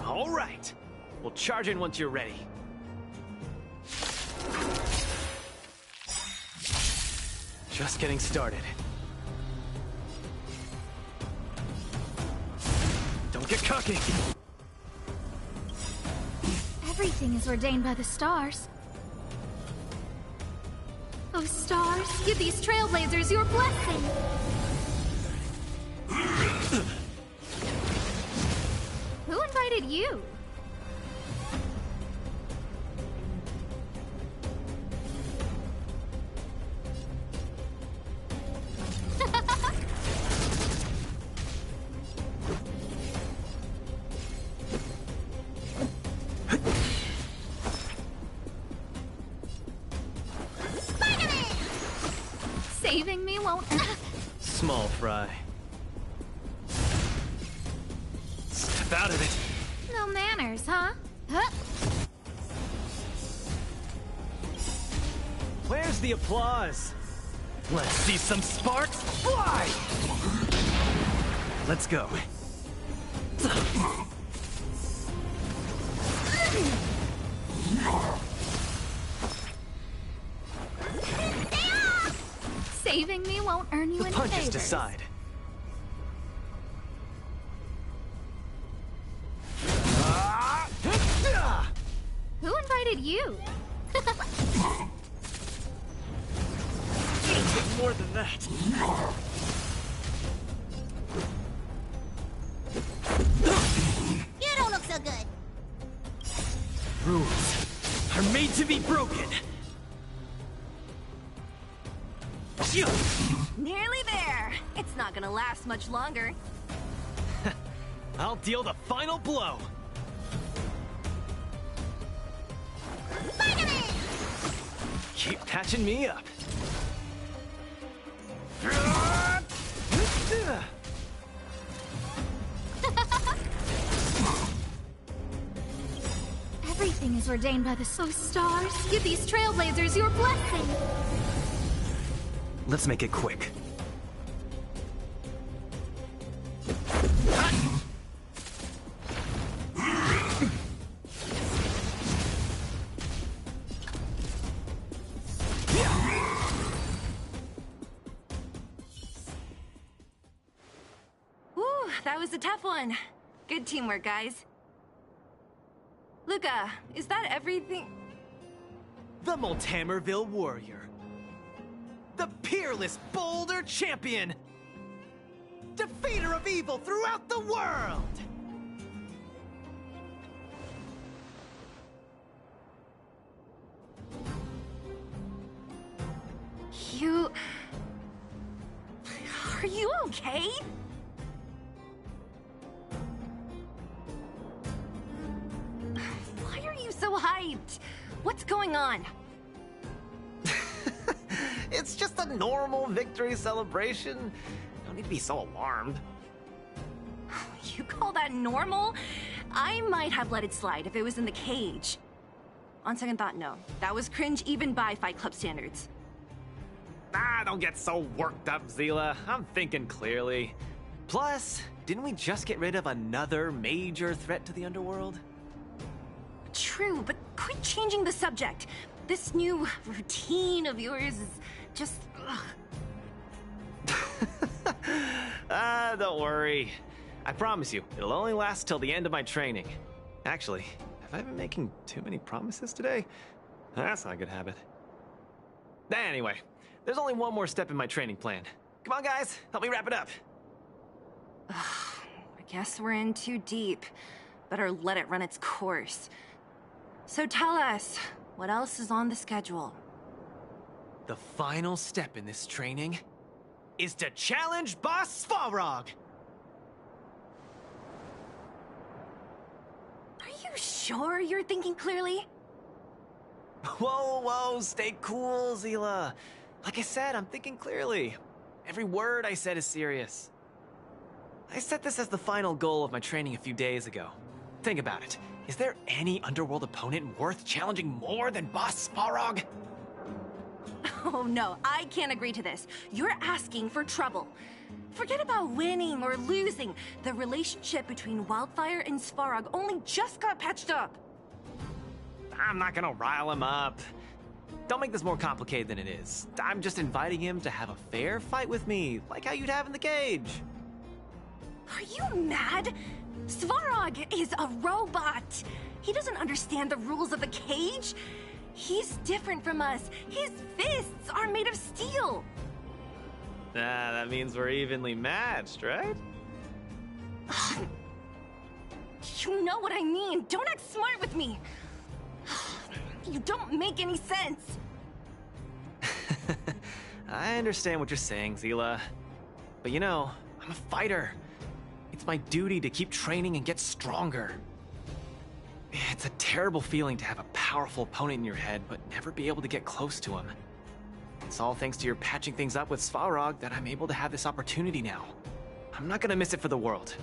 Speaker 22: All right. We'll charge in once you're ready. Just getting started. Don't get cocky.
Speaker 5: Everything is ordained by the stars.
Speaker 3: Oh, stars, give these trailblazers your blessing! Who invited you? Saving me won't...
Speaker 22: Small fry. Step out of it.
Speaker 3: No manners, huh? Huh?
Speaker 11: Where's the applause? Let's see some sparks fly!
Speaker 22: Let's go.
Speaker 3: Saving me won't earn you
Speaker 22: The
Speaker 3: any
Speaker 22: punches
Speaker 3: favors.
Speaker 22: decide.
Speaker 3: Who invited you?
Speaker 22: It's more than that.
Speaker 5: You don't look so good.
Speaker 11: Rules are made to be broken.
Speaker 21: Nearly there. It's not gonna last much longer.
Speaker 11: I'll deal the final blow. Keep patching me up.
Speaker 3: Everything is ordained by the stars. Give these trailblazers your blessing.
Speaker 22: Let's make it quick.
Speaker 21: Whew, that was a tough one. Good teamwork, guys. Luca, is that everything?
Speaker 11: The Multamerville Warrior. The peerless Boulder Champion. Defeater of evil throughout the world.
Speaker 21: You... Are you okay? Why are you so hyped? What's going on?
Speaker 22: It's just a normal victory celebration. No need to be so alarmed.
Speaker 21: You call that normal? I might have let it slide if it was in the cage. On second thought, no. That was cringe even by Fight Club standards.
Speaker 22: Ah, don't get so worked up, Zila. I'm thinking clearly. Plus, didn't we just get rid of another major threat to the underworld?
Speaker 21: True, but quit changing the subject. This new routine of yours is just...
Speaker 22: Don't worry. I promise you, it'll only last till the end of my training. Actually, have I been making too many promises today? That's not a good habit. Anyway, there's only one more step in my training plan. Come on, guys, help me wrap it up.
Speaker 21: I guess we're in too deep. Better let it run its course. So tell us, what else is on the schedule?
Speaker 22: The final step in this training is to challenge Boss Svarog!
Speaker 21: Are you sure you're thinking clearly?
Speaker 22: Whoa, whoa, stay cool, Zila. Like I said, I'm thinking clearly. Every word I said is serious. I set this as the final goal of my training a few days ago. Think about it. Is there any underworld opponent worth challenging more than Boss Svarog?
Speaker 21: Oh no, I can't agree to this. You're asking for trouble. Forget about winning or losing. The relationship between Wildfire and Svarog only just got patched up.
Speaker 22: I'm not gonna rile him up. Don't make this more complicated than it is. I'm just inviting him to have a fair fight with me, like how you'd have in the cage.
Speaker 21: Are you mad? Svarog is a robot. He doesn't understand the rules of the cage. He's different from us. His fists are made of steel.
Speaker 22: Ah, that means we're evenly matched, right?
Speaker 21: You know what I mean. Don't act smart with me. You don't make any sense.
Speaker 22: I understand what you're saying, Zila. But you know, I'm a fighter. It's my duty to keep training and get stronger. It's a terrible feeling to have a powerful opponent in your head, but never be able to get close to him. It's all thanks to your patching things up with Svarog that I'm able to have this opportunity now. I'm not gonna miss it for the world.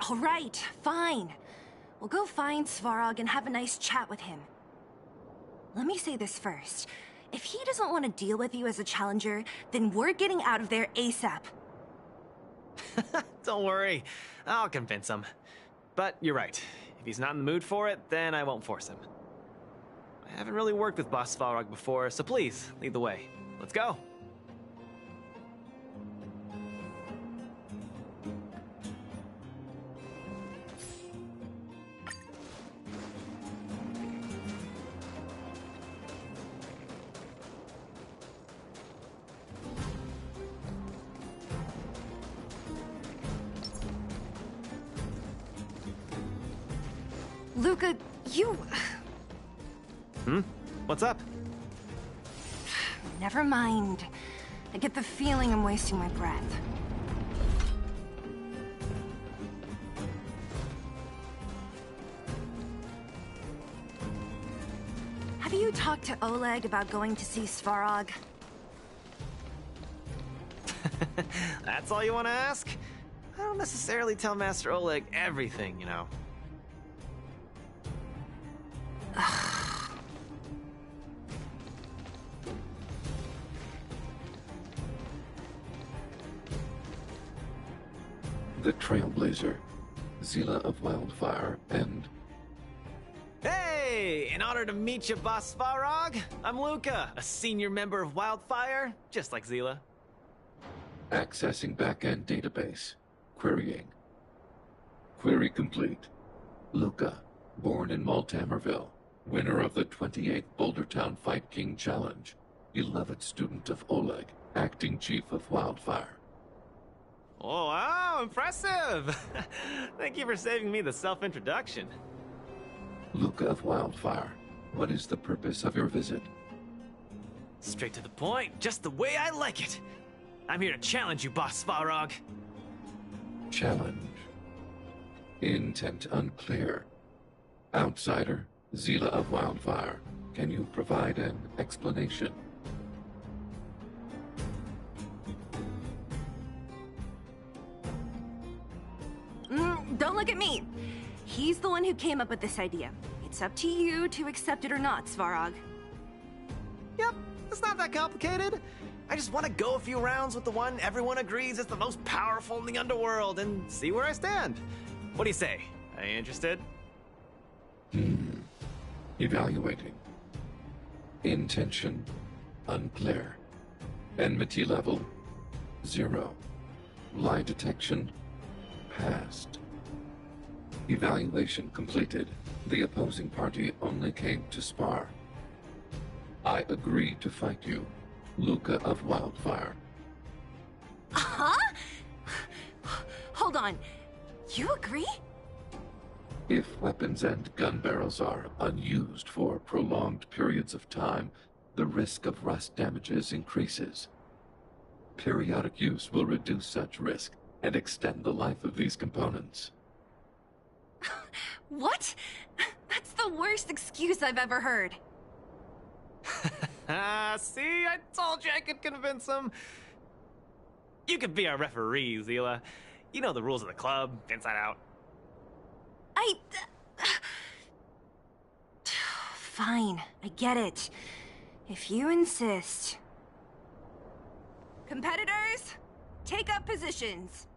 Speaker 21: All right, fine. We'll go find Svarog and have a nice chat with him. Let me say this first. If he doesn't want to deal with you as a challenger, then we're getting out of there ASAP.
Speaker 22: Don't worry, I'll convince him. But you're right. If he's not in the mood for it, then I won't force him. I haven't really worked with Boss Svarog before, so please, lead the way. Let's go.
Speaker 21: Luca, you...
Speaker 22: What's up?
Speaker 21: Never mind. I get the feeling I'm wasting my breath. Have you talked to Oleg about going to see Svarog?
Speaker 22: That's all you want to ask? I don't necessarily tell Master Oleg everything, you know.
Speaker 7: The Trailblazer, Zila of Wildfire, and...
Speaker 22: Hey! In honor to meet you, Boss Svarog, I'm Luca, a senior member of Wildfire, just like Zila.
Speaker 7: Accessing backend database. Querying. Query complete. Luca, born in Maltamerville, winner of the 28th Bouldertown Fight King Challenge, beloved student of Oleg, acting chief of Wildfire.
Speaker 22: Oh, wow, impressive! Thank you for saving me the self-introduction.
Speaker 7: Luca of Wildfire, what is the purpose of your visit?
Speaker 22: Straight to the point, just the way I like it. I'm here to challenge you, Boss Svarog.
Speaker 7: Challenge. Intent unclear. Outsider, Zila of Wildfire, can you provide an explanation?
Speaker 21: Don't look at me. He's the one who came up with this idea. It's up to you to accept it or not, Svarog.
Speaker 22: Yep, it's not that complicated. I just want to go a few rounds with the one everyone agrees is the most powerful in the underworld and see where I stand. What do you say? Are you interested?
Speaker 7: Evaluating. Intention unclear. Enmity level 0. Lie detection passed. Evaluation completed. The opposing party only came to spar. I agree to fight you, Luca of Wildfire.
Speaker 21: Huh? Hold on. You agree?
Speaker 7: If weapons and gun barrels are unused for prolonged periods of time, the risk of rust damages increases. Periodic use will reduce such risk and extend the life of these components.
Speaker 21: What? That's the worst excuse I've ever heard.
Speaker 22: See, I told you I could convince him. You could be our referee, Zila. You know the rules of the club, inside out.
Speaker 21: Fine, I get it. If you insist. Competitors, take up positions.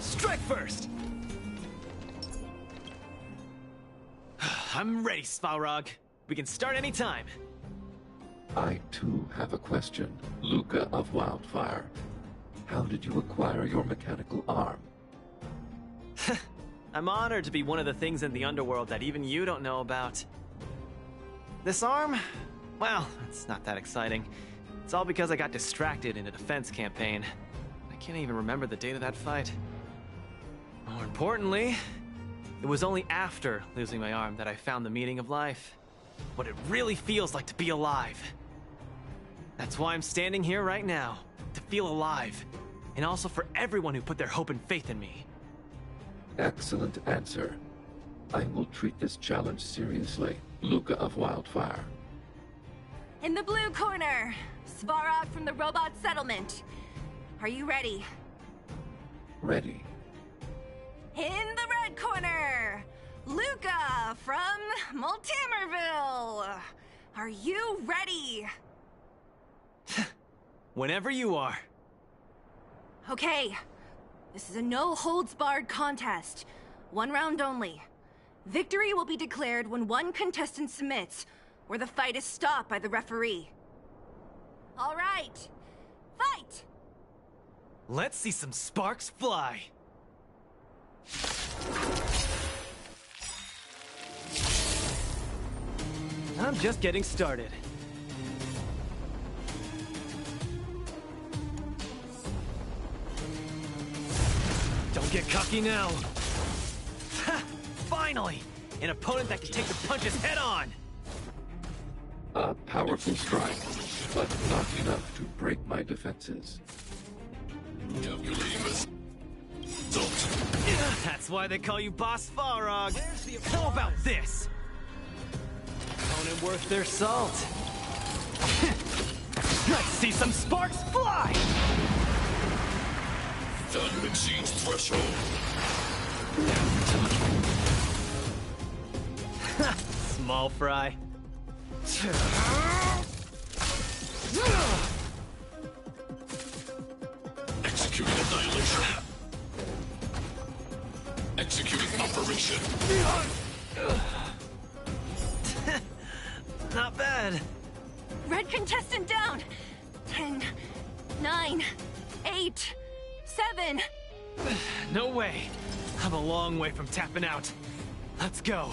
Speaker 22: Strike first! I'm ready, Svarog. We can start anytime.
Speaker 7: I, too, have a question. Luca of Wildfire. How did you acquire your mechanical arm?
Speaker 22: I'm honored to be one of the things in the underworld that even you don't know about. This arm? Well, it's not that exciting. It's all because I got distracted in a defense campaign. I can't even remember the date of that fight. More importantly, it was only after losing my arm that I found the meaning of life. What it really feels like to be alive. That's why I'm standing here right now, to feel alive. And also for everyone who put their hope and faith in me.
Speaker 7: Excellent answer. I will treat this challenge seriously. Luca of Wildfire.
Speaker 21: In the blue corner, Svarog from the robot settlement. Are you ready?
Speaker 7: Ready.
Speaker 21: In the red corner, Luca from Multimerville. Are you ready?
Speaker 22: Whenever you are.
Speaker 21: Okay. This is a no-holds-barred contest. 1 round only. Victory will be declared when one contestant submits, or the fight is stopped by the referee. All right. Fight!
Speaker 22: Let's see some sparks fly. I'm just getting started. Don't get cocky now. Ha! Finally! An opponent that can take the punches head on!
Speaker 7: A powerful strike, but not enough to break my defenses.
Speaker 12: Calculating result.
Speaker 22: That's why they call you Boss Svarog. How about this? Opponent worth their salt. Let's see some sparks fly!
Speaker 12: Value exceeds threshold.
Speaker 22: Small fry.
Speaker 12: Executing annihilation. Executing operation.
Speaker 22: Not bad.
Speaker 21: Red contestant down. 10, 9, 8, 7.
Speaker 22: No way. I'm a long way from tapping out. Let's go.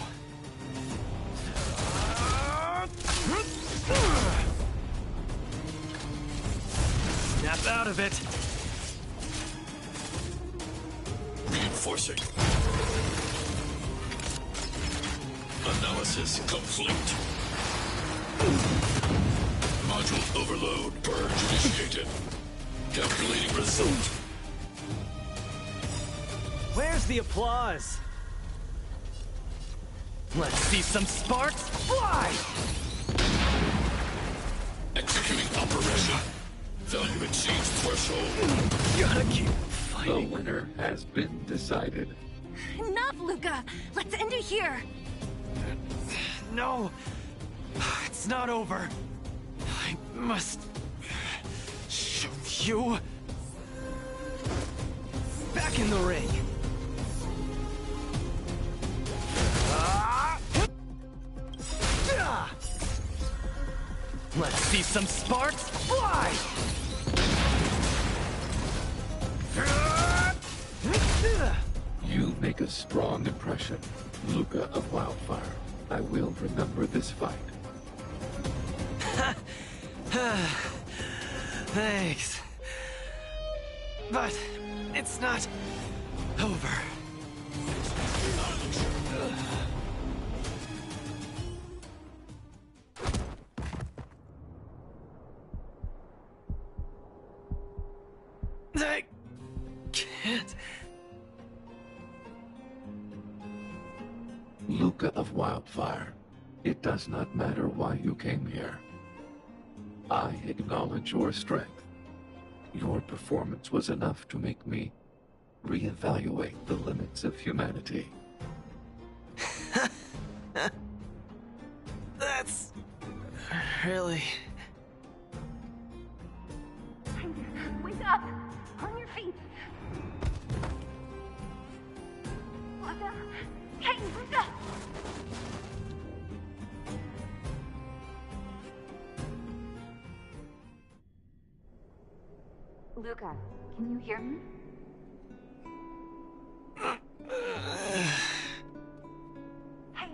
Speaker 22: Snap out of it.
Speaker 12: Reinforcing. Analysis complete. Module overload. Purge initiated. Calculating result.
Speaker 22: Where's the applause? Let's see some sparks fly!
Speaker 12: Executing operation. Value exceeds threshold.
Speaker 22: Gotta keep
Speaker 7: The
Speaker 22: fighting.
Speaker 7: winner has been decided.
Speaker 21: Enough, Luca! Let's end it here!
Speaker 22: No! It's not over. I must show you. Back in the ring. Let's see some sparks fly!
Speaker 7: You make a strong impression, Luca of Wildfire. I will remember this fight.
Speaker 22: Thanks. But it's not over. I can't.
Speaker 7: Luca of Wildfire, it does not matter why you came here. I acknowledge your strength. Your performance was enough to make me reevaluate the limits of humanity.
Speaker 22: That's really...
Speaker 21: Wake up! On your feet!
Speaker 9: Luca, can you hear me? Hey!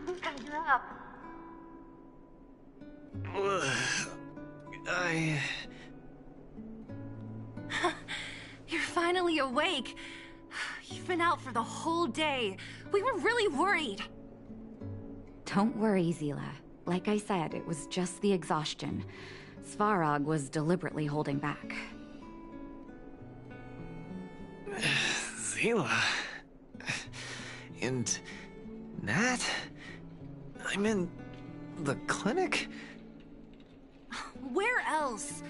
Speaker 9: Luca, you're up.
Speaker 21: You're finally awake. You've been out for the whole day. We were really worried.
Speaker 9: Don't worry, Zila. Like I said, it was just the exhaustion. Svarog was deliberately holding back.
Speaker 22: Zila... And... Nat? I'm in... the clinic?
Speaker 21: Where else?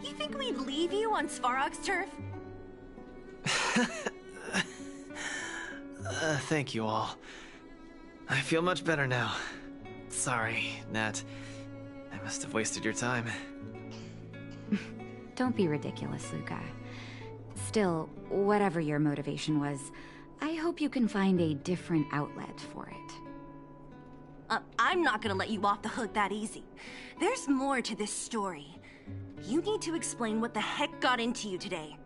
Speaker 21: You think we'd leave you on Svarog's turf?
Speaker 22: Thank you all. I feel much better now. Sorry, Nat. I must have wasted your time.
Speaker 9: Don't be ridiculous, Luca. Still, whatever your motivation was, I hope you can find a different outlet for it.
Speaker 21: I'm not gonna let you off the hook that easy. There's more to this story. You need to explain what the heck got into you today.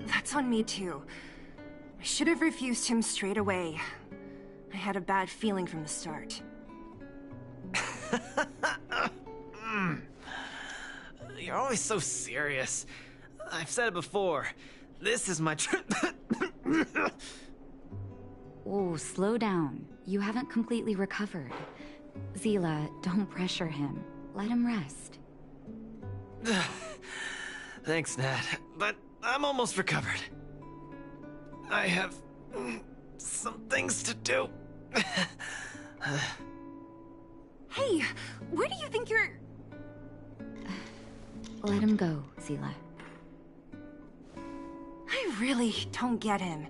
Speaker 21: That's on me too. I should have refused him straight away. I had a bad feeling from the start.
Speaker 22: You're always so serious. I've said it before. This is my
Speaker 9: Oh, slow down. You haven't completely recovered. Zila, don't pressure him. Let him rest.
Speaker 22: Thanks, Nat, but I'm almost recovered. I have some things to do.
Speaker 21: Hey, where do you think you're...
Speaker 9: Let him go, Zila.
Speaker 21: I really don't get him.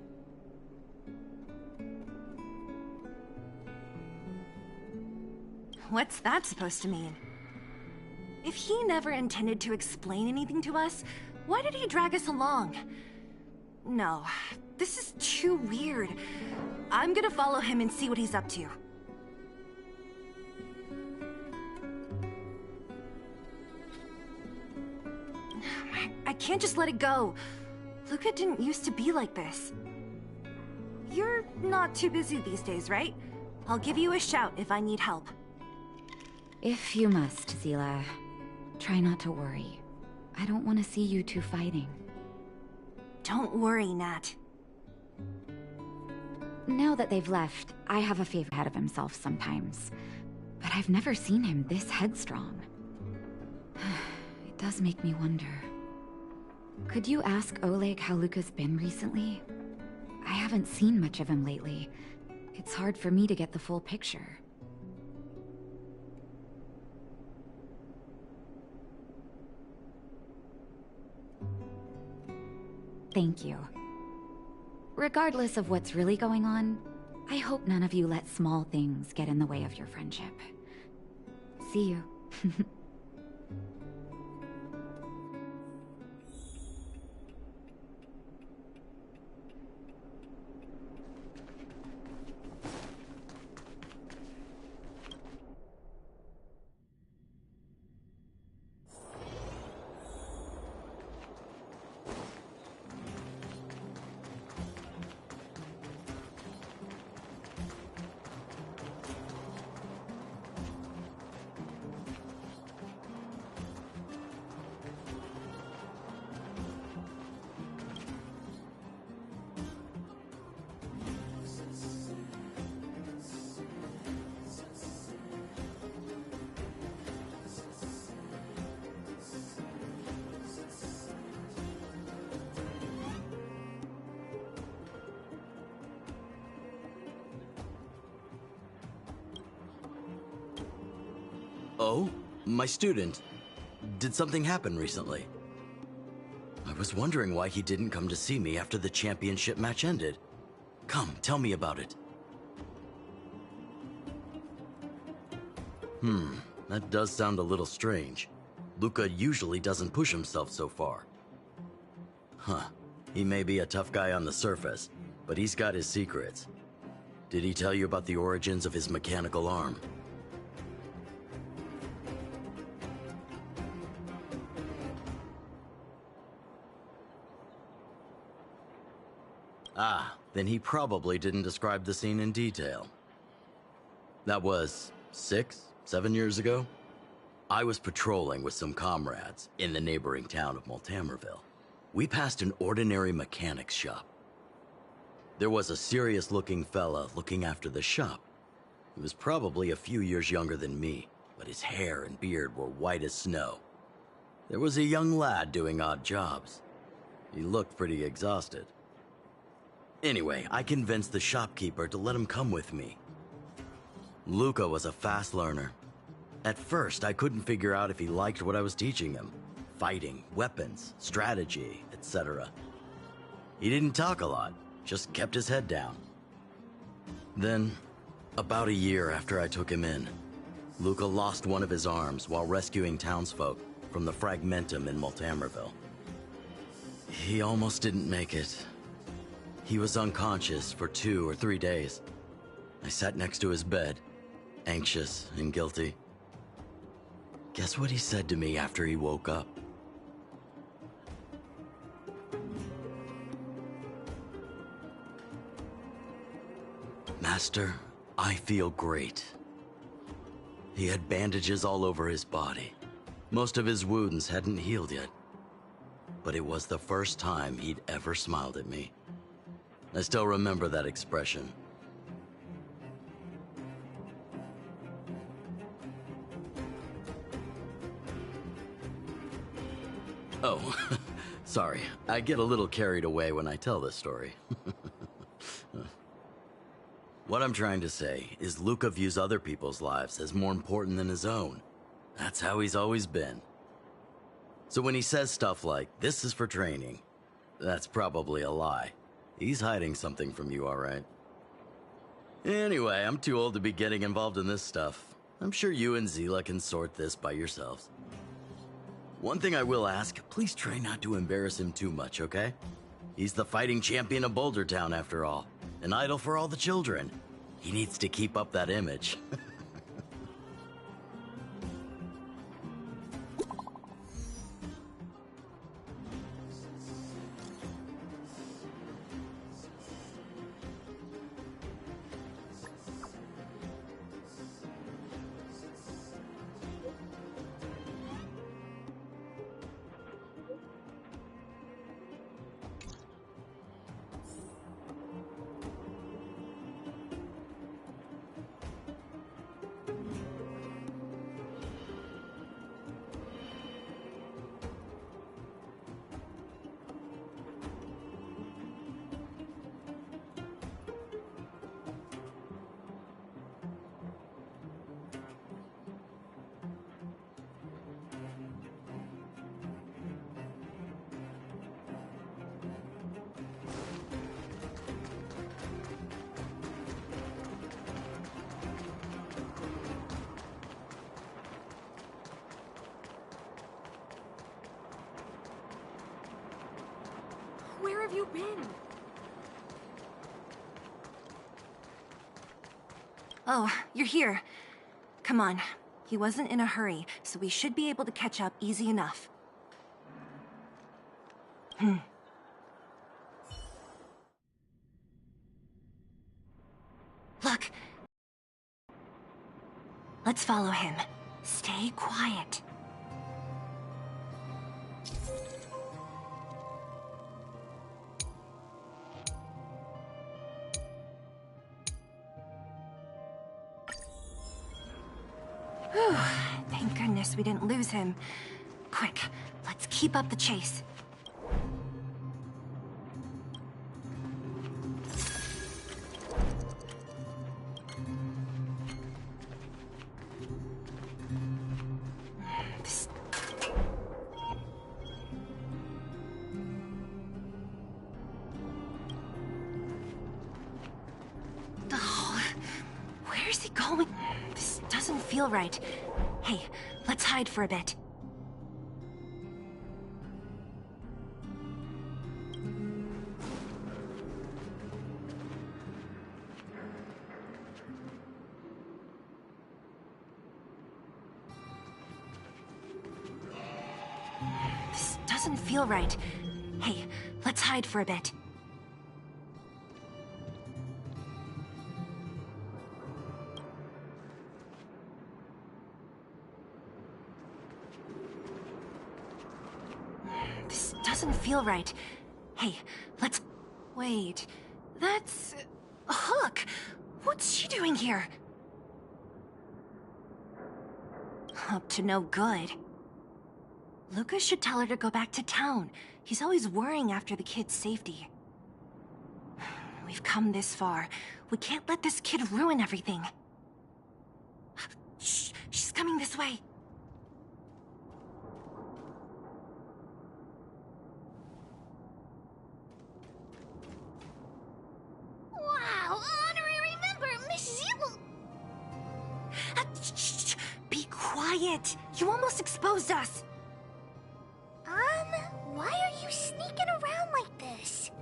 Speaker 21: What's that supposed to mean? If he never intended to explain anything to us, why did he drag us along? No, this is too weird. I'm gonna follow him and see what he's up to. I can't just let it go. Luca didn't used to be like this. You're not too busy these days, right? I'll give you a shout if I need help.
Speaker 9: If you must, Zila. Try not to worry. I don't want to see you two fighting.
Speaker 21: Don't worry, Nat.
Speaker 9: Now that they've left, I have a favor ahead of himself sometimes. But I've never seen him this headstrong. It does make me wonder. Could you ask Oleg how Luca's been recently? I haven't seen much of him lately. It's hard for me to get the full picture. Thank you. Regardless of what's really going on, I hope none of you let small things get in the way of your friendship. See you.
Speaker 20: Oh? My student. Did something happen recently? I was wondering why he didn't come to see me after the championship match ended. Come, tell me about it. That does sound a little strange. Luca usually doesn't push himself so far. Huh. He may be a tough guy on the surface, but he's got his secrets. Did he tell you about the origins of his mechanical arm? Ah, then he probably didn't describe the scene in detail. That was 7 years ago. I was patrolling with some comrades in the neighboring town of Multamerville. We passed an ordinary mechanic's shop. There was a serious-looking fella looking after the shop. He was probably a few years younger than me, but his hair and beard were white as snow. There was a young lad doing odd jobs. He looked pretty exhausted. Anyway, I convinced the shopkeeper to let him come with me. Luca was a fast learner. At first, I couldn't figure out if he liked what I was teaching him. Fighting, weapons, strategy, etc. He didn't talk a lot, just kept his head down. Then, about a year after I took him in, Luca lost one of his arms while rescuing townsfolk from the Fragmentum in Multamerville. He almost didn't make it. He was unconscious for 2 or 3 days. I sat next to his bed, anxious and guilty. Guess what he said to me after he woke up? Master, I feel great. He had bandages all over his body. Most of his wounds hadn't healed yet. But it was the first time he'd ever smiled at me. I still remember that expression. Oh, sorry. I get a little carried away when I tell this story. What I'm trying to say is Luca views other people's lives as more important than his own. That's how he's always been. So when he says stuff like, "This is for training," that's probably a lie. He's hiding something from you, all right? Anyway, I'm too old to be getting involved in this stuff. I'm sure you and Zila can sort this by yourselves. One thing I will ask, please try not to embarrass him too much, okay? He's the fighting champion of Boulder Town, after all. An idol for all the children. He needs to keep up that image.
Speaker 21: Where have you been? Oh, you're here. Come on. He wasn't in a hurry, so we should be able to catch up easy enough. Look. Let's follow him. Stay quiet. Whew. Thank goodness we didn't lose him. Quick, let's keep up the chase. Where's he going? This doesn't feel right. Hey, let's hide for a bit. doesn't feel right. Hey, let's hide for a bit. This doesn't feel right. Hey, let's... Wait, that's... Hook! What's she doing here? Up to no good. Lucas should tell her to go back to town. He's always worrying after the kid's safety. We've come this far. We can't let this kid ruin everything. Shh, she's coming this way.
Speaker 5: Wow, honorary member, Miss Zil.
Speaker 21: Shh, be quiet. You almost exposed us.
Speaker 5: Why are you sneaking around like this?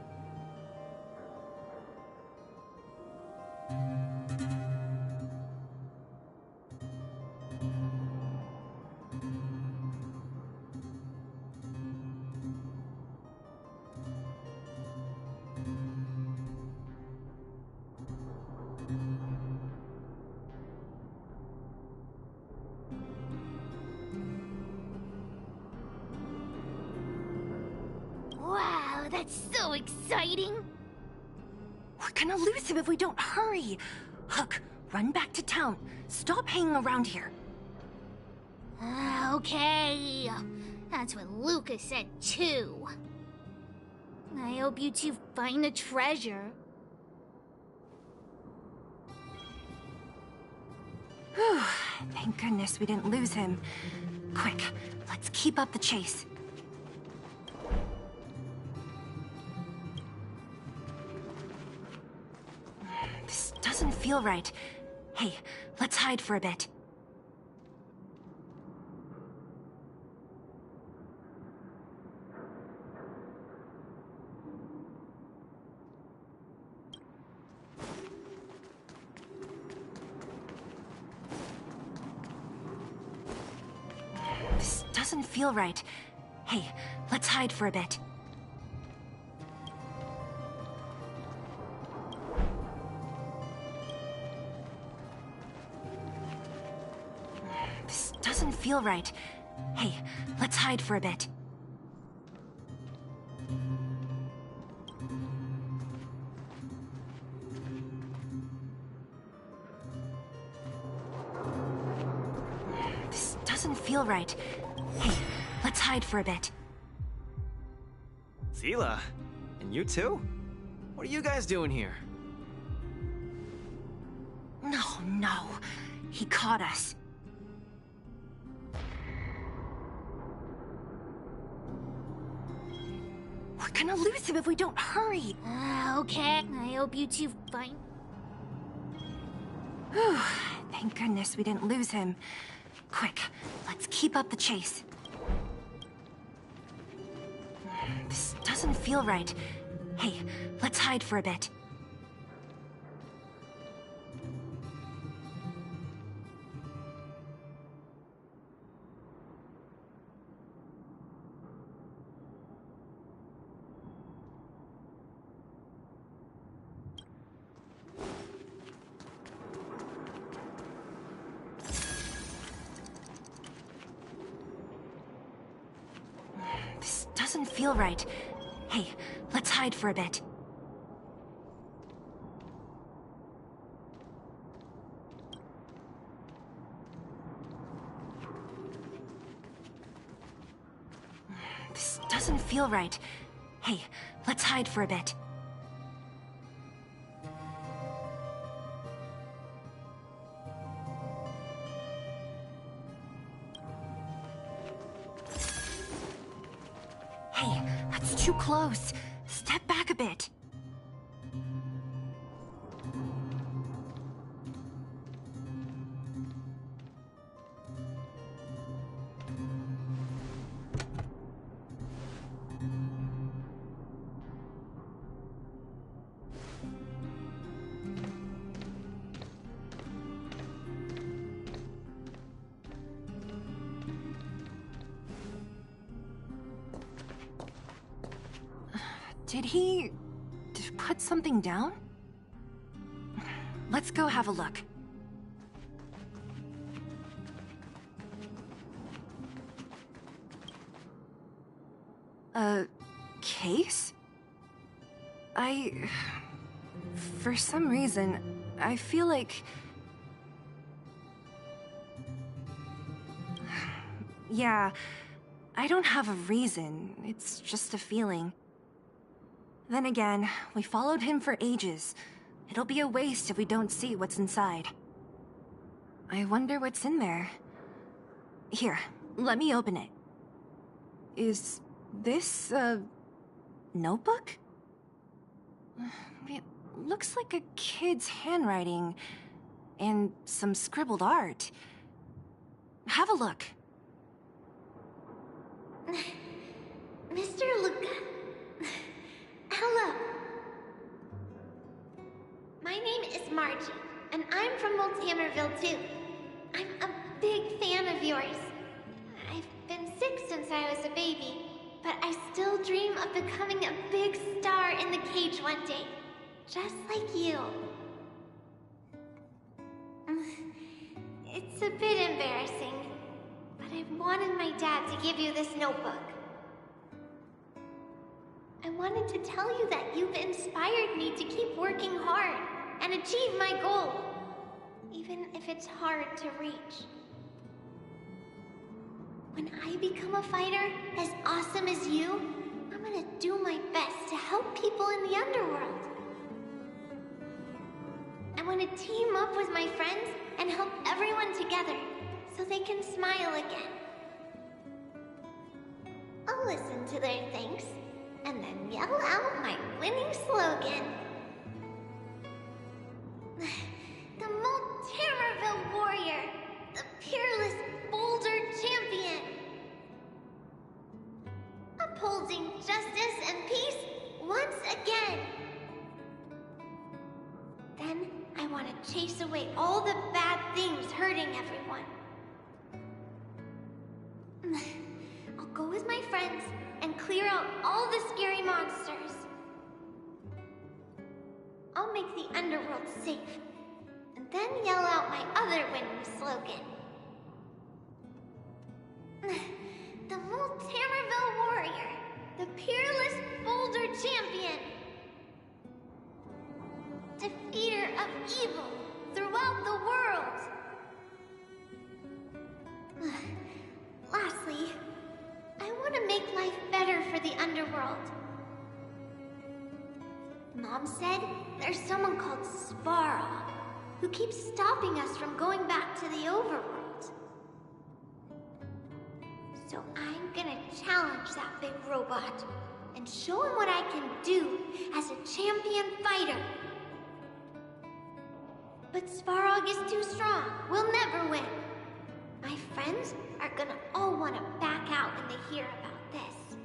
Speaker 5: Wow, that's so exciting!
Speaker 21: We're gonna lose him if we don't hurry. Hook, run back to town. Stop hanging around here.
Speaker 5: Okay. That's what Lucas said too. I hope you two find the treasure.
Speaker 21: Whew, thank goodness we didn't lose him. Quick, let's keep up the chase. This doesn't feel right. Hey, let's hide for a bit. This doesn't feel right. Hey, let's hide for a bit. This doesn't feel right. Hey, let's hide for a bit. This doesn't feel right. Hey, let's hide for a bit.
Speaker 22: Zila, and you too? What are you guys doing here?
Speaker 21: No. He caught us. We're gonna lose him if we don't hurry.
Speaker 5: Okay. I hope you two find...
Speaker 21: Whew, thank goodness we didn't lose him. Quick, let's keep up the chase. This doesn't feel right. Hey, let's hide for a bit. This doesn't feel right. Hey, let's hide for a bit. This doesn't feel right. Hey, let's hide for a bit. Hey, that's too close. Step back a bit. Did he put something down? Let's go have a look. A case? For some reason, I feel like... Yeah, I don't have a reason. It's just a feeling. Then again, we followed him for ages. It'll be a waste if we don't see what's inside. I wonder what's in there. Here, let me open it. Is this a notebook? It looks like a kid's handwriting and some scribbled art. Have a look.
Speaker 3: Mr. Luca. Hello. My name is Margie, and I'm from Multimerville too. I'm a big fan of yours. I've been sick since I was a baby, but I still dream of becoming a big star in the cage one day, just like you. It's a bit embarrassing, but I wanted my dad to give you this notebook. I wanted to tell you that you've inspired me to keep working hard and achieve my goal, even if it's hard to reach. When I become a fighter as awesome as you, I'm gonna do my best to help people in the underworld. I want to team up with my friends and help everyone together so they can smile again. I'll listen to their thanks and then yell out my winning slogan. The Multimerville Warrior, the peerless Boulder Champion. Upholding justice and peace once again. Then I want to chase away all the bad things hurting everyone. I'll go with my friends and clear out all the scary monsters. I'll make the underworld safe, and then yell out my other winning slogan. The Multimerville Warrior, the peerless Boulder Champion. Defeater of evil throughout the world. Lastly, I want to make life better for the underworld. Mom said there's someone called Svarog who keeps stopping us from going back to the overworld. So I'm gonna challenge that big robot and show him what I can do as a champion fighter. But Svarog is too strong. We'll never win. My friends are gonna all want to back out when they hear about this.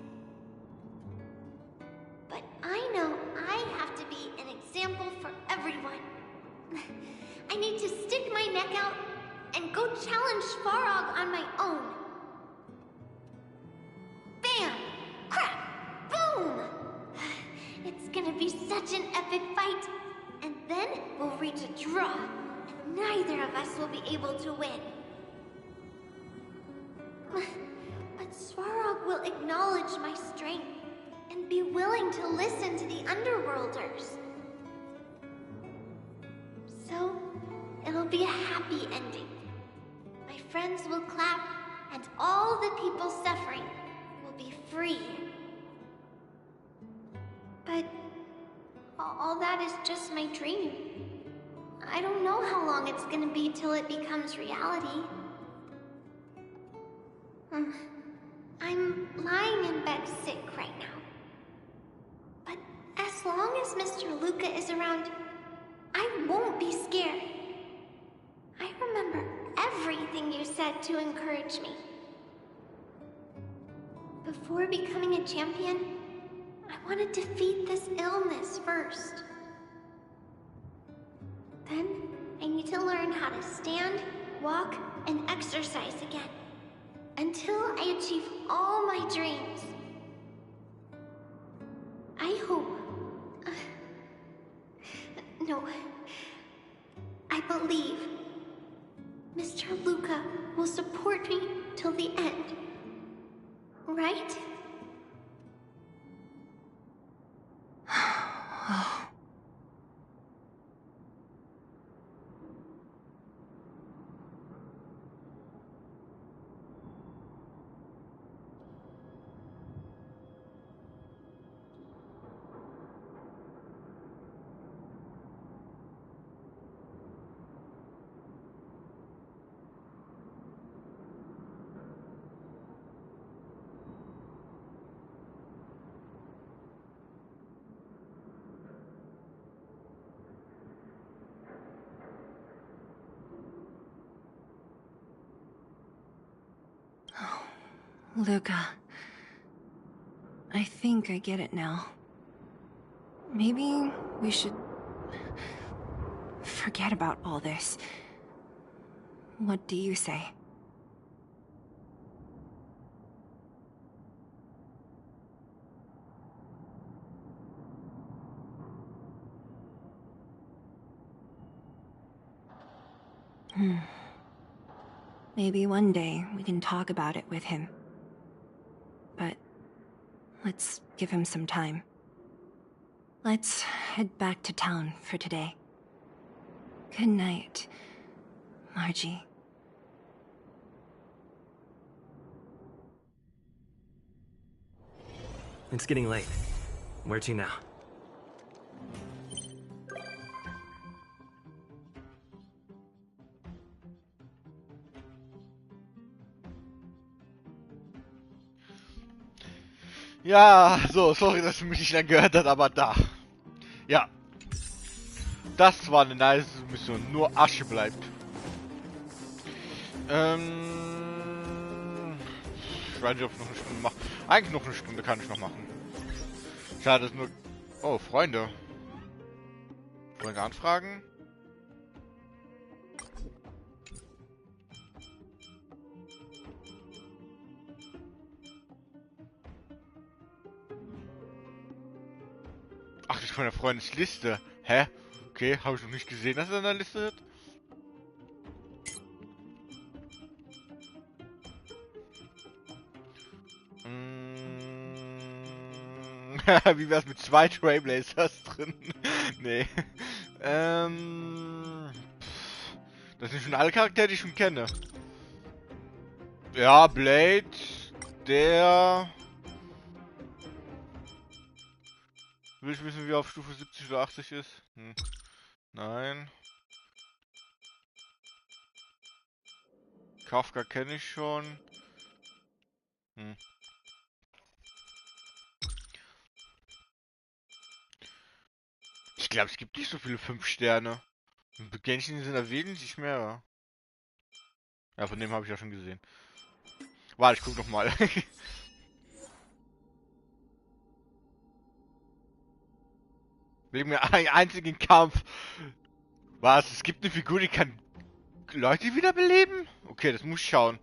Speaker 3: But I know I have to be an example for everyone. I need to stick my neck out and go challenge Svarog on my own. Bam! Crap! Boom! It's gonna be such an epic fight. And then we'll reach a draw, and neither of us will be able to win. But Svarog will acknowledge my strength and be willing to listen to the Underworlders. So, it'll be a happy ending. My friends will clap, and all the people suffering will be free. But all that is just my dream. I don't know how long it's gonna be till it becomes reality. I'm lying in bed sick right now. But as long as Mr. Luca is around, I won't be scared. I remember everything you said to encourage me. Before becoming a champion, I want to defeat this illness first. Then, I need to learn how to stand, walk, and exercise again. Until I achieve all my dreams. I hope... no. I believe Mr. Luca will support me till the end. Right?
Speaker 21: Luca. I think I get it now. Maybe we should... forget about all this. What do you say? Maybe one day we can talk about it with him. But let's give him some time. Let's head back to town for today. Good night, Margie.
Speaker 6: It's getting late. Where to now?
Speaker 1: Ja, so, sorry, dass du mich nicht lang gehört hast, aber da. Ja. Das war eine nice Mission, nur Asche bleibt. Ich weiß nicht, ob ich noch eine Stunde mache. Eigentlich noch eine Stunde kann ich noch machen. Schade, ist nur... Oh, Freunde. Freunde anfragen. Ach, das ist von der Freundesliste. Hä? Okay, habe ich noch nicht gesehen, dass er in der Liste ist. Wie wär's mit 2 Trailblazers drin? Nee. Das sind schon alle Charaktere, die ich schon kenne. Ja, Blade, der... Will ich wissen, wie er auf Stufe 70 oder 80 ist? Nein. Kafka kenne ich schon. Ich glaube, es gibt nicht so viele 5 Sterne. Genshin sind da wesentlich mehr. Ja, von dem habe ich ja schon gesehen. Warte, ich guck noch mal. Wegen mir einen einzigen Kampf. Was? Es gibt eine Figur, die kann Leute wiederbeleben? Okay, das muss ich schauen.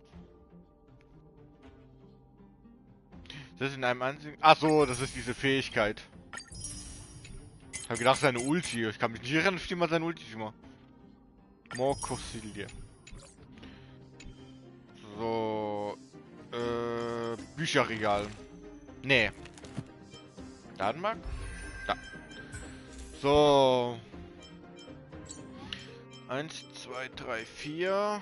Speaker 1: Das ist in einem einzigen... Ach so, das ist diese Fähigkeit. Ich habe gedacht, seine Ulti. Ich kann mich nicht erinnern, dass mal seine Ulti immer. Morkosilie. So. Bücherregal. Nee. Datenbank? Da. So. 1, 2, 3, 4.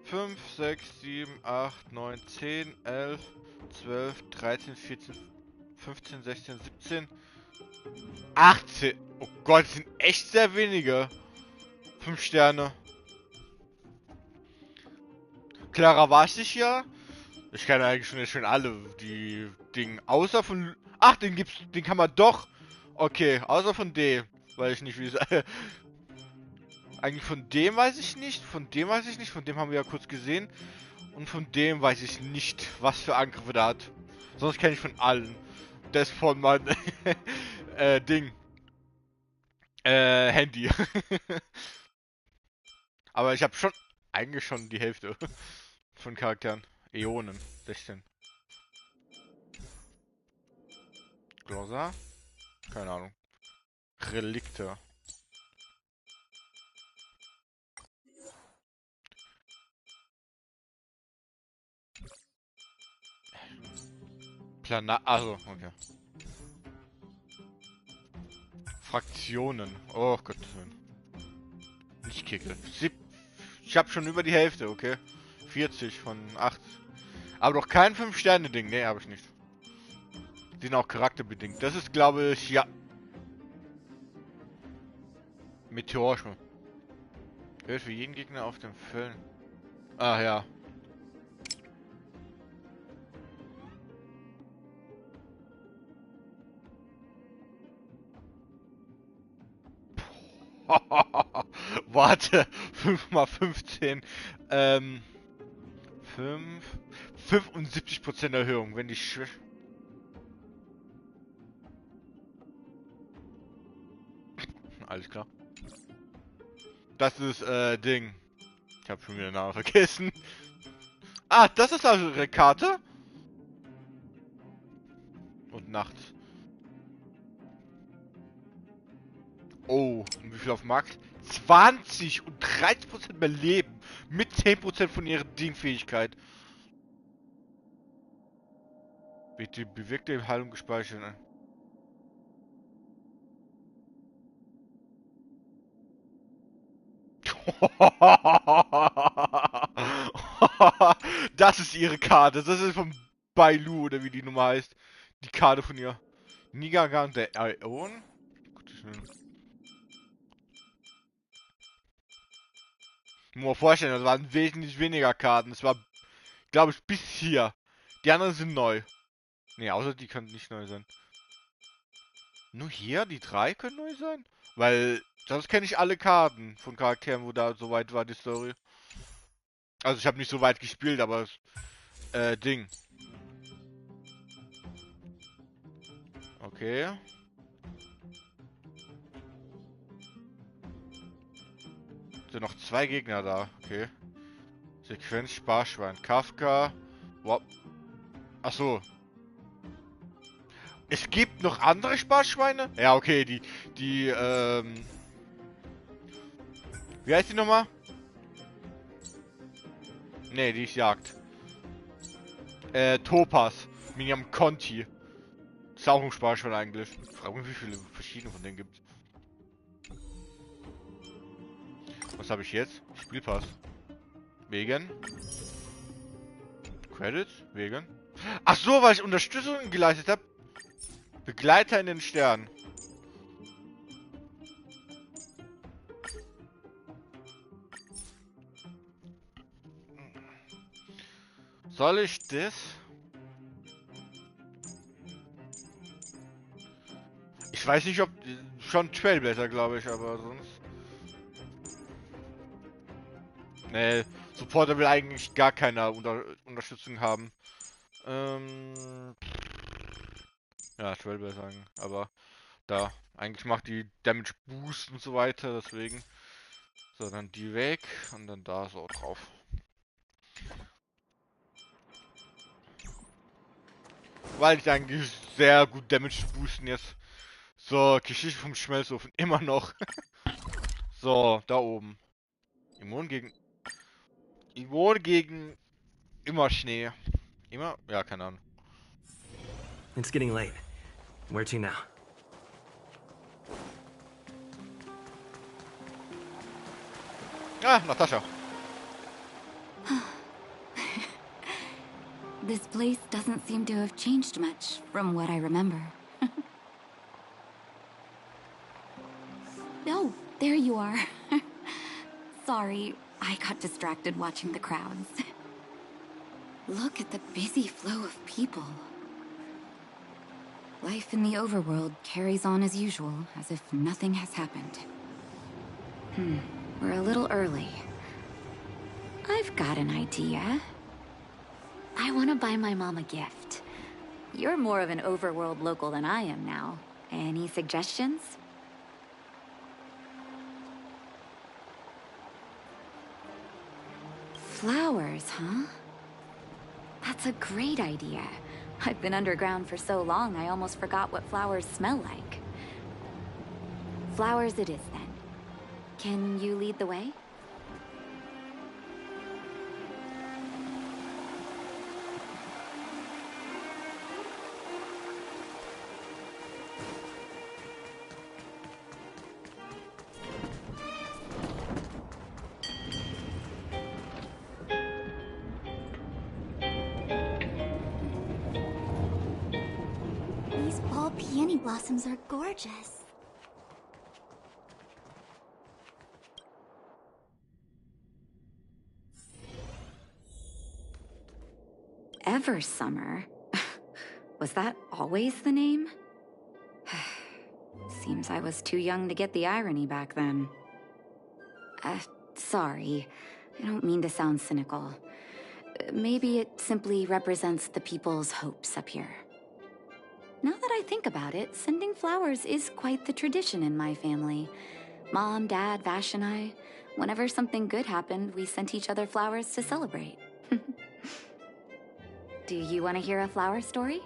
Speaker 1: 5, 6, 7, 8, 9, 10, 11, 12, 13, 14, 15, 16, 17, 18. Oh Gott, das sind echt sehr wenige. 5 Sterne. Klarer war ich ja. Ich kenne eigentlich schon alle die Dinge. Außer von... Ach, den gibt's... Den kann man doch... Okay, außer von dem. Weiß ich nicht, wie es... Eigentlich von dem weiß ich nicht. Von dem weiß ich nicht. Von dem haben wir ja kurz gesehen. Und von dem weiß ich nicht, was für Angriffe der hat. Sonst kenne ich von allen. Das von meinem... Ding. Handy. Aber ich habe schon... Eigentlich schon die Hälfte von Charakteren. Äonen. 16. Glossa? Keine Ahnung. Relikte. Also, okay. Fraktionen. Oh Gott. Nicht Kickel. Ich habe schon über die Hälfte, okay. 40 von 8. Aber doch kein 5-Sterne-Ding. Nee, habe ich nicht. Die sind auch charakterbedingt. Das ist, glaube ich, ja. Meteorschme. Hört für jeden Gegner auf dem Feld. Ach ja. Warte. 5 mal 15. 75% Erhöhung, wenn die Alles klar. Das ist, Ding. Ich habe schon wieder den Namen vergessen. Ah, das ist also ihre Karte. Und nachts. Oh, und wie viel auf dem Markt? 20 und 30% mehr Leben. Mit 10% von ihrer Dingfähigkeit. Bitte bewirkte Heilung gespeichert. Das ist ihre Karte. Das ist von Bailu, oder wie die Nummer heißt. Die Karte von ihr. Nigagan der Ion? Muss man vorstellen, das waren wesentlich weniger Karten. Das war, glaube ich, bis hier. Die anderen sind neu. Ne, außer die können nicht neu sein. Nur hier? Die 3 können neu sein? Weil, sonst kenne ich alle Karten von Charakteren, wo da so weit war die Story. Also ich habe nicht so weit gespielt, aber Ding. Okay. Sind noch 2 Gegner da. Okay. Sequenz Sparschwein. Kafka. Wow. Ach so. Es gibt noch andere Sparschweine? Ja, okay, wie heißt die nochmal? Ne, die ist Jagd. Topaz. Miniam Conti. Ist auch ein Sparschwein eigentlich. Ich frage mich, wie viele verschiedene von denen gibt. Was habe ich jetzt? Spielpass. Wegen. Credits? Wegen. Ach so, weil ich Unterstützung geleistet habe. Begleiter in den Sternen. Soll ich das? Ich weiß nicht, ob... Schon Trailblätter, glaube ich, aber sonst... Nee, Supporter will eigentlich gar keine Unterstützung haben. Ja, Trailblätter sagen, aber... Da, eigentlich macht die Damage Boost und so weiter, deswegen... So, dann die weg und dann da so drauf. Weil ich eigentlich sehr gut Damage boosten jetzt. So, Geschichte vom Schmelzofen, immer noch. So, da oben. Immun gegen immer Schnee. Immer? Ja, keine Ahnung.
Speaker 6: It's getting late. Where to now?
Speaker 1: Ah, Natascha.
Speaker 9: This place doesn't seem to have changed much from what I remember. Oh, there you are. Sorry, I got distracted watching the crowds. Look at the busy flow of people. Life in the overworld carries on as usual, as if nothing has happened. We're a little early. I've got an idea. I want to buy my mom a gift. You're more of an overworld local than I am now. Any suggestions? Flowers, huh? That's a great idea. I've been underground for so long, I almost forgot what flowers smell like. Flowers it is, then. Can you lead the way?
Speaker 3: These ball peony blossoms are gorgeous.
Speaker 9: Eversummer? Was that always the name? Seems I was too young to get the irony back then. Sorry. I don't mean to sound cynical. Maybe it simply represents the people's hopes up here. Now that I think about it, sending flowers is quite the tradition in my family. Mom, Dad, Vash, and I, whenever something good happened, we sent each other flowers to celebrate. Do you want to hear a flower story?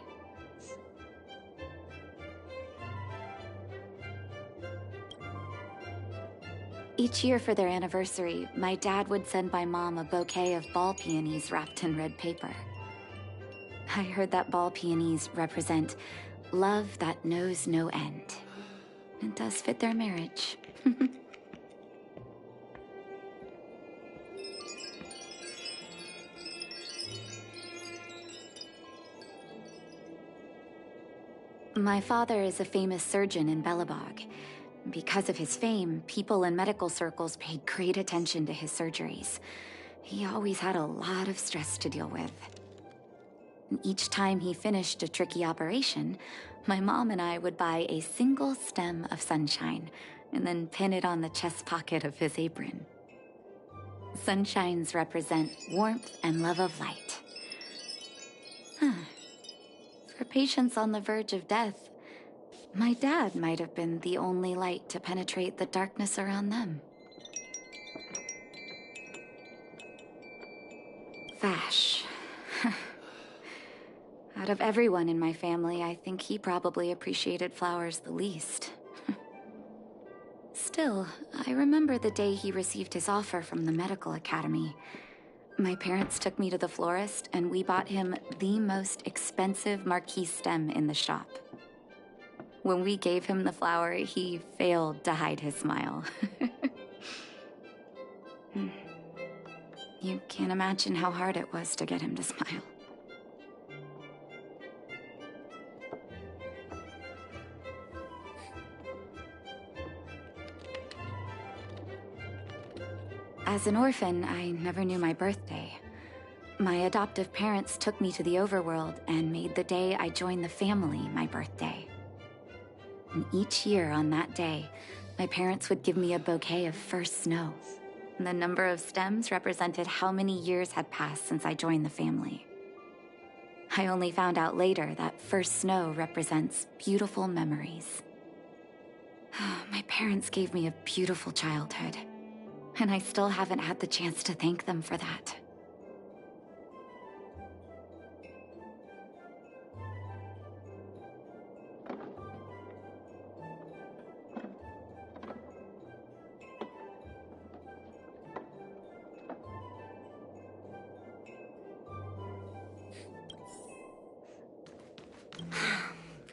Speaker 9: Each year for their anniversary, my dad would send my mom a bouquet of ball peonies wrapped in red paper. I heard that ball peonies represent love that knows no end. It does fit their marriage. My father is a famous surgeon in Belobog. Because of his fame, people in medical circles paid great attention to his surgeries. He always had a lot of stress to deal with. And each time he finished a tricky operation, my mom and I would buy a single stem of sunshine and then pin it on the chest pocket of his apron. Sunshines represent warmth and love of light. For patients on the verge of death, my dad might have been the only light to penetrate the darkness around them. Vash. Out of everyone in my family, I think he probably appreciated flowers the least. Still, I remember the day he received his offer from the medical academy. My parents took me to the florist, and we bought him the most expensive marquise stem in the shop. When we gave him the flower, he failed to hide his smile. You can't imagine how hard it was to get him to smile. As an orphan, I never knew my birthday. My adoptive parents took me to the overworld and made the day I joined the family my birthday. And each year on that day, my parents would give me a bouquet of first snow. And the number of stems represented how many years had passed since I joined the family. I only found out later that first snow represents beautiful memories. My parents gave me a beautiful childhood, and I still haven't had the chance to thank them for that.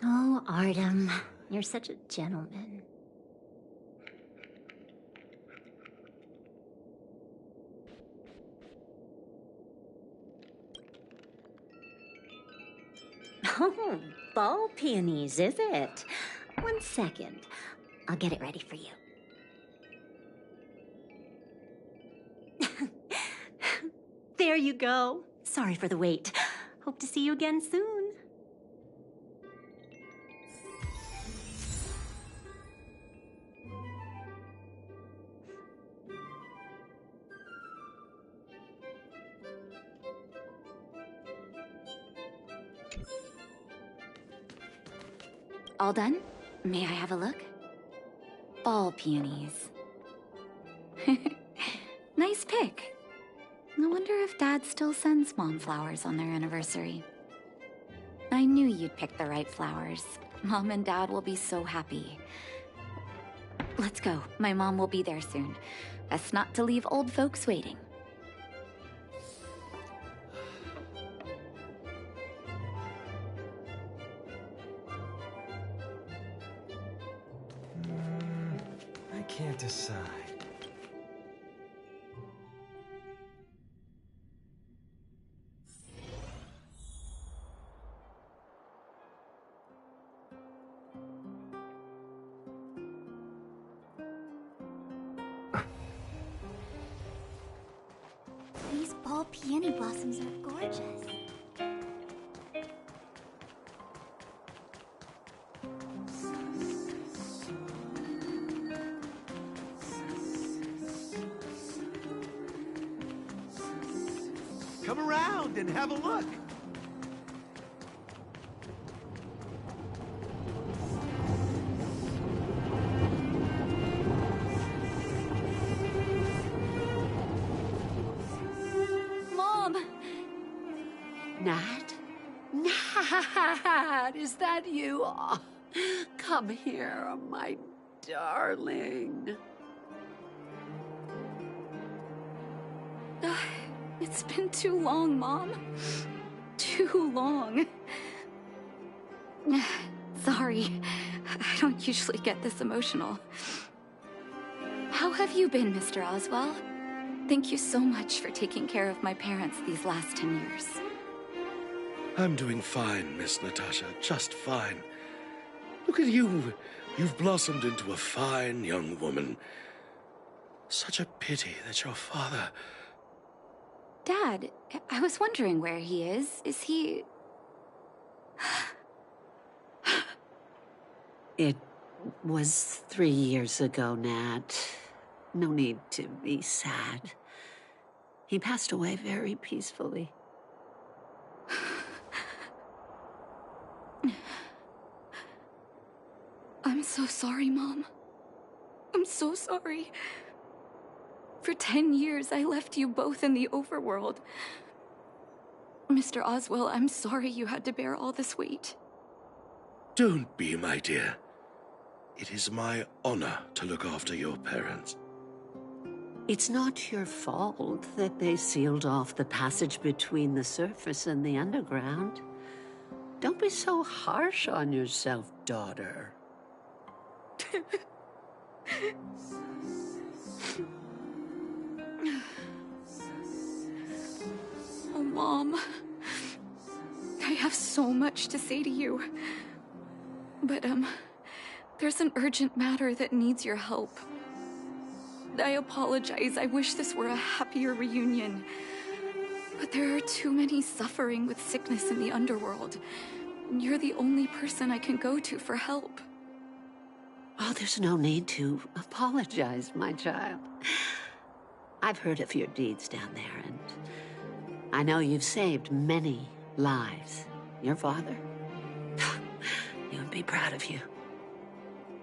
Speaker 15: Oh, Artem, you're such a gentleman. Oh, ball peonies, is it? 1 second. I'll get it ready for you. There you go. Sorry for the wait. Hope to see you again soon.
Speaker 9: All done? May I have a look? Ball peonies. Nice pick. I wonder if Dad still sends Mom flowers on their anniversary. I knew you'd pick the right flowers. Mom and Dad will be so happy. Let's go. My mom will be there soon. Best not to leave old folks waiting.
Speaker 19: I can't decide.
Speaker 3: These ball peony blossoms are gorgeous.
Speaker 10: Come around and have a look.
Speaker 9: Mom!
Speaker 16: Nat? Nat, is that you? Oh, come here, my darling.
Speaker 9: It's been too long, Mom. Too long. Sorry, I don't usually get this emotional. How have you been, Mr. Oswell? Thank you so much for taking care of my parents these last 10 years.
Speaker 12: I'm doing fine, Miss Natasha, just fine. Look at you. You've blossomed into a fine young woman. Such a pity that your father...
Speaker 9: Dad, I was wondering where he is. Is he...
Speaker 16: It was 3 years ago, Nat. No need to be sad. He passed away very peacefully.
Speaker 9: I'm so sorry, Mom. I'm so sorry. For 10 years, I left you both in the overworld. Mr. Oswell, I'm sorry you had to bear all this weight.
Speaker 12: Don't be, my dear. It is my honor to look after your parents.
Speaker 16: It's not your fault that they sealed off the passage between the surface and the underground. Don't be so harsh on yourself, daughter.
Speaker 9: Oh, Mom. I have so much to say to you. But, there's an urgent matter that needs your help. I apologize. I wish this were a happier reunion. But there are too many suffering with sickness in the underworld. You're the only person I can go to for help.
Speaker 16: Oh, there's no need to apologize, my child. I've heard of your deeds down there, and I know you've saved many lives. Your father, he would be proud of you.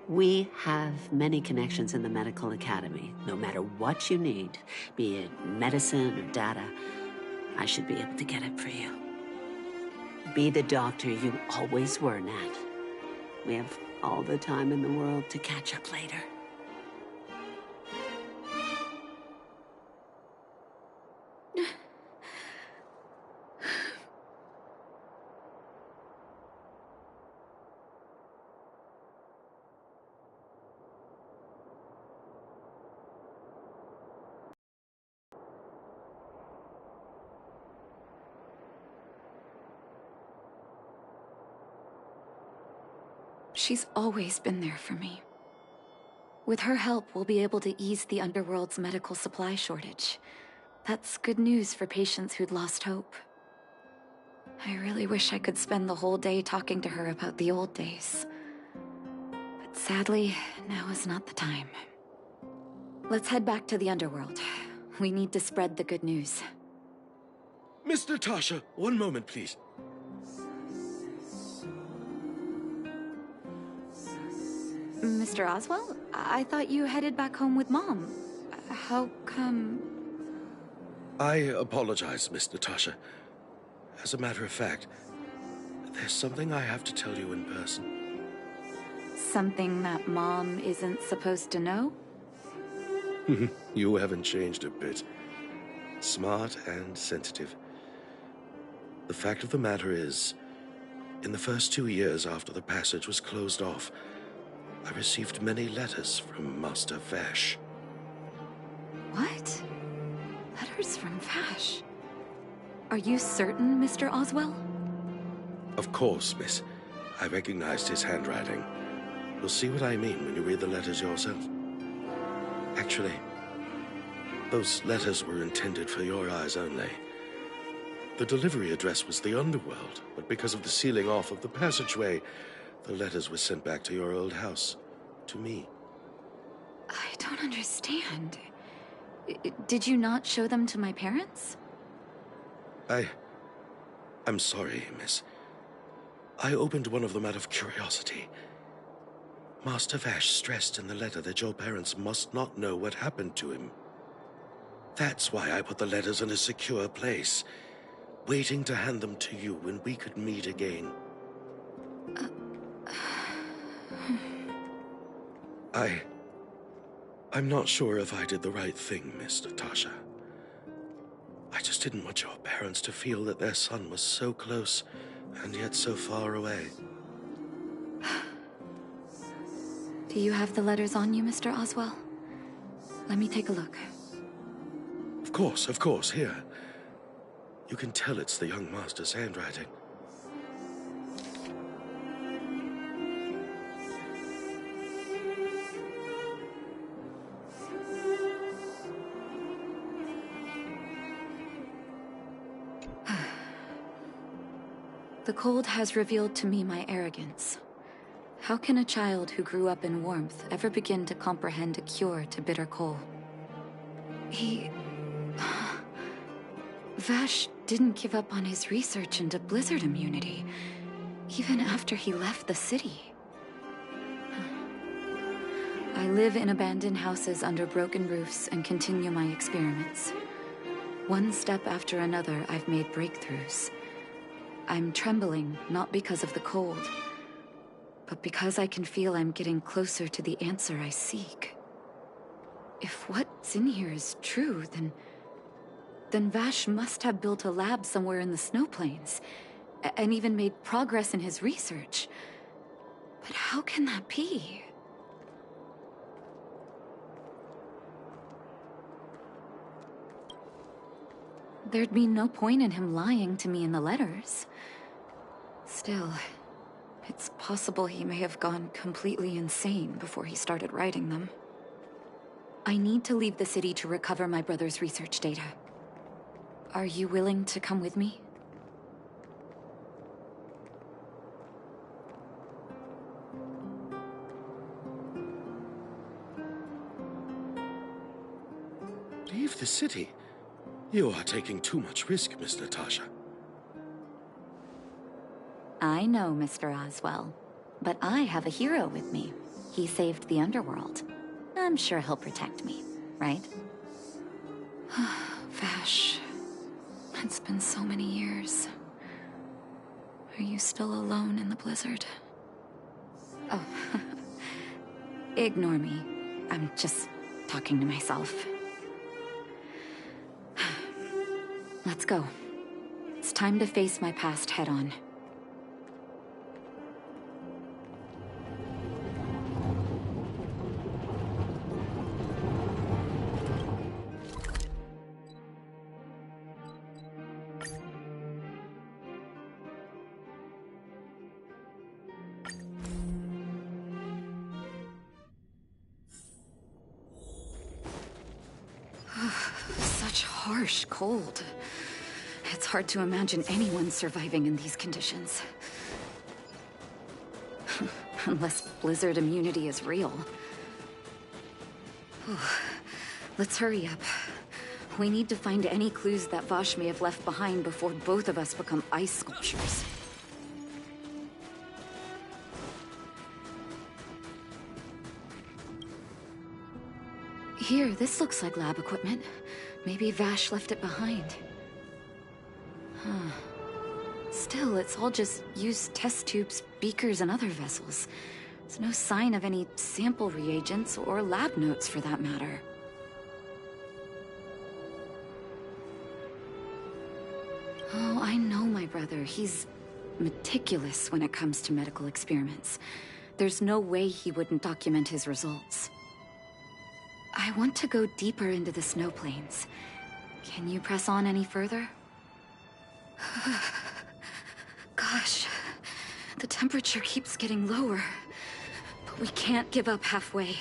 Speaker 16: We have many connections in the medical academy. No matter what you need, be it medicine or data, I should be able to get it for you. Be the doctor you always were, Nat. We have all the time in the world to catch up later.
Speaker 9: She's always been there for me. With her help, we'll be able to ease the underworld's medical supply shortage. That's good news for patients who'd lost hope. I really wish I could spend the whole day talking to her about the old days. But sadly, now is not the time. Let's head back to the underworld. We need to spread the good news.
Speaker 12: Miss Natasha, one moment, please.
Speaker 9: Mr. Oswell? I thought you headed back home with Mom. How come...
Speaker 12: I apologize, Miss Natasha. As a matter of fact,
Speaker 2: There's something I have to tell you in person.
Speaker 4: Something that Mom isn't supposed to know?
Speaker 2: You haven't changed a bit. Smart and sensitive. The fact of the matter is, in the first 2 years after the passage was closed off, I received many letters from Master Vash.
Speaker 4: What? Letters from Vash? Are you certain, Mr. Oswell?
Speaker 2: Of course, miss. I recognized his handwriting. You'll see what I mean when you read the letters yourself. Actually, those letters were intended for your eyes only. The delivery address was the underworld, but because of the sealing off of the passageway, the letters were sent back to your old house, to me.
Speaker 4: I don't understand. Did you not show them to my parents?
Speaker 2: I'm sorry, miss. I opened one of them out of curiosity. Master Vash stressed in the letter that your parents must not know what happened to him. That's why I put the letters in a secure place, waiting to hand them to you when we could meet again. I'm not sure if I did the right thing, Miss Natasha. I just didn't want your parents to feel that their son was so close and yet so far away.
Speaker 4: Do you have the letters on you, Mr. Oswell? Let me take a look.
Speaker 2: Of course, here. You can tell it's the young master's handwriting.
Speaker 4: The cold has revealed to me my arrogance. How can a child who grew up in warmth ever begin to comprehend a cure to bitter cold? Vash didn't give up on his research into blizzard immunity, even after he left the city. I live in abandoned houses under broken roofs and continue my experiments. One step after another, I've made breakthroughs. I'm trembling, not because of the cold, but because I can feel I'm getting closer to the answer I seek. If what's in here is true, then Vash must have built a lab somewhere in the snow plains, and even made progress in his research. But how can that be? There'd be no point in him lying to me in the letters. Still, it's possible he may have gone completely insane before he started writing them. I need to leave the city to recover my brother's research data. Are you willing to come with me?
Speaker 2: Leave the city? You are taking too much risk, Miss Natasha.
Speaker 4: I know, Mr. Oswell, but I have a hero with me. He saved the underworld. I'm sure he'll protect me, right? Vash, it's been so many years. Are you still alone in the blizzard? Oh, ignore me. I'm just talking to myself. Let's go. It's time to face my past head-on. Such harsh cold. It's hard to imagine anyone surviving in these conditions. Unless blizzard immunity is real. Let's hurry up. We need to find any clues that Vash may have left behind before both of us become ice sculptures. Here, this looks like lab equipment. Maybe Vash left it behind.
Speaker 9: Still, it's all just used test tubes, beakers, and other vessels. There's no sign of any sample reagents or lab notes for that matter. Oh, I know my brother. He's meticulous when it comes to medical experiments. There's no way he wouldn't document his results. I want to go deeper into the snow plains. Can you press on any further? Gosh, the temperature keeps getting lower, but we can't give up halfway.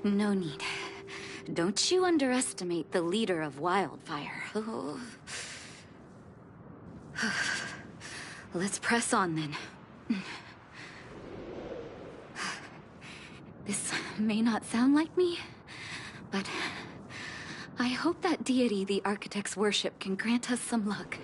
Speaker 9: No need. Don't you underestimate the leader of Wildfire. Oh. Let's press on then. This may not sound like me, but I hope that deity the architects worship can grant us some luck.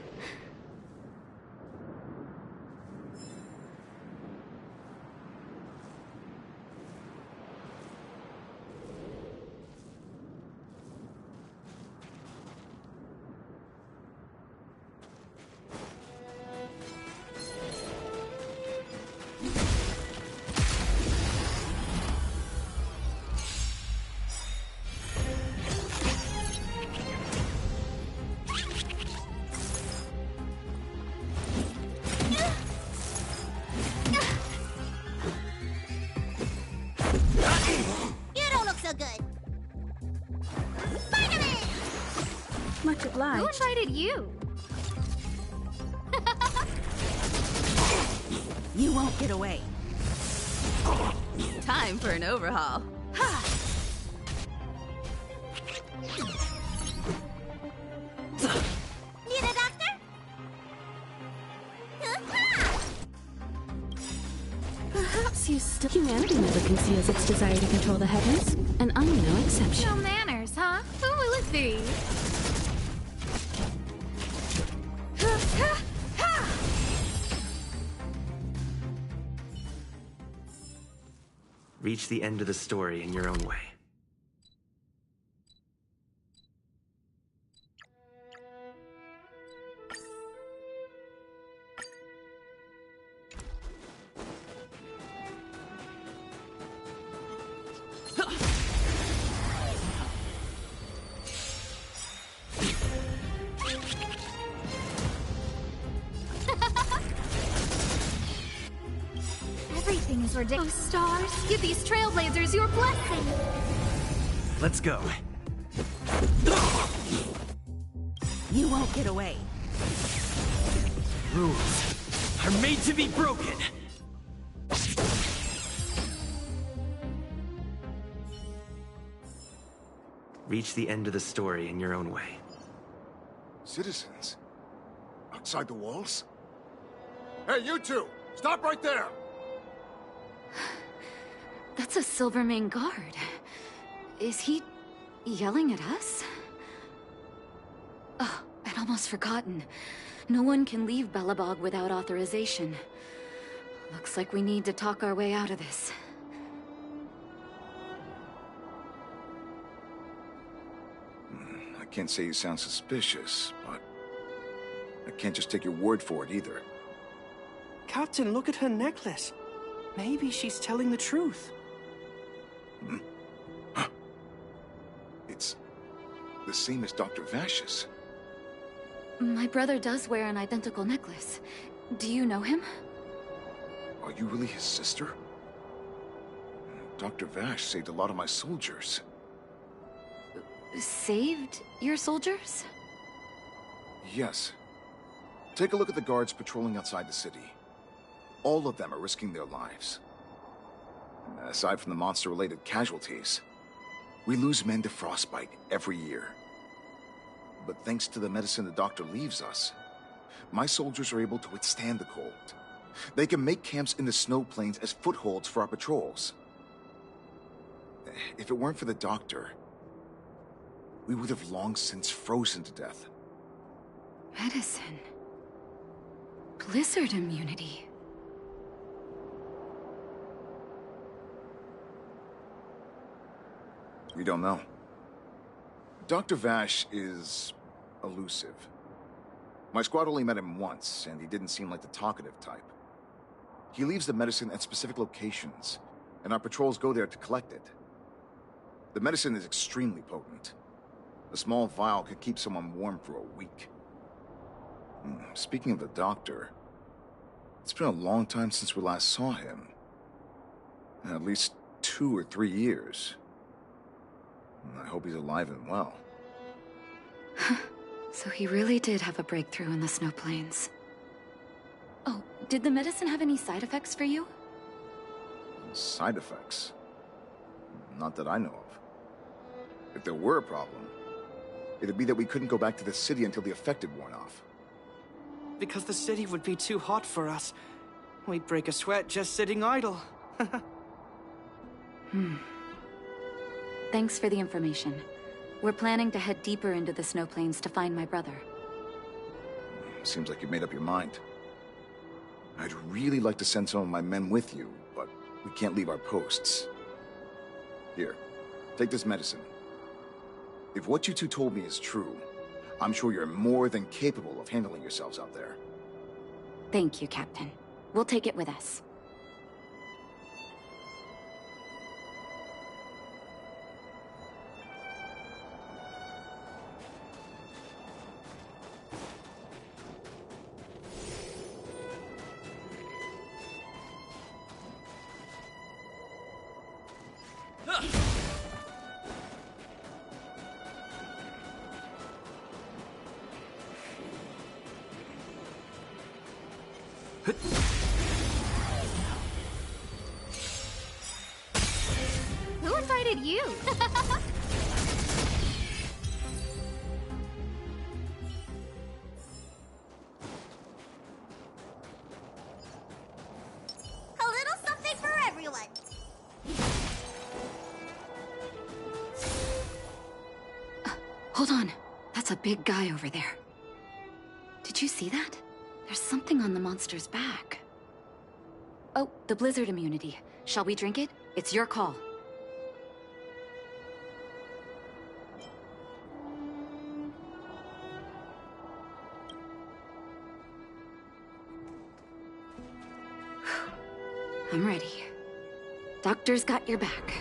Speaker 21: Much obliged. Who invited you?
Speaker 17: You won't get away.
Speaker 21: Time for an overhaul.
Speaker 3: Need a doctor?
Speaker 18: Perhaps you still... Humanity never conceals its desire to control the heavens, and I'm no exception.
Speaker 21: No manners, huh? Who will it be?
Speaker 6: Reach the end of the story in your own way.
Speaker 21: Everything is ridiculous. Oh, stars, give these trailblazers your blessing.
Speaker 6: Let's go.
Speaker 17: You won't get away.
Speaker 11: Rules are made to be broken.
Speaker 6: Reach the end of the story in your own way.
Speaker 23: Citizens? Outside the walls? Hey, you two! Stop right there!
Speaker 9: That's a Silvermane guard. Is he yelling at us? Oh, I'd almost forgotten. No one can leave Belobog without authorization. Looks like we need to talk our way out of this.
Speaker 23: I can't say you sound suspicious, but I can't just take your word for it either.
Speaker 24: Captain, look at her necklace. Maybe she's telling the truth.
Speaker 23: It's the same as Dr. Vash's.
Speaker 9: My brother does wear an identical necklace. Do you know him?
Speaker 23: Are you really his sister? Dr. Vash saved a lot of my soldiers.
Speaker 9: Saved your soldiers?
Speaker 23: Yes. Take a look at the guards patrolling outside the city. All of them are risking their lives. Aside from the monster-related casualties, we lose men to frostbite every year. But thanks to the medicine the doctor leaves us, my soldiers are able to withstand the cold. They can make camps in the snow plains as footholds for our patrols. If it weren't for the doctor, we would have long since frozen to death.
Speaker 9: Medicine. Blizzard immunity.
Speaker 23: We don't know. Dr. Vash is elusive. My squad only met him once, and he didn't seem like the talkative type. He leaves the medicine at specific locations, and our patrols go there to collect it. The medicine is extremely potent. A small vial could keep someone warm for a week. Speaking of the doctor, it's been a long time since we last saw him. At least 2 or 3 years. I hope he's alive and well.
Speaker 9: So he really did have a breakthrough in the snow plains. Oh, did the medicine have any side effects for you?
Speaker 23: Side effects? Not that I know of. If there were a problem, it'd be that we couldn't go back to the city until the effect had worn off.
Speaker 24: Because the city would be too hot for us. We'd break a sweat just sitting idle.
Speaker 9: Thanks for the information. We're planning to head deeper into the snow plains to find my brother.
Speaker 23: Seems like you've made up your mind. I'd really like to send some of my men with you, but we can't leave our posts. Here, take this medicine. If what you two told me is true, I'm sure you're more than capable of handling yourselves out there.
Speaker 9: Thank you, Captain. We'll take it with us.
Speaker 5: Who invited you?
Speaker 3: A little something for everyone.
Speaker 9: Hold on. That's a big guy over there. Did you see that? There's something on the monster's back. Oh, the blizzard immunity. Shall we drink it? It's your call. I'm ready. Doctor's got your back.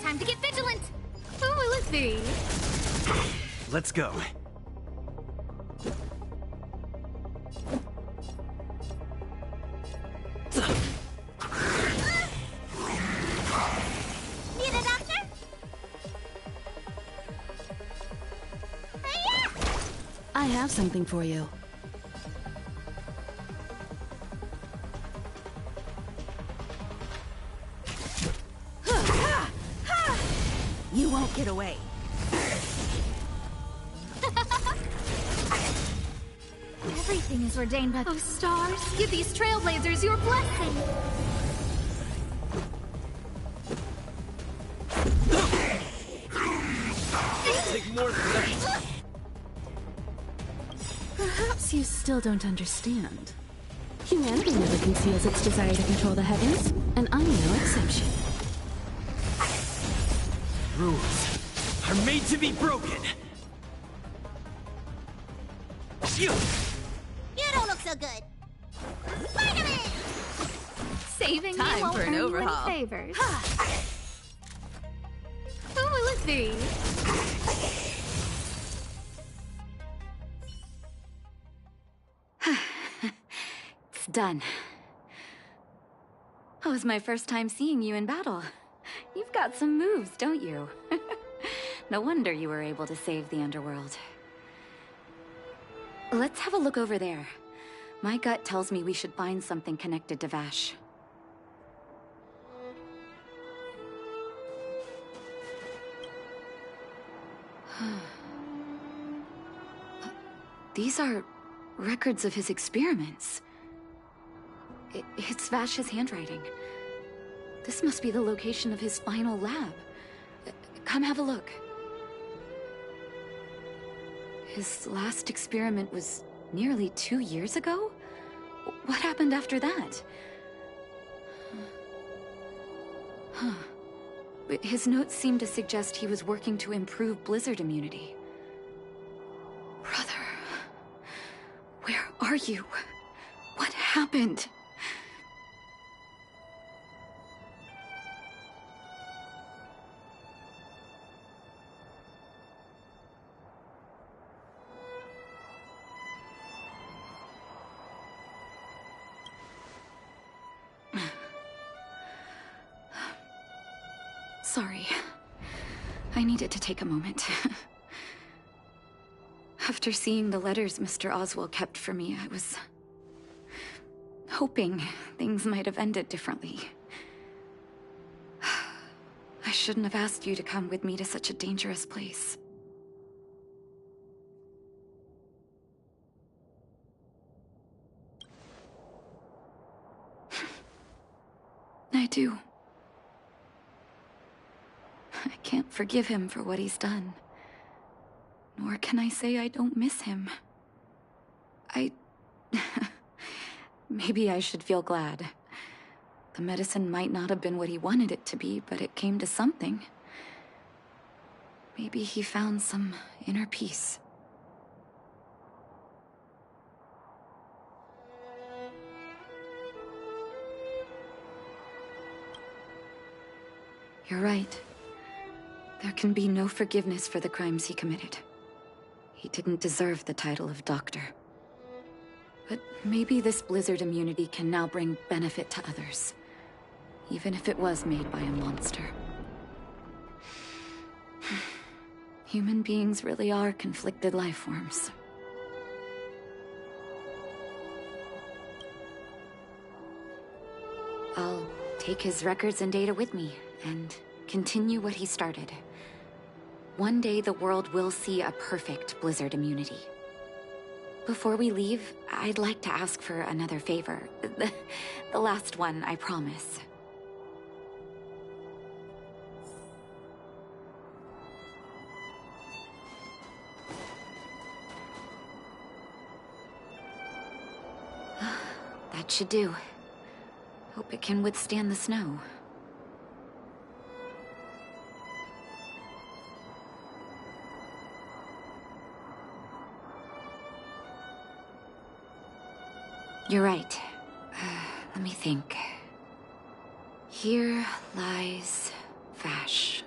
Speaker 5: Time to get vigilant. Who will it be?
Speaker 11: Let's go.
Speaker 3: Need a doctor?
Speaker 18: I have something for you.
Speaker 17: You won't get away.
Speaker 5: Everything is ordained by those stars. Give these trailblazers your blessing.
Speaker 11: Take more than that.
Speaker 18: Perhaps you still don't understand. Humanity never conceals its desire to control the heavens, and I'm no exception.
Speaker 11: Rules are made to be broken.
Speaker 3: You don't look so good. Spider-Man!
Speaker 5: Saving
Speaker 18: Time
Speaker 5: me won't
Speaker 18: for an
Speaker 5: earn you
Speaker 18: overhaul.
Speaker 5: any favors. Who will it be?
Speaker 9: It's done. Oh, it was my first time seeing you in battle. You've got some moves, don't you? No wonder you were able to save the underworld. Let's have a look over there. My gut tells me we should find something connected to Vash. These are records of his experiments. It's Vash's handwriting.
Speaker 4: This must be the location of his final lab. Come have a look. His last experiment was nearly 2 years ago? What happened after that? Huh. His notes seem to suggest he was working to improve blizzard immunity. Brother, where are you? What happened? Sorry. I needed to take a moment. After seeing the letters Mr. Oswald kept for me, I was hoping things might have ended differently. I shouldn't have asked you to come with me to such a dangerous place. I do. I can't forgive him for what he's done. Nor can I say I don't miss him. Maybe I should feel glad. The medicine might not have been what he wanted it to be, but it came to something. Maybe he found some inner peace. You're right. There can be no forgiveness for the crimes he committed. He didn't deserve the title of doctor. But maybe this blizzard immunity can now bring benefit to others, even if it was made by a monster. Human beings really are conflicted life forms. I'll take his records and data with me, and continue what he started. One day the world will see a perfect blizzard immunity. Before we leave, I'd like to ask for another favor. The last one, I promise. That should do. Hope it can withstand the snow. You're right. Let me think. Here lies Vash.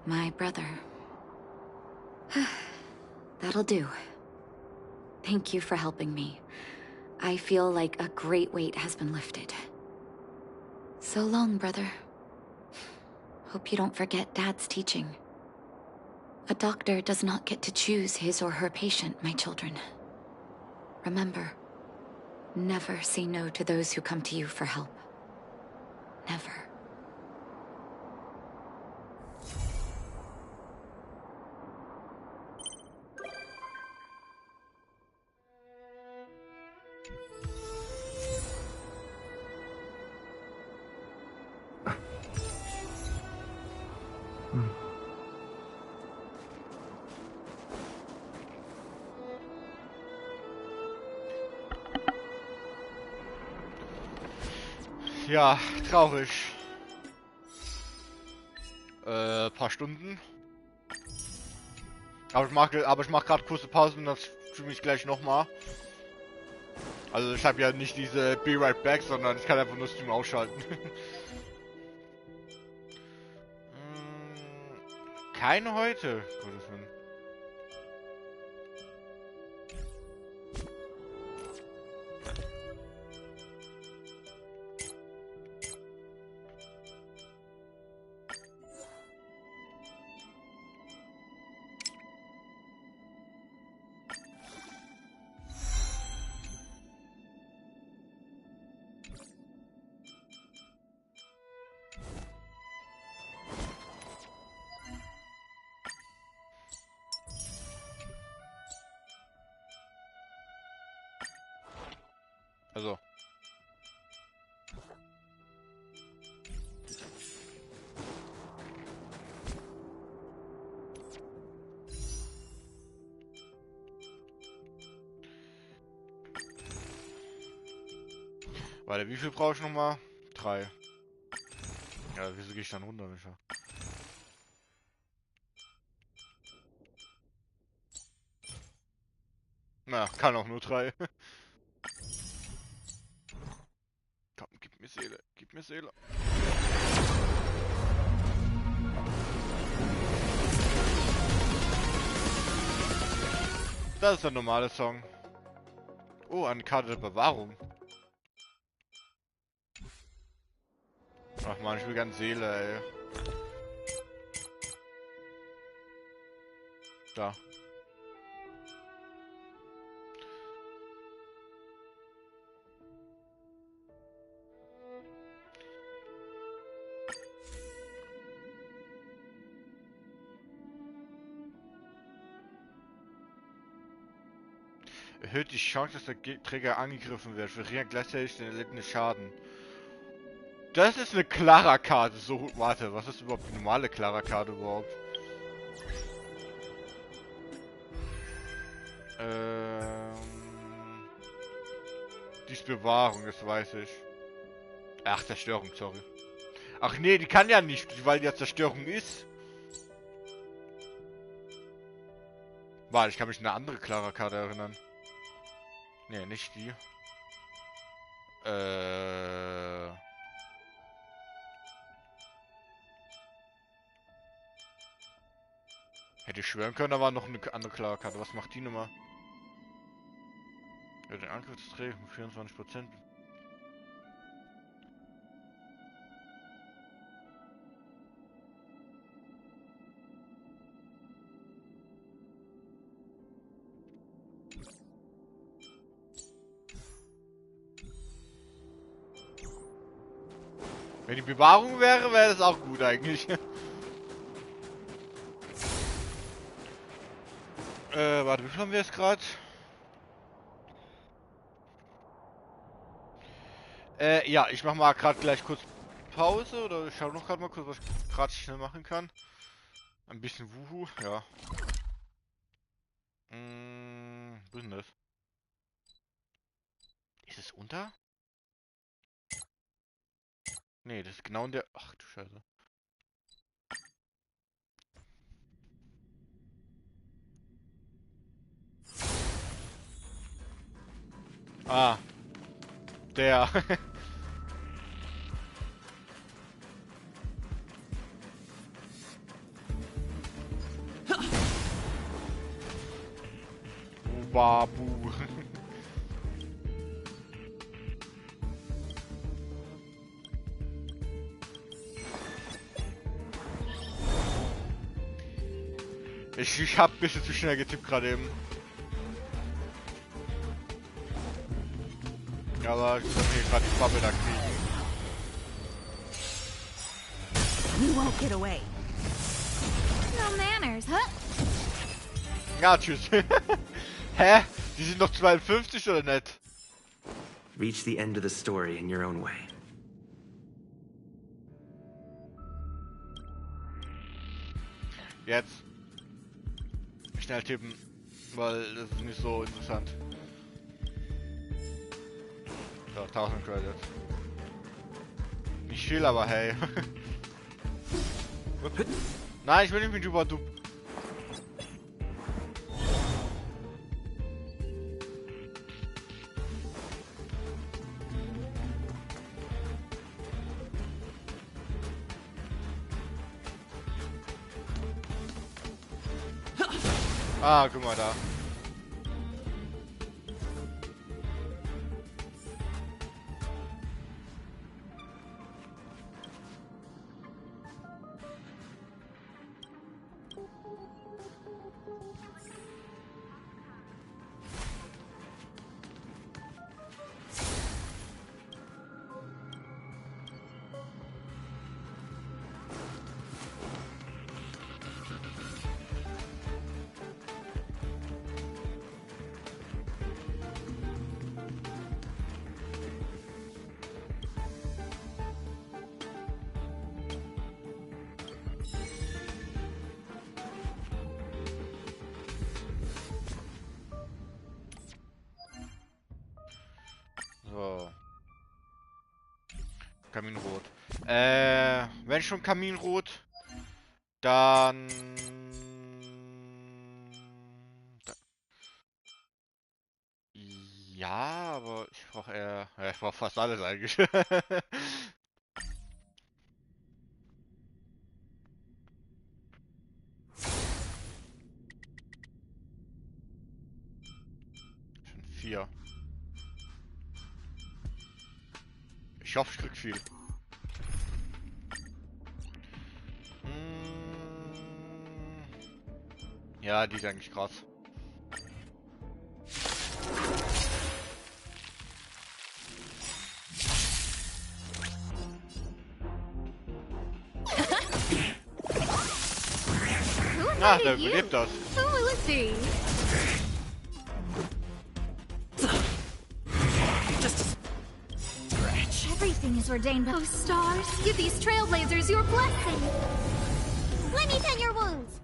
Speaker 4: My brother. That'll do. Thank you for helping me. I feel like a great weight has been lifted. So long, brother. Hope you don't forget Dad's teaching. A doctor does not get to choose his or her patient, my children. Remember, never say no to those who come to you for help. Never.
Speaker 1: Ja, traurig. Paar Stunden. Aber ich mach gerade kurze Pause und dann streame ich gleich nochmal. Also ich habe ja nicht diese Be Right Back, sondern ich kann einfach nur Stream ausschalten. Keine heute. Gottes Willen. Also. Warte, wie viel brauche ich nochmal? 3. Ja, wieso gehe ich dann runter, Micha? Na, kann auch nur 3. Komm, gib mir Seele, gib mir Seele. Das ist der normale Song. Oh, eine Karte der Bewahrung. Ach man, ich will ganz Seele, ey. Da. Erhöht die Chance, dass der Träger angegriffen wird. Verringert gleichzeitig den erlittenen Schaden. Das ist eine Clara-Karte. So, warte, was ist überhaupt die normale Clara-Karte überhaupt? Die ist Bewahrung, das weiß ich. Ach, Zerstörung, sorry. Ach nee, die kann ja nicht, weil die ja Zerstörung ist. Warte, ich kann mich an eine andere Clara-Karte erinnern. Nee, nicht die. Hätte ich schwören können, da war noch eine andere Clara-Karte. Was macht die Nummer? Ja, den Angriff des Trägers mit 24%. Wenn die Bewahrung wäre, wäre das auch gut eigentlich. Warte, wie viel haben wir jetzt gerade? Ja, ich mach mal gerade gleich kurz Pause oder ich schau noch gerade mal kurz, was ich gerade schnell machen kann. Ein bisschen Wuhu, ja. Wo ist denn das? Ist es unter? Nee, das ist genau in der... Ach du Scheiße. Ah. Der. Babu. Ich hab ein bisschen zu schnell getippt gerade eben. Aber ich muss hier gerade die Bubble da kriegen.
Speaker 17: You won't get away.
Speaker 3: No manners, huh?
Speaker 1: Ja, tschüss. Hä? Die sind noch 52 oder nicht?
Speaker 6: Reach the end of the story in your own way.
Speaker 1: Jetzt. Schnell tippen, weil das ist nicht so interessant. So, 1000 Credits. Nicht viel, aber hey. Nein, ich will nicht mit über du. Ah, guck mal da. Kaminrot. Wenn schon Kaminrot, dann... Ja, aber ich brauche eher... Ja, ich brauche fast alles eigentlich. Schon 4. Ich hoffe, ich krieg viel. Ja, die ist eigentlich krass. Ah, der überlebt das.
Speaker 3: Oh, let's see. Everything is ordained by... Oh, stars, give these trailblazers your blessing. Let me tend your wounds.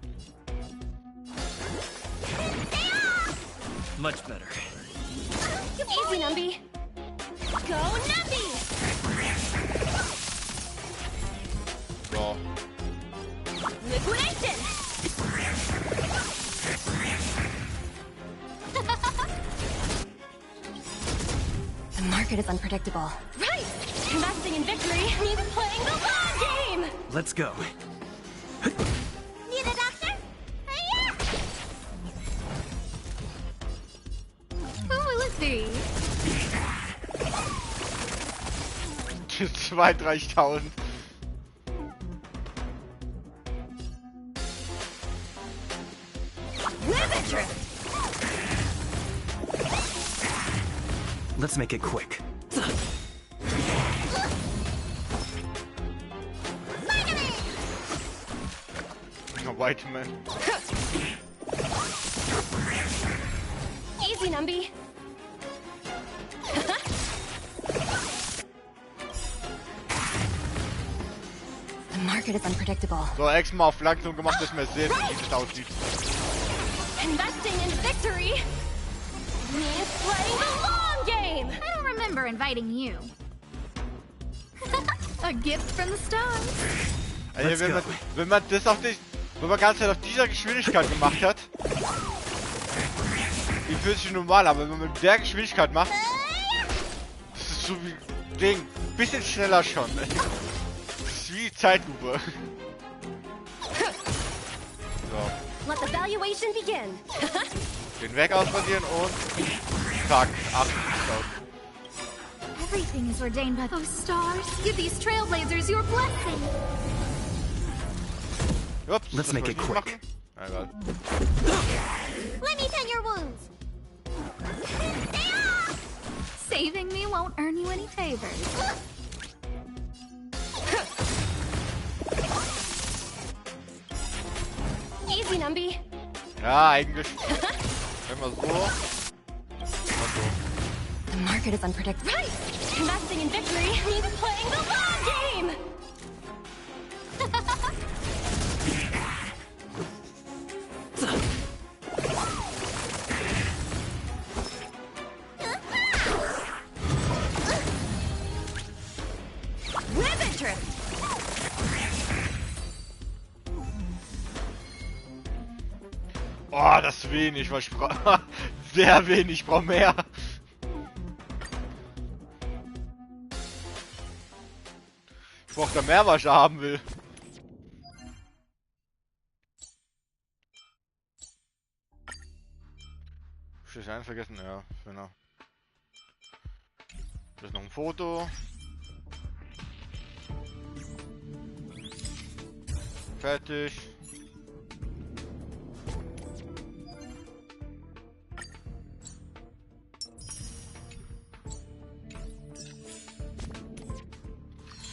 Speaker 11: Much better.
Speaker 3: Easy, Numby. Go, Numby!
Speaker 1: So.
Speaker 3: Liquidation!
Speaker 4: The market is unpredictable.
Speaker 3: Right! Investing in victory means playing the long game!
Speaker 11: Let's go.
Speaker 3: Need a doctor? Yeah! Oh, let's see.
Speaker 1: 32.000.
Speaker 11: Let's make it quick.
Speaker 1: White man.
Speaker 3: Easy, Numby.
Speaker 4: The market is unpredictable.
Speaker 1: So, extra auf langsam gemacht, dass wir sehen, wie es aussieht.
Speaker 3: Investing in victory means playing the long game! I don't remember inviting you. A gift from the stars.
Speaker 1: Also, wenn man das auf die, wenn man ganze Zeit auf dieser Geschwindigkeit gemacht hat, wie fühlt sich normal, aber wenn man mit der Geschwindigkeit macht, das ist so wie Ding, bisschen schneller schon. Das ist wie Zeitlupe. So.
Speaker 3: Let the valuation begin.
Speaker 1: Den Weg ausradieren und zack, 8
Speaker 3: Everything is ordained by those stars. Give these trailblazers your blessing.
Speaker 1: Ups,
Speaker 11: let's make it quick.
Speaker 1: Let
Speaker 3: me tend your wounds. Saving me won't earn you any favors. Easy, Numby.
Speaker 1: Ja, eigentlich. Wenn wir so.
Speaker 4: The market is unpredictable.
Speaker 3: Right! Investing in victory means playing the long game! Ribbon trip!
Speaker 1: Oh, das ist wenig, was ich brauche. Sehr wenig, ich brauche mehr. Ich brauche da mehr, was ich haben will. Hab ich einen vergessen? Ja, genau. Das ist noch ein Foto. Fertig.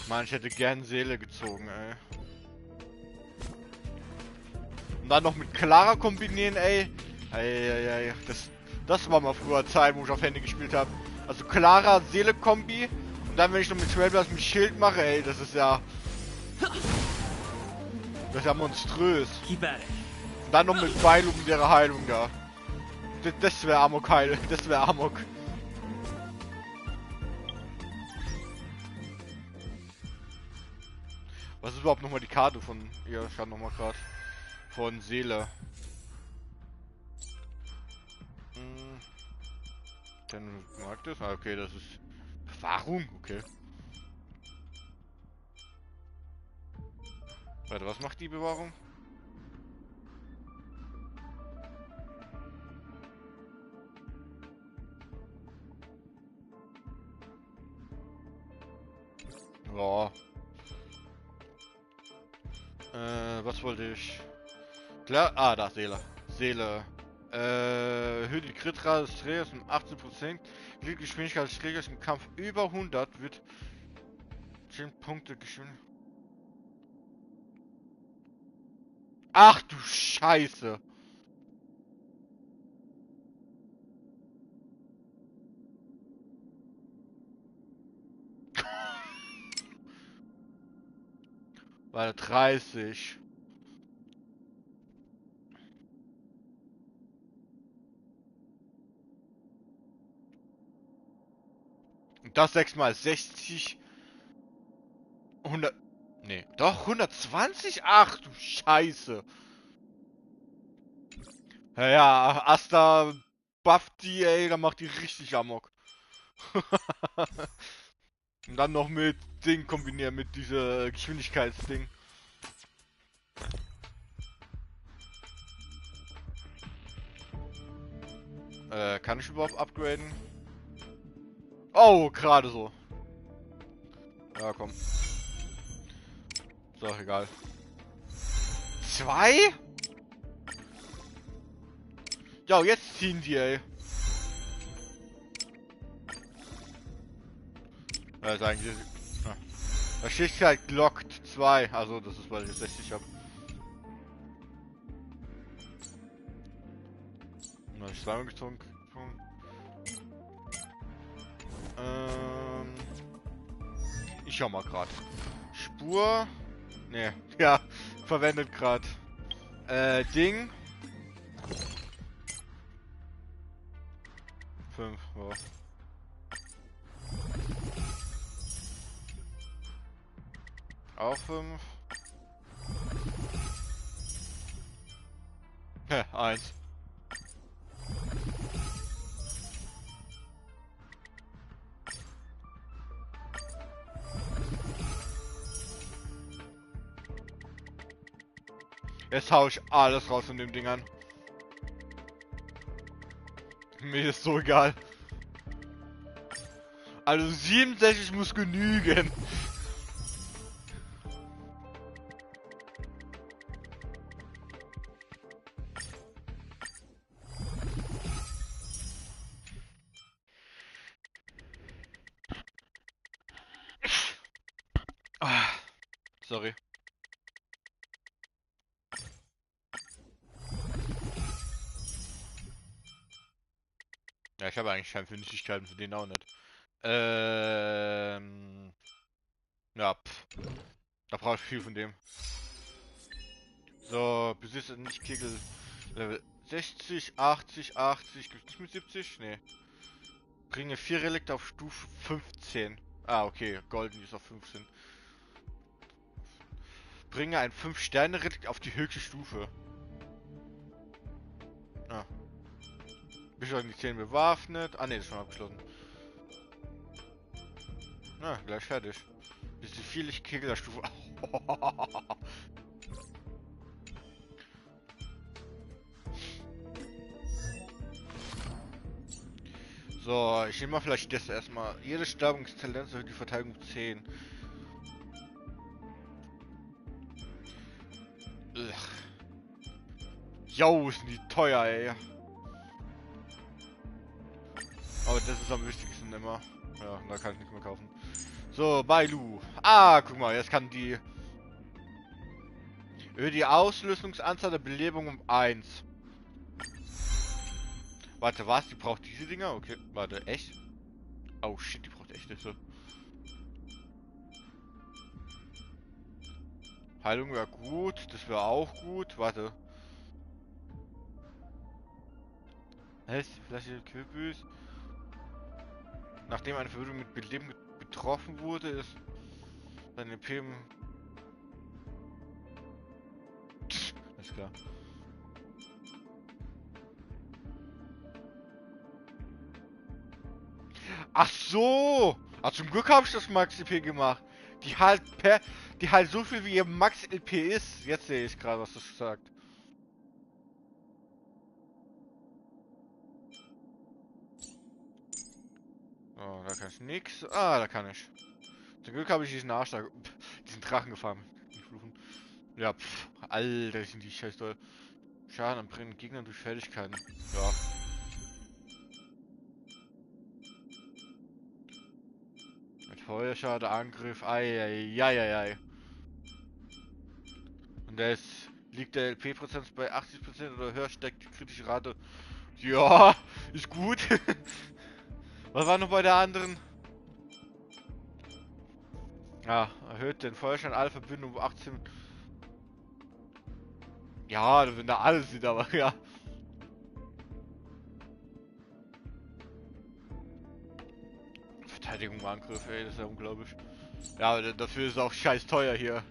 Speaker 1: Mann, ich hätte gern Seele gezogen, ey. Und dann noch mit Clara kombinieren, ey. Ey. Das war mal früher Zeit, wo ich auf Handy gespielt habe. Also Clara, Seele-Kombi. Und dann, wenn ich noch mit Trailblazers mit Schild mache, ey, das ist ja... Das ist ja monströs. Und dann noch mit Beilung der Heilung da. Das wäre Amok-Heil. Das wäre Amok. Was ist überhaupt nochmal die Karte von ihr? Ich kann nochmal gerade. Von Seele. Dann mag das. Ah, okay, das ist Bewahrung. Okay. Warte, was macht die Bewahrung? Ja. Was wollte ich? Klar. Ah, da, Seele. Seele. Erhöht die Kritrate des Trägers um 18%. Die Geschwindigkeit des Trägers im Kampf über 100 wird 10 Punkte Geschwindigkeit. Ach du Scheiße. Weil 30. Und das 6 mal 60. 100. Nee, doch 120? Ach du Scheiße. Ja, ja, Asta bufft die, ey, dann macht die richtig Amok. Und dann noch mit Ding kombinieren, mit dieser Geschwindigkeitsding. Kann ich überhaupt upgraden? Oh, gerade so. Ja, komm. So, egal. 2? Ja, jetzt ziehen die, ey. Ja, ist eigentlich... Ja. Da steht halt Glockt 2. Also, das ist, weil ich 60 habe. Na, ich zweimal gezogen. Ich schau mal grad. Spur. Ne, ja, verwendet grad. Ding. 5, ja. Auch 5. 1. Jetzt hau ich alles raus von dem Ding an. Mir ist so egal. Also 67 muss genügen. Sorry. Ja, ich habe eigentlich keine Fähigkeiten für den auch nicht. Ja, da brauche ich viel von dem. So, besitze nicht Kegel. Level 60, 80, 80. Gibt es mit 70? Nee. Bringe 4 Relikte auf Stufe 15. Ah, okay. Golden ist auf 15. Bringe ein 5-Sterne-Relikt auf die höchste Stufe. Ah. Bischof in die 10 bewaffnet. Ah, ne, das ist schon abgeschlossen. Na, gleich fertig. Bis die 4 Kegler-Stufe. So, ich nehme mal vielleicht das erstmal. Jede Stärkungstalent erhöht die Verteidigung 10. Jo, sind die teuer, ey. Aber das ist am wichtigsten immer. Ja, da kann ich nichts mehr kaufen. So, Bailu. Ah, guck mal, jetzt kann die... Erhöht die Auslösungsanzahl der Belebung um 1. Warte, was? Die braucht diese Dinger? Okay, warte, echt? Oh shit, die braucht echt so. Heilung wäre gut, das wäre auch gut. Warte. Flasche Kürbis. Nachdem eine Verwirrung mit Beleben betroffen wurde, ist seine PM. Alles klar. Ach so! Ah, zum Glück habe ich das Max LP gemacht. Die halt so viel wie ihr Max LP ist. Jetzt sehe ich gerade, was das sagt. Oh, da kann ich nix. Ah, da kann ich. Zum Glück habe ich diesen Arsch da, diesen Drachen gefahren. Ja, Alter, sind die scheiß toll. Schaden an brennenden Gegnern durch Fertigkeiten. Ja. Mit Feuerschade, Angriff, ei. Und liegt der LP-Prozent bei 80% oder höher, steckt die kritische Rate. Ja, ist gut. Was war noch bei der anderen? Ja, erhöht den Feuerschein alle Verbindungen um 18. Ja, wenn da alles sieht, aber ja. Verteidigung, Angriff, ey, das ist ja unglaublich. Ja, aber dafür ist es auch scheiß teuer hier.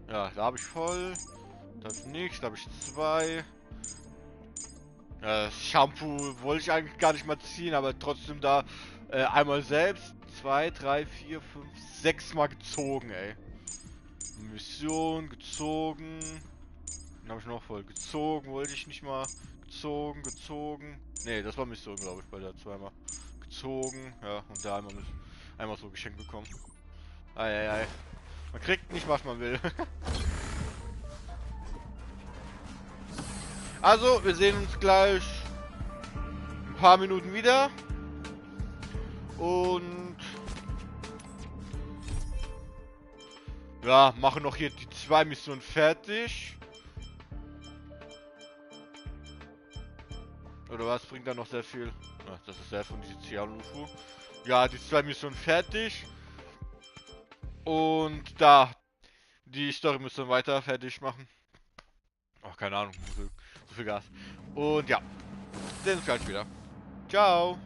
Speaker 1: Ja, da habe ich voll. Das nichts, da habe ich 2. Das Shampoo wollte ich eigentlich gar nicht mal ziehen, aber trotzdem da einmal selbst 2, 3, 4, 5, 6 Mal gezogen, ey. Mission gezogen. Dann habe ich noch voll gezogen, wollte ich nicht mal. Gezogen. Ne, das war Mission, glaube ich, bei der zweimal. Gezogen, ja, und da einmal so geschenkt bekommen. Ei. Man kriegt nicht, was man will. Also, wir sehen uns gleich ein paar Minuten wieder. Und ja, machen noch hier die 2 Missionen fertig. Oder was bringt da noch sehr viel? Ach, das ist sehr von diesem Cian-UFO. Ja, die 2 Missionen fertig. Und da, die Story müssen wir weiter fertig machen. Ach, keine Ahnung, so viel Gas. Und ja, sehen uns gleich wieder. Ciao.